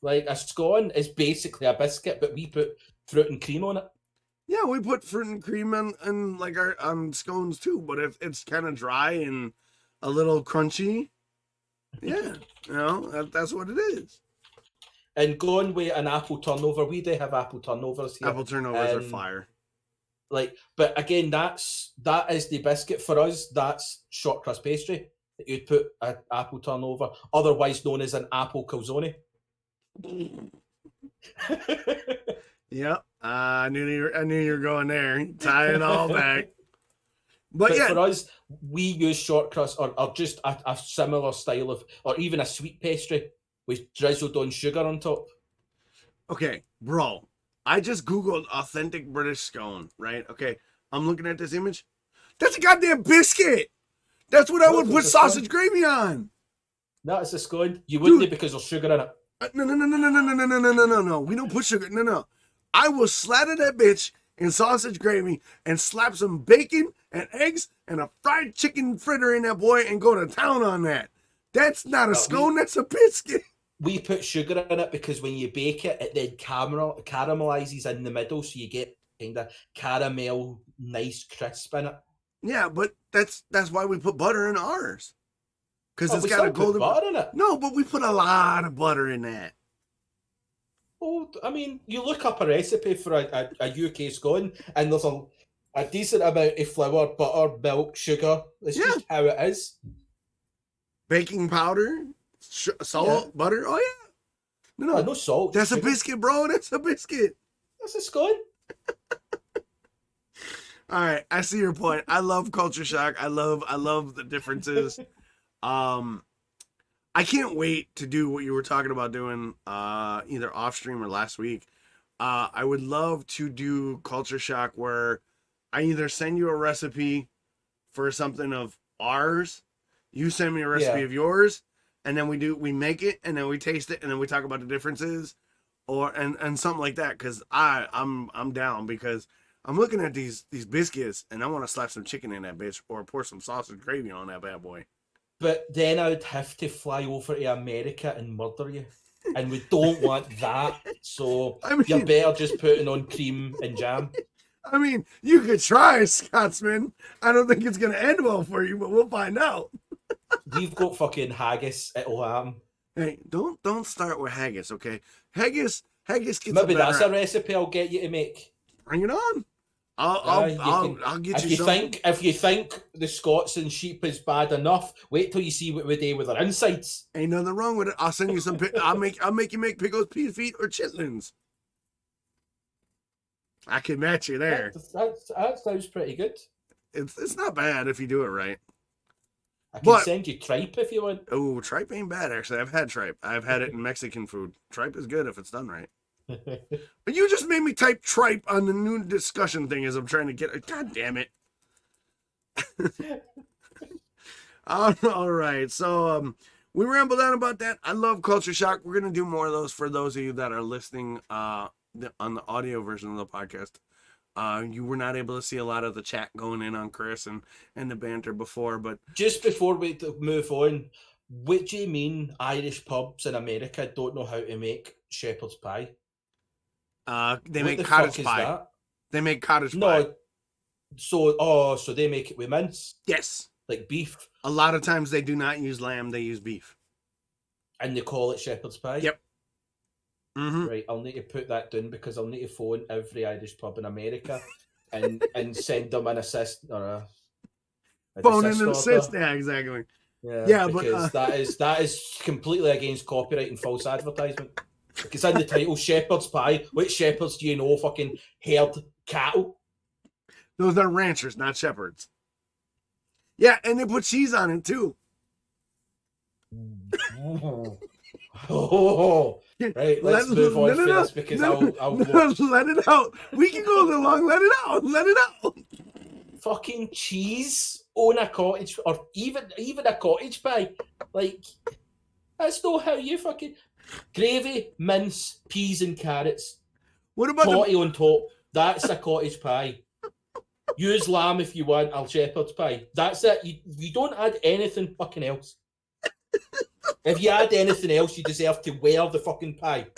Like, a scone is basically a biscuit, but we put fruit and cream on it. Yeah, we put fruit and cream on like on scones too, but if it's kind of dry and a little crunchy, yeah, that's what it is. And going with an apple turnover, we do have apple turnovers here. Apple turnovers are fire. Like, but again, that is the biscuit for us. That's short crust pastry that you'd put an apple turnover, otherwise known as an apple calzone. Yep, I knew you were going there. Tie it all back. But yeah, for us, we use short crust or just a similar style of, or even a sweet pastry with drizzled on sugar on top. Okay, bro. I just Googled authentic British scone, right? Okay, I'm looking at this image. That's a goddamn biscuit. That's what I would put sausage gravy on. No, it's a scone. You wouldn't because there's sugar in it. No. We don't put sugar. No. I will slather that bitch in sausage gravy and slap some bacon and eggs and a fried chicken fritter in that boy and go to town on that. That's not a scone. That's a biscuit. We put sugar in it because when you bake it, it then caramelizes in the middle, so you get kind of caramel, nice crisp in it. Yeah, but that's why we put butter in ours. Because it's we got a still put golden butter in it. No, but we put a lot of butter in that. Oh, I mean, you look up a recipe for a UK scone, and there's a decent amount of flour, butter, milk, sugar. It's just how it is. Baking powder, salt, butter. Oh yeah. No salt. That's sugar. a biscuit, bro. That's a biscuit. That's a scone. All right, I see your point. I love culture shock. I love the differences. I can't wait to do what you were talking about doing either off stream or last week. I would love to do culture shock where I either send you a recipe for something of ours, you send me a recipe of yours, and then we make it and then we taste it and then we talk about the differences or and something like that, cuz I'm down because I'm looking at these biscuits and I want to slap some chicken in that bitch or pour some sausage gravy on that bad boy. But then I would have to fly over to America and murder you. And we don't want that. So you're better just putting on cream and jam. I mean, you could try, Scotsman. I don't think it's going to end well for you, but we'll find out. We've got fucking haggis. It'll happen. Hey, don't start with haggis, okay? Haggis gets maybe that's a recipe I'll get you to make. Bring it on. I'll get you something. If you think the Scots and sheep is bad enough, wait till you see what we do with our insides. Ain't nothing wrong with it. I'll send you some. I'll make you make pickles, pea feet, or chitlins. I can match you there. That sounds pretty good. It's not bad if you do it right. I can send you tripe if you want. Oh, tripe ain't bad actually. I've had tripe. I've had it in Mexican food. Tripe is good if it's done right. But you just made me type tripe on the new discussion thing as I'm trying to get it. God damn it. All right. So we rambled on about that. I love Culture Shock. We're going to do more of those for those of you that are listening on the audio version of the podcast. You were not able to see a lot of the chat going in on Chris and the banter before, but just before we move on, What do you mean Irish pubs in America don't know how to make shepherd's pie? They What make the cottage fuck pie. is that? They make cottage pie. No, so they make it with mince, Yes. like beef, A lot of times they do not use lamb, they use beef. and they call it shepherd's pie? Yep. Mm-hmm. Right, I'll need to put that down because I'll need to phone every Irish pub in America and send them an assist or a Phone and desist assist. order. Yeah, exactly. Yeah, Yeah, but, because that is completely against copyright and false advertisement. It's in the title, Shepherd's Pie. Which shepherds do you know fucking herd cattle? Those are ranchers, not shepherds. Yeah, and they put cheese on it too. Oh, right, let's move on for this because I'll watch. Let it out. We can go along. Let it out. Let it out. Fucking cheese on a cottage, or even a cottage pie. Like, that's not how you fucking... Gravy, mince, peas and carrots. What about Totty on top. That's a cottage pie. Use lamb if you want, or shepherd's pie. That's it. You don't add anything fucking else. If you add anything else, you deserve to wear the fucking pie.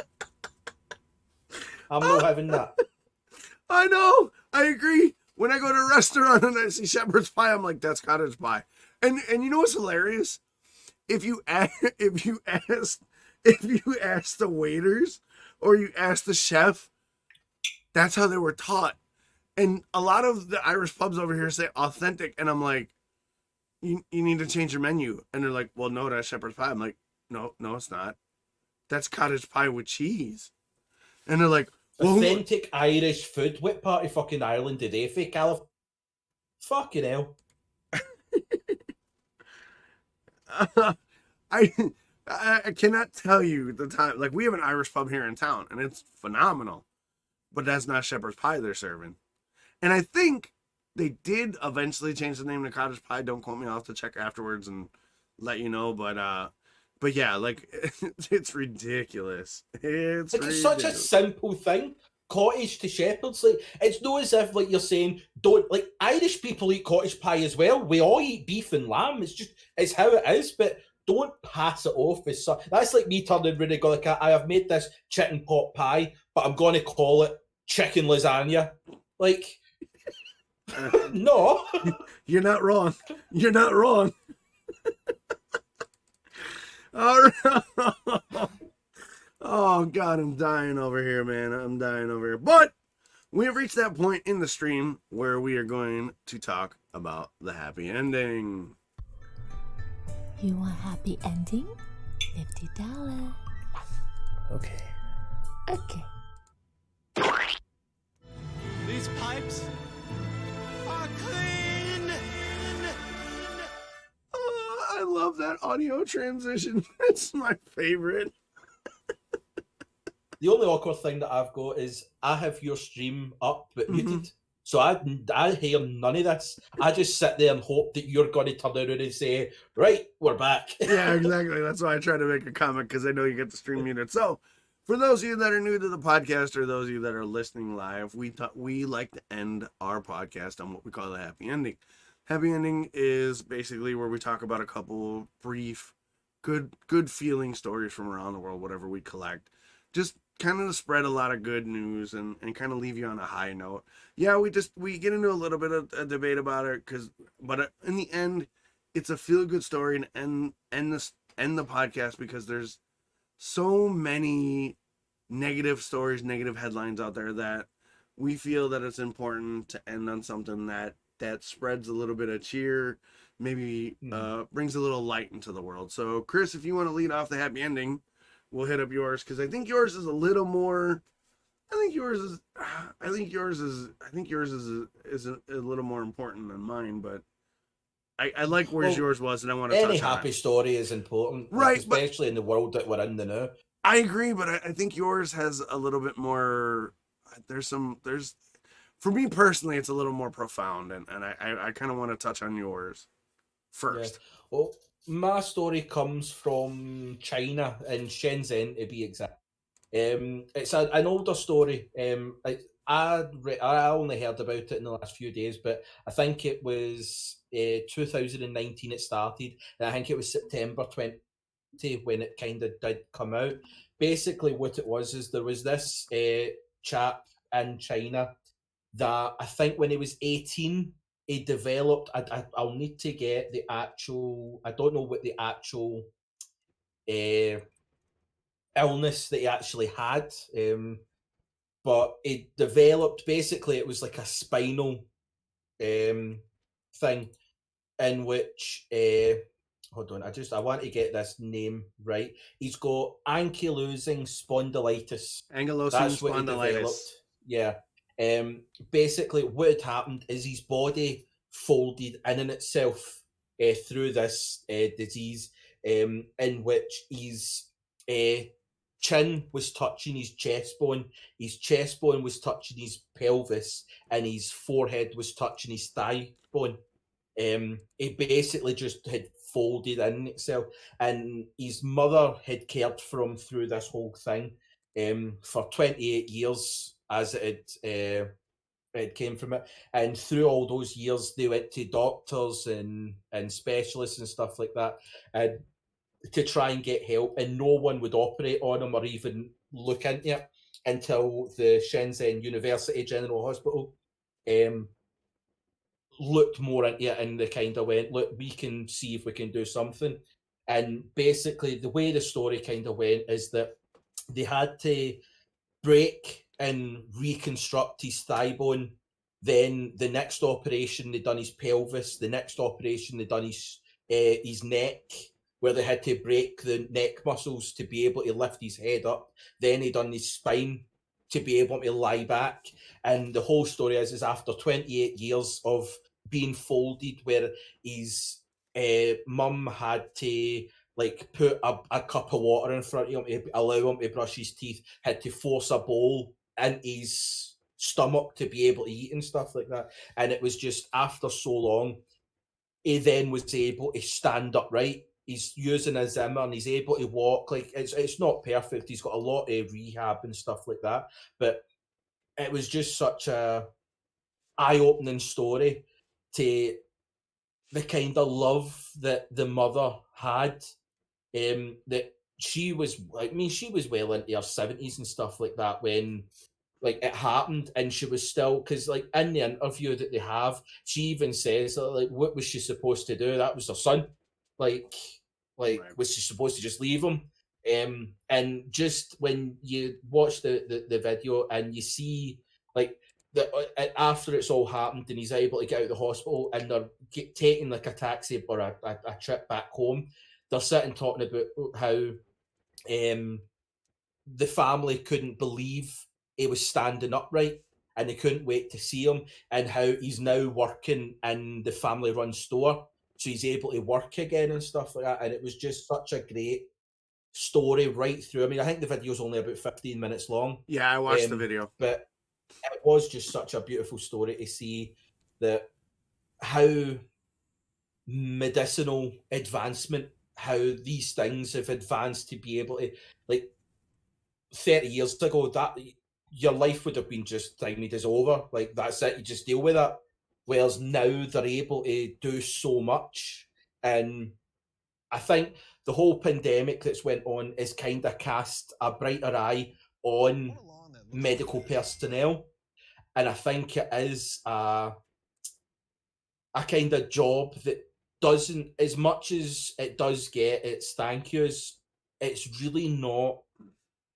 I'm not having that. I know. I agree. When I go to a restaurant and I see shepherd's pie, I'm like, that's cottage pie. And you know what's hilarious? If you ask the waiters or you ask the chef, that's how they were taught. And a lot of the Irish pubs over here say authentic, and I'm like, you need to change your menu. And they're like, well, no, that's shepherd's pie. I'm like, no, it's not. That's cottage pie with cheese. And they're like, well, authentic Irish food. What part of fucking Ireland did they fake California? Fucking hell. I cannot tell you the time. Like, we have an Irish pub here in town, and it's phenomenal. But that's not shepherd's pie they're serving. And I think they did eventually change the name to cottage pie. Don't quote me. I'll have to check afterwards and let you know. But yeah, like, it's ridiculous. It's such a simple thing. Cottage to shepherds. Like, it's not as if, like, you're saying, don't, like, Irish people eat cottage pie as well. We all eat beef and lamb. It's how it is, but don't pass it off as such. That's like me turning around and going, like, I have made this chicken pot pie, but I'm going to call it chicken lasagna. Like, no. You're not wrong. You're not wrong. All right. Oh, God, I'm dying over here, man. I'm dying over here. But we have reached that point in the stream where we are going to talk about the happy ending. You want happy ending? $50. Okay. Okay. These pipes are clean. I love that audio transition. It's my favorite. The only awkward thing that I've got is I have your stream up but muted. So I hear none of this. I just sit there and hope that you're going to turn around and say, right, we're back. Yeah, exactly. That's why I try to make a comment, because I know you get the stream muted. So, for those of you that are new to the podcast, or those of you that are listening live, we like to end our podcast on what we call the happy ending. Happy ending is basically where we talk about a couple brief, good feeling stories from around the world, whatever we collect. Just kind of to spread a lot of good news and kind of leave you on a high note. Yeah, we get into a little bit of a debate about it, but in the end, it's a feel good story, and end the podcast, because there's so many negative stories, negative headlines out there, that we feel that it's important to end on something that spreads a little bit of cheer, maybe brings a little light into the world. So, Chris, if you want to lead off the happy ending, we'll hit up yours, because I think yours is a little more. I think yours is a little more important than mine, but I like where yours was, and I want to touch on it. Any happy story is important, right? Especially in the world that we're in now. I agree, but I think yours has a little bit more. For me personally, it's a little more profound, and I kind of want to touch on yours first. Yeah. Well, my story comes from China, in Shenzhen to be exact. It's an older story. I only heard about it in the last few days, but I think it was 2019 it started, and I think it was September 20 when it kind of did come out. Basically, what it was is there was this chap in China that I think when he was 18, he developed. I'll need to get the actual. I don't know what the actual uh, illness that he actually had. But it developed, basically it was like a spinal thing in which hold on, I want to get this name right. He's got ankylosing spondylitis. Ankylosing That's what he spondylitis. developed. Yeah. Basically what had happened is his body folded in itself through this disease, in which his chin was touching his chest bone was touching his pelvis, and his forehead was touching his thigh bone. He basically just had folded in itself, and his mother had cared for him through this whole thing for 28 years as it came from it. And through all those years, they went to doctors and specialists and stuff like that, and to try and get help, and no one would operate on him or even look into it until the Shenzhen University General Hospital looked more into it, and they kind of went, look, we can see if we can do something. And basically the way the story kind of went is that they had to break and reconstruct his thigh bone. Then the next operation, they done his pelvis. The next operation, they done his neck, where they had to break the neck muscles to be able to lift his head up. Then they done his spine to be able to lie back. And the whole story is after 28 years of being folded, where his mum had to like put a cup of water in front of him to allow him to brush his teeth, had to force a bowl in his stomach to be able to eat and stuff like that. And it was just after so long, he then was able to stand upright. He's using a Zimmer and he's able to walk. Like it's not perfect. He's got a lot of rehab and stuff like that. But it was just such a eye-opening story to the kind of love that the mother had. That she was, she was well into her 70s and stuff like that when like it happened, and she was still, because like in the interview that they have, she even says like, what was she supposed to do? That was her son. Like Right. was she supposed to just leave him? And just when you watch the video and you see like after it's all happened and he's able to get out of the hospital and they're taking like a taxi or a trip back home, they're sitting talking about how the family couldn't believe he was standing upright and they couldn't wait to see him, and how he's now working in the family run store, so he's able to work again and stuff like that. And it was just such a great story right through. I mean, I think the video's only about 15 minutes long. Yeah, I watched the video. But it was just such a beautiful story to see that how medicinal advancement, how these things have advanced to be able to, like 30 years ago, that your life would have been just thingy is over. Like that's it, you just deal with it. Whereas now they're able to do so much. And I think the whole pandemic that's went on is kind of cast a brighter eye on medical personnel. And I think it is a kind of job that doesn't, as much as it does get its thank yous, it's really not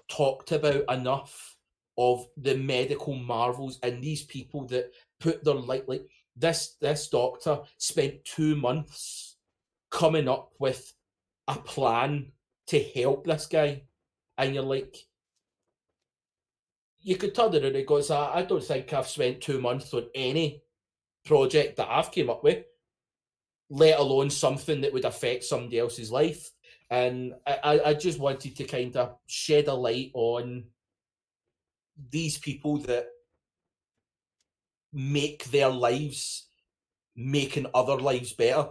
talked about enough of the medical marvels and these people that put their like this doctor spent 2 months coming up with a plan to help this guy, and you're like, you could turn it around and goes, I don't think I've spent 2 months on any project that I've came up with, let alone something that would affect somebody else's life. And I just wanted to kind of shed a light on these people that make their lives making other lives better.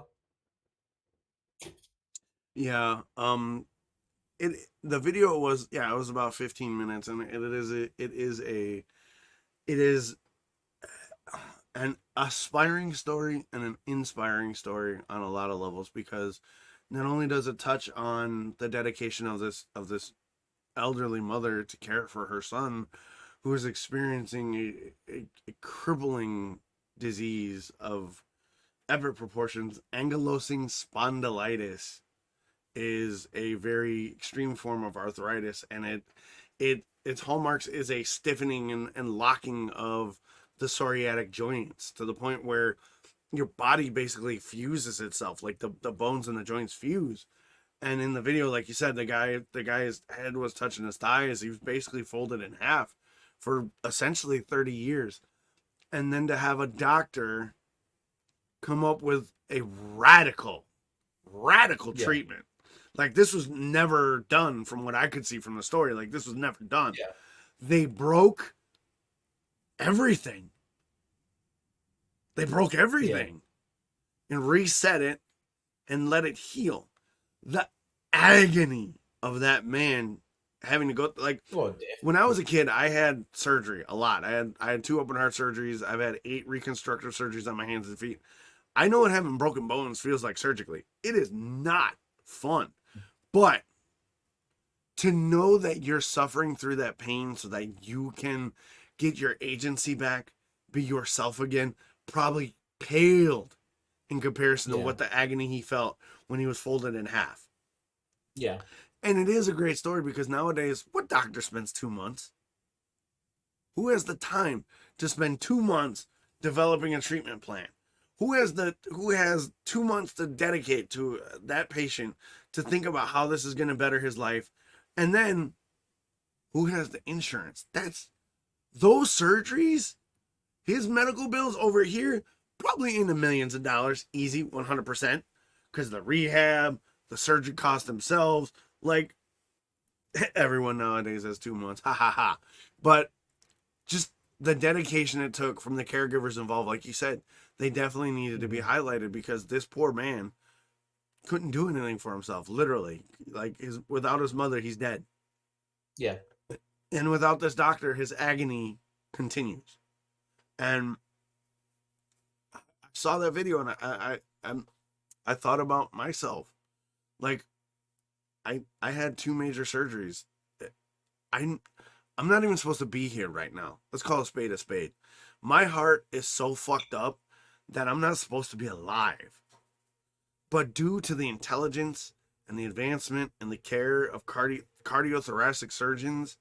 Yeah. The video was, it was about 15 minutes, and it is a it is an aspiring story and an inspiring story on a lot of levels, because not only does it touch on the dedication of this elderly mother to care for her son, who is experiencing a crippling disease of epic proportions. Ankylosing spondylitis is a very extreme form of arthritis, and its hallmarks is a stiffening and locking of the psoriatic joints, to the point where your body basically fuses itself, like the bones and the joints fuse. And in the video, like you said, the guy's head was touching his thighs. He was basically folded in half for essentially 30 years. And then to have a doctor come up with a radical treatment. Like, this was never done from what I could see from the story. Like, this was never done. Yeah. They broke everything. And reset it and let it heal. The agony of that man having to go, like, when I was a kid, I had surgery a lot. I had 2 open heart surgeries. I've had 8 reconstructive surgeries on my hands and feet. I know what having broken bones feels like surgically. It is not fun. But to know that you're suffering through that pain so that you can get your agency back, be yourself again, probably paled in comparison to what the agony he felt when he was folded in half. Yeah. And it is a great story, because nowadays, what doctor spends 2 months? Who has the time to spend 2 months developing a treatment plan? Who has 2 months to dedicate to that patient to think about how this is going to better his life? And then who has the insurance? That's those surgeries, his medical bills over here, probably in the millions of dollars, easy, 100%, because the rehab, the surgery costs themselves. Like, everyone nowadays has 2 months, ha ha ha. But just the dedication it took from the caregivers involved, like you said, they definitely needed to be highlighted, because this poor man couldn't do anything for himself, literally. Like, without his mother, he's dead. Yeah. And without this doctor, his agony continues. And I saw that video, and I thought about myself. Like, I had 2 major surgeries. I'm not even supposed to be here right now. Let's call a spade a spade. My heart is so fucked up that I'm not supposed to be alive. But due to the intelligence and the advancement and the care of cardiothoracic surgeons,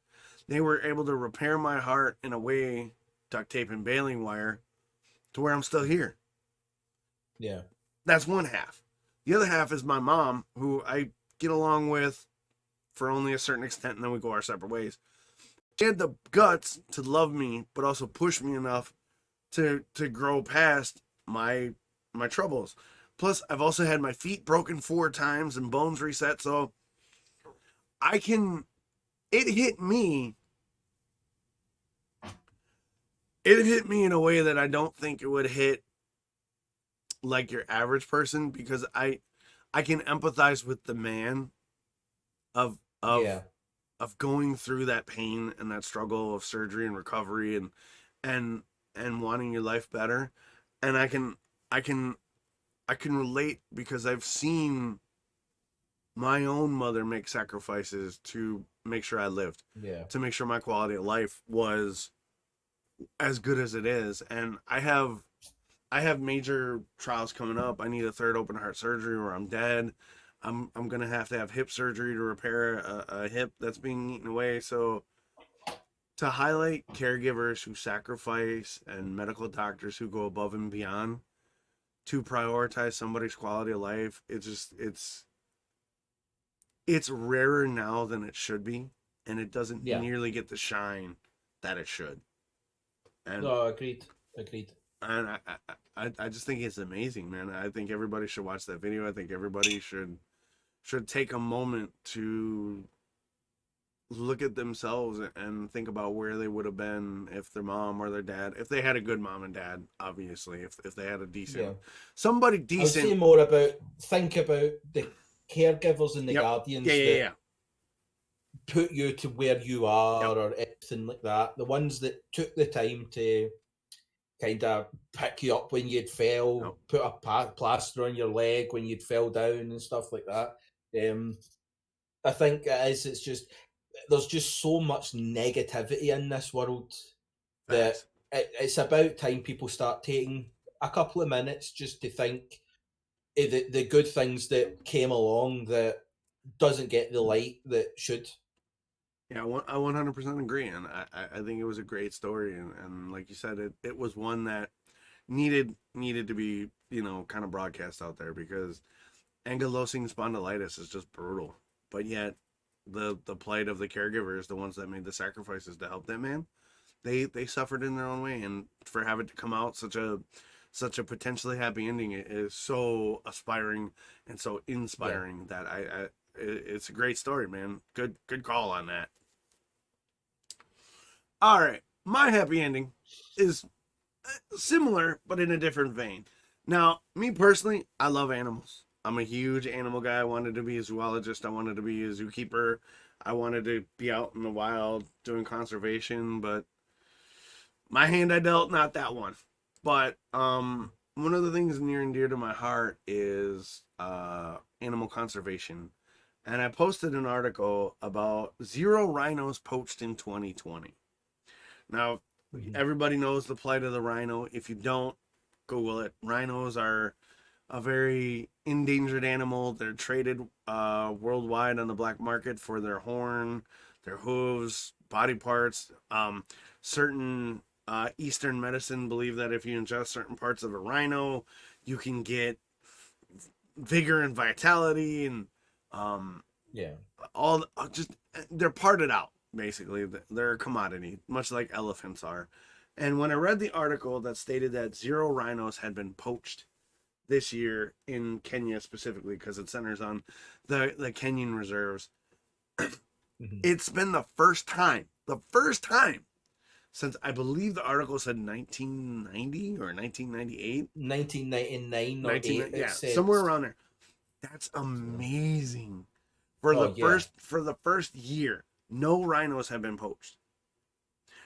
they were able to repair my heart in a way, duct tape and baling wire, to where I'm still here. Yeah. That's one half. The other half is my mom, who I get along with for only a certain extent, and then we go our separate ways. She had the guts to love me, but also push me enough to grow past my troubles. Plus, I've also had my feet broken 4 times and bones reset, so it hit me in a way that I don't think it would hit like your average person, because I can empathize with the man of going through that pain and that struggle of surgery and recovery and wanting your life better. And I can relate, because I've seen my own mother make sacrifices to make sure I lived, to make sure my quality of life was as good as it is. And I have major trials coming up. I need a 3rd open heart surgery, or I'm dead. I'm gonna have to have hip surgery to repair a hip that's being eaten away. So to highlight caregivers who sacrifice and medical doctors who go above and beyond to prioritize somebody's quality of life, it's rarer now than it should be, and it doesn't nearly get the shine that it should. And no, agreed. And I just think it's amazing, man. I think everybody should watch that video. I think everybody should take a moment to look at themselves and think about where they would have been if their mom or their dad, if they had a good mom and dad, obviously, if they had a decent, somebody decent. I was saying more think about the caregivers and the guardians put you to where you are or anything like that. The ones that took the time to kind of pick you up when you'd fell, put a plaster on your leg when you'd fell down and stuff like that. I think it is. It's just there's just so much negativity in this world that it's about time people start taking a couple of minutes just to think the good things that came along that doesn't get the light that should. Yeah, I 100% agree, and I think it was a great story, and like you said, it was one that needed to be, you know, kind of broadcast out there, because ankylosing spondylitis is just brutal. But yet the plight of the caregivers, the ones that made the sacrifices to help that man, they suffered in their own way, and for having to come out such a potentially happy ending is so aspiring and so inspiring that it's a great story, man. Good call on that. All right, my happy ending is similar but in a different vein. Now, me personally, I love animals. I'm a huge animal guy. I wanted to be a zoologist. I wanted to be a zookeeper. I wanted to be out in the wild doing conservation, but my hand I dealt, not that one. But one of the things near and dear to my heart is animal conservation. And I posted an article about 0 rhinos poached in 2020. Now, everybody knows the plight of the rhino. If you don't, Google it. Rhinos are a very endangered animal. They're traded worldwide on the black market for their horn, their hooves, body parts. Certain Eastern medicine believe that if you ingest certain parts of a rhino, you can get vigor and vitality, and all just they're parted out. Basically, they're a commodity, much like elephants are. And when I read the article that stated that 0 rhinos had been poached this year in Kenya specifically, because it centers on the Kenyan reserves, it's been the first time since, I believe the article said 1990 or 1998, 1999 or 8, somewhere around there. That's amazing. For the first year, no rhinos have been poached.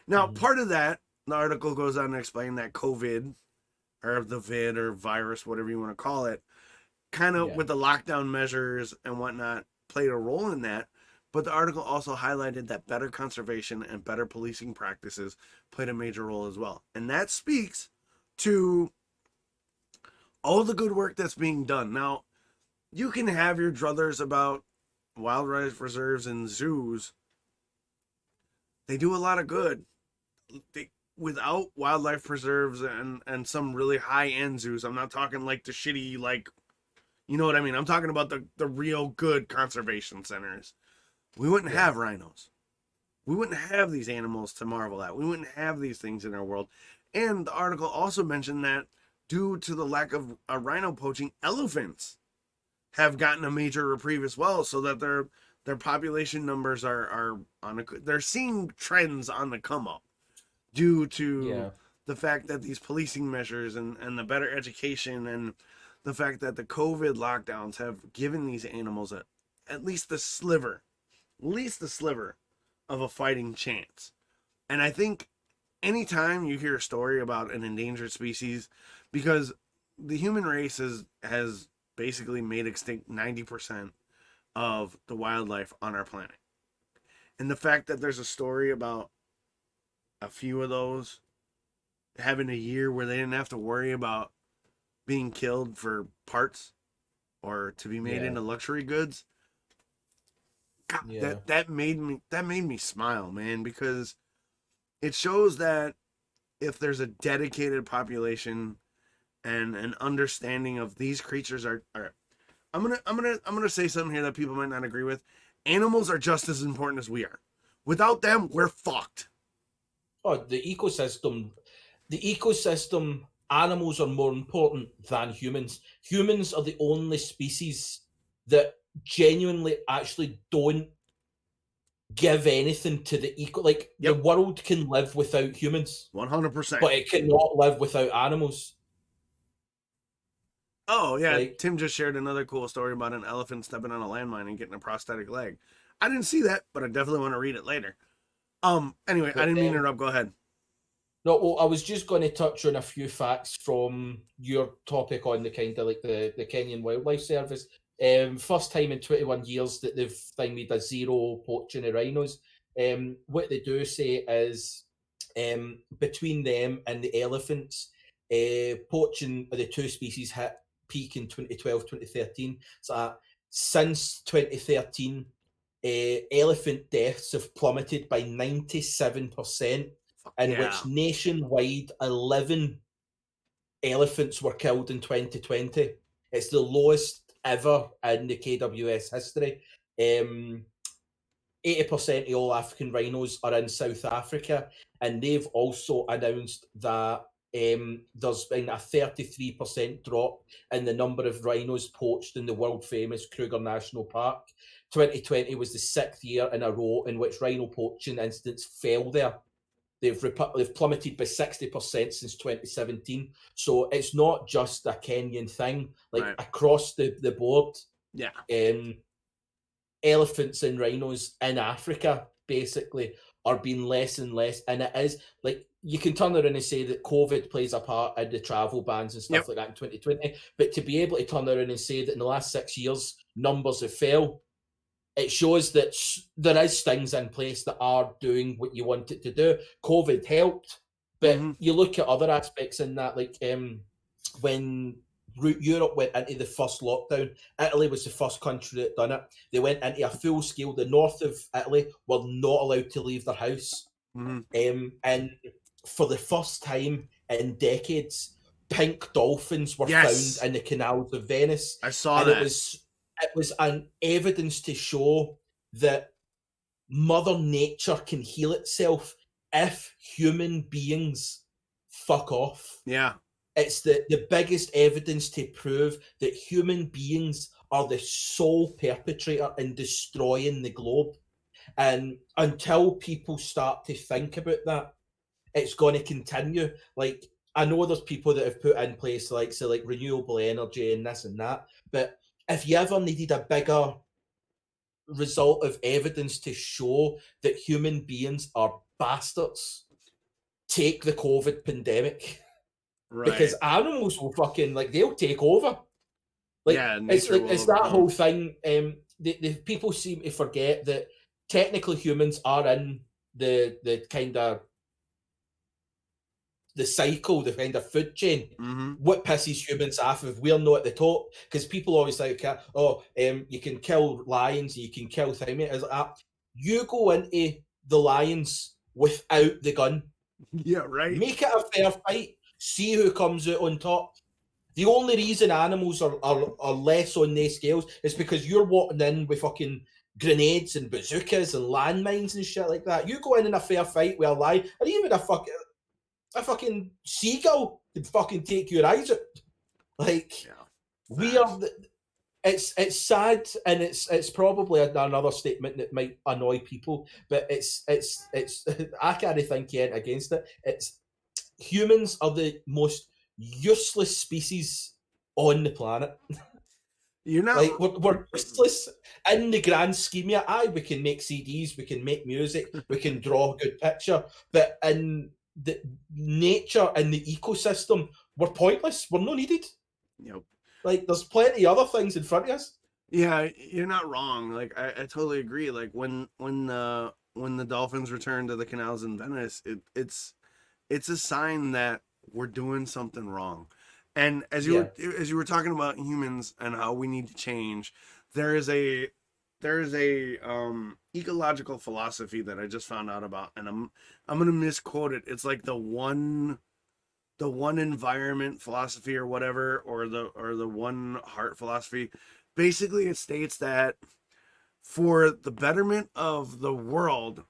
Now, part of that, the article goes on to explain that COVID, or the vid or virus, whatever you want to call it, kind of with the lockdown measures and whatnot, played a role in that. But the article also highlighted that better conservation and better policing practices played a major role as well. And that speaks to all the good work that's being done. Now, you can have your druthers about wildlife reserves and zoos. They do a lot of good. Without wildlife preserves and some really high-end zoos, I'm not talking like the shitty, like, you know what I mean? I'm talking about the real good conservation centers. We wouldn't have rhinos. We wouldn't have these animals to marvel at. We wouldn't have these things in our world. And the article also mentioned that due to the lack of rhino poaching, elephants have gotten a major reprieve as well, so that their population numbers are they're seeing trends on the come up due to the fact that these policing measures and the better education and the fact that the COVID lockdowns have given these animals at least the sliver of a fighting chance. And I think anytime you hear a story about an endangered species, because the human race has basically made extinct 90% of the wildlife on our planet. And the fact that there's a story about a few of those having a year where they didn't have to worry about being killed for parts or to be made into luxury goods, God, that made me smile, man, because it shows that if there's a dedicated population and an understanding of these creatures are I'm gonna say something here that people might not agree with. Animals are just as important as we are. Without them, we're fucked. Oh, the ecosystem, animals are more important than humans. Humans are the only species that genuinely actually don't give anything to the eco. Like, the world can live without humans. 100%. But it cannot live without animals. Oh, yeah. Tim just shared another cool story about an elephant stepping on a landmine and getting a prosthetic leg. I didn't see that, but I definitely want to read it later. Anyway, I But, didn't mean to interrupt. Go ahead. No, well, I was just going to touch on a few facts from your topic on the kind of like the Kenyan Wildlife Service. First time in 21 years that they've made a zero poaching of rhinos. What they do say is between them and the elephants, poaching of the two species hit peak in 2012, 2013. So since 2013, elephant deaths have plummeted by 97%. In Yeah. which nationwide 11 elephants were killed in 2020. It's the lowest ever in the KWS history. 80% of all African rhinos are in South Africa, and they've also announced that there's been a 33% drop in the number of rhinos poached in the world famous Kruger National Park. 2020 was the 6th year in a row in which rhino poaching incidents fell there. They've plummeted by 60% since 2017. So it's not just a Kenyan thing. Like Right. across the board, Yeah. elephants and rhinos in Africa basically are being less and less. And it is like you can turn around and say that COVID plays a part in the travel bans and stuff like that in 2020. But to be able to turn around and say that in the last 6 years numbers have fell, it shows that there is things in place that are doing what you want it to do. COVID helped, but you look at other aspects in that, like when Europe went into the first lockdown, Italy was the first country that done it. They went into a full scale. The north of Italy were not allowed to leave their house. And for the first time in decades, pink dolphins were found in the canals of Venice. I saw that. It was an evidence to show that Mother Nature can heal itself if human beings fuck off. Yeah. It's the biggest evidence to prove that human beings are the sole perpetrator in destroying the globe. And until people start to think about that, it's going to continue. Like, I know there's people that have put in place like renewable energy and this and that, but if you ever needed a bigger result of evidence to show that human beings are bastards, take the COVID pandemic. Right. Because animals will fucking, like, they'll take over. Like, Yeah, it's like, nature it's will that overcome. whole thing. The people seem to forget that technically humans are in the kind of the cycle, the kind of food chain. What pisses humans off if we're not at the top? Because people always like, you can kill lions, you can kill things. You go into the lions without the gun. Yeah, right. Make it a fair fight. See who comes out on top. The only reason animals are less on these scales is because you're walking in with fucking grenades and bazookas and landmines and shit like that. You go in a fair fight with a lion, or even a fucking seagull could fucking take your eyes out. Like, we are. It's sad, and it's probably another statement that might annoy people, but it's I can't think yet against it. It's humans are the most useless species on the planet. You're not like we're useless in the grand scheme. We can make CDs, we can make music, we can draw a good picture, but in the nature and the ecosystem, we're pointless. We're not needed. Yep. Like, there's plenty of other things in front of us. Yeah, you're not wrong. Like, I totally agree. Like, when the dolphins return to the canals in Venice, it's a sign that we're doing something wrong. And as you were talking about humans and how we need to change, there is a ecological philosophy that I just found out about, and I'm gonna misquote it. It's like the one environment philosophy or whatever, or the one heart philosophy. Basically, it states that for the betterment of the world,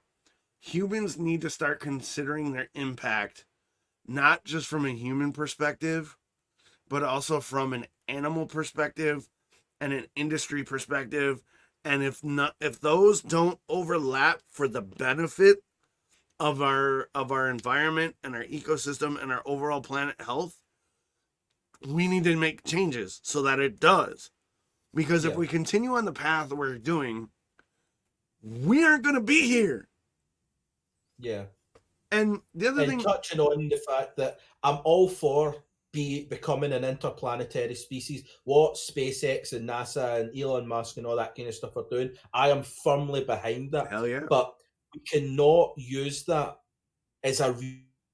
humans need to start considering their impact, not just from a human perspective, but also from an animal perspective and an industry perspective. And if those don't overlap for the benefit of our environment and our ecosystem and our overall planet health, we need to make changes so that it does. Because if we continue on the path we're doing, we aren't going to be here. Yeah. And the other And thing, touching on the fact that I'm all for becoming an interplanetary species, what SpaceX and NASA and Elon Musk and all that kind of stuff are doing, I am firmly behind that. hell yeah. But we cannot use that as a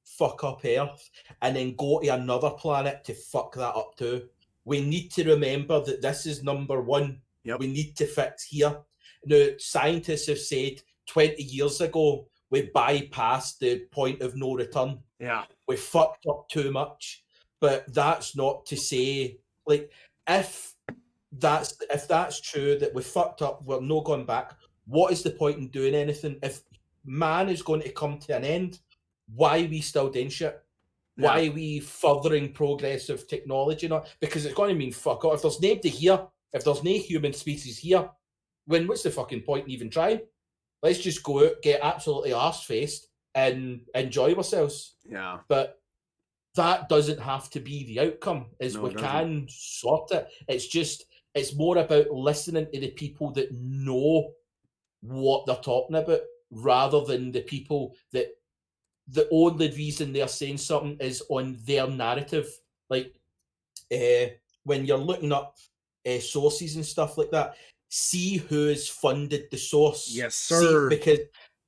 fuck up Earth and then go to another planet to fuck that up too. We need to remember that this is number one. Yep. We need to fix here. Now, scientists have said 20 years ago, we bypassed the point of no return. Yeah. We fucked up too much. But that's not to say, like, if that's true, that we fucked up, we're no going back, what is the point in doing anything? If man is going to come to an end, why are we still doing shit? Why are we furthering progressive technology? Not because it's going to mean fuck off. If there's nobody here, if there's no human species here, when what's the fucking point in even trying? Let's just go out, get absolutely arse-faced, and enjoy ourselves. Yeah. But that doesn't have to be the outcome, is No, we it doesn't. can sort it. It's more about listening to the people that know what they're talking about, rather than the people that the only reason they're saying something is on their narrative. Like, when you're looking up sources and stuff like that, see who's funded the source. Yes, sir. Because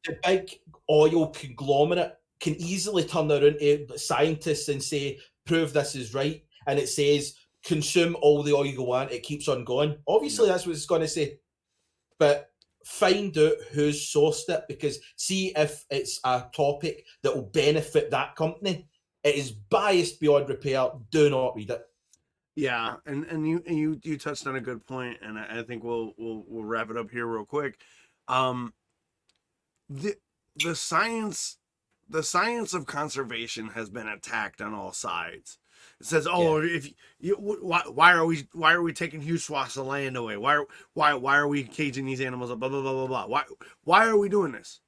the big oil conglomerate can easily turn around to scientists and say, prove this is right. And it says, consume all the oil you want. It keeps on going. Obviously, that's what it's going to say. But find out who's sourced it, because see if it's a topic that will benefit that company. It is biased beyond repair. Do not read it. Yeah, and you touched on a good point, and I think we'll wrap it up here real quick. The science of conservation has been attacked on all sides. It says, "Oh, if you, why are we taking huge swaths of land away? Why are we caging these animals up? Blah blah blah blah blah. Why are we doing this?"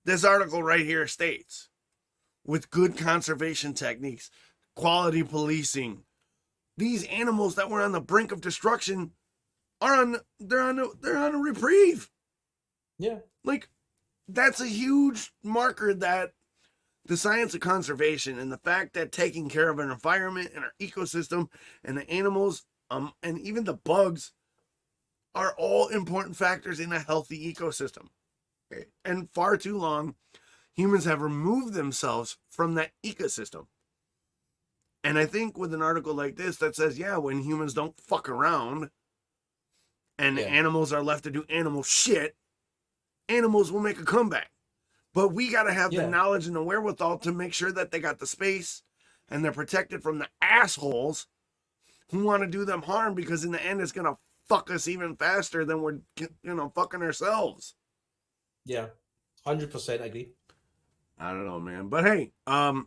This article right here states, with good conservation techniques, quality policing, these animals that were on the brink of destruction they're on a reprieve. Yeah, like that's a huge marker that the science of conservation and the fact that taking care of an environment and our ecosystem and the animals, and even the bugs, are all important factors in a healthy ecosystem. And far too long, humans have removed themselves from that ecosystem. And I think with an article like this that says, yeah, when humans don't fuck around and animals are left to do animal shit, animals will make a comeback. But we got to have the knowledge and the wherewithal to make sure that they got the space and they're protected from the assholes who want to do them harm, because in the end, it's going to fuck us even faster than we're, fucking ourselves. Yeah, 100% agree. I don't know, man. But hey, I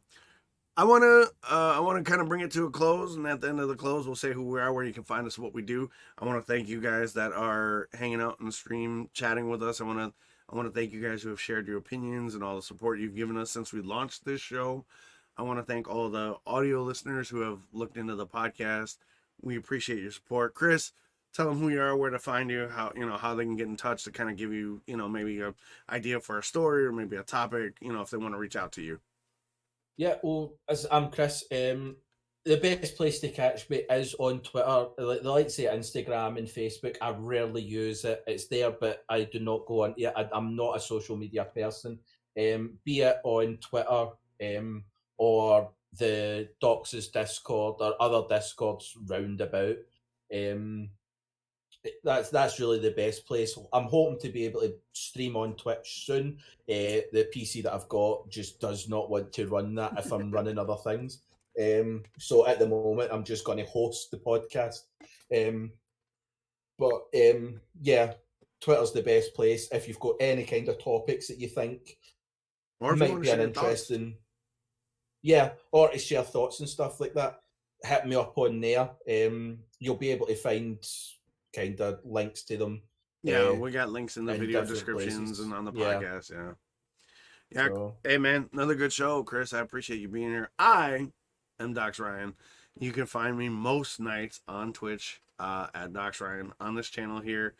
want to kind of bring it to a close, and at the end of the close, we'll say who we are, where you can find us, what we do. I want to thank you guys that are hanging out in the stream, chatting with us. I want to thank you guys who have shared your opinions and all the support you've given us since we launched this show. I want to thank all the audio listeners who have looked into the podcast. We appreciate your support. Chris, tell them who you are, where to find you, how they can get in touch to kind of give you, maybe an idea for a story or maybe a topic, if they want to reach out to you. Yeah, well, as I'm Chris, the best place to catch me is on Twitter. They like to say Instagram and Facebook. I rarely use it. It's there, but I do not go on. Yeah, I'm not a social media person. Be it on Twitter, or the Dox's Discord or other Discords roundabout. That's really the best place. I'm hoping to be able to stream on Twitch soon. The PC that I've got just does not want to run that if I'm running other things. So at the moment, I'm just going to host the podcast. Yeah, Twitter's the best place if you've got any kind of topics that you think might be an interesting. Yeah, or to share thoughts and stuff like that. Hit me up on there. You'll be able to find kind of links to them. Yeah, we got links in the video descriptions places. And on the podcast. Yeah. So, hey man, another good show, Chris. I appreciate you being here. I am Dox Ryan. You can find me most nights on Twitch. at Docs Ryan on this channel here.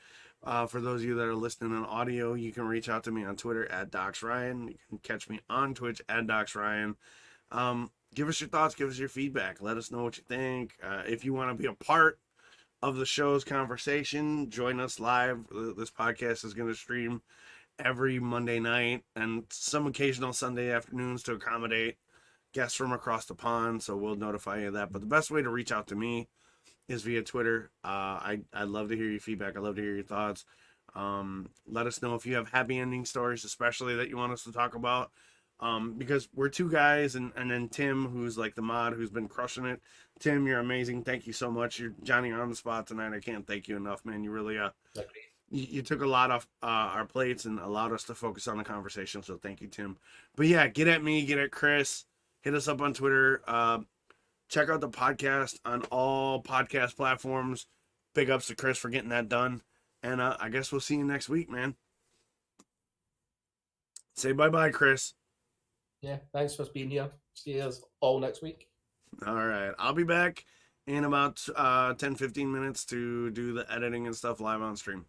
For those of you that are listening on audio, you can reach out to me on Twitter at Docs Ryan. You can catch me on Twitch at Docs Ryan. Give us your thoughts, give us your feedback. Let us know what you think. If you want to be a part of the show's conversation, join us live. This podcast is going to stream every Monday night and some occasional Sunday afternoons to accommodate guests from across the pond, so we'll notify you of that. But the best way to reach out to me is via Twitter. I'd love to hear your feedback. I'd love to hear your thoughts. Let us know if you have happy ending stories, especially that you want us to talk about. Because we're two guys, and then Tim, who's like the mod, who's been crushing it. Tim, you're amazing. Thank you so much. You're Johnny on the spot tonight. I can't thank you enough, man. You really you took a lot off our plates and allowed us to focus on the conversation. So thank you, Tim. But yeah, get at me, get at Chris. Hit us up on Twitter. Check out the podcast on all podcast platforms. Big ups to Chris for getting that done. And I guess we'll see you next week, man. Say bye-bye, Chris. Yeah, thanks for being here. See us all next week. All right. I'll be back in about 10-15 minutes to do the editing and stuff live on stream.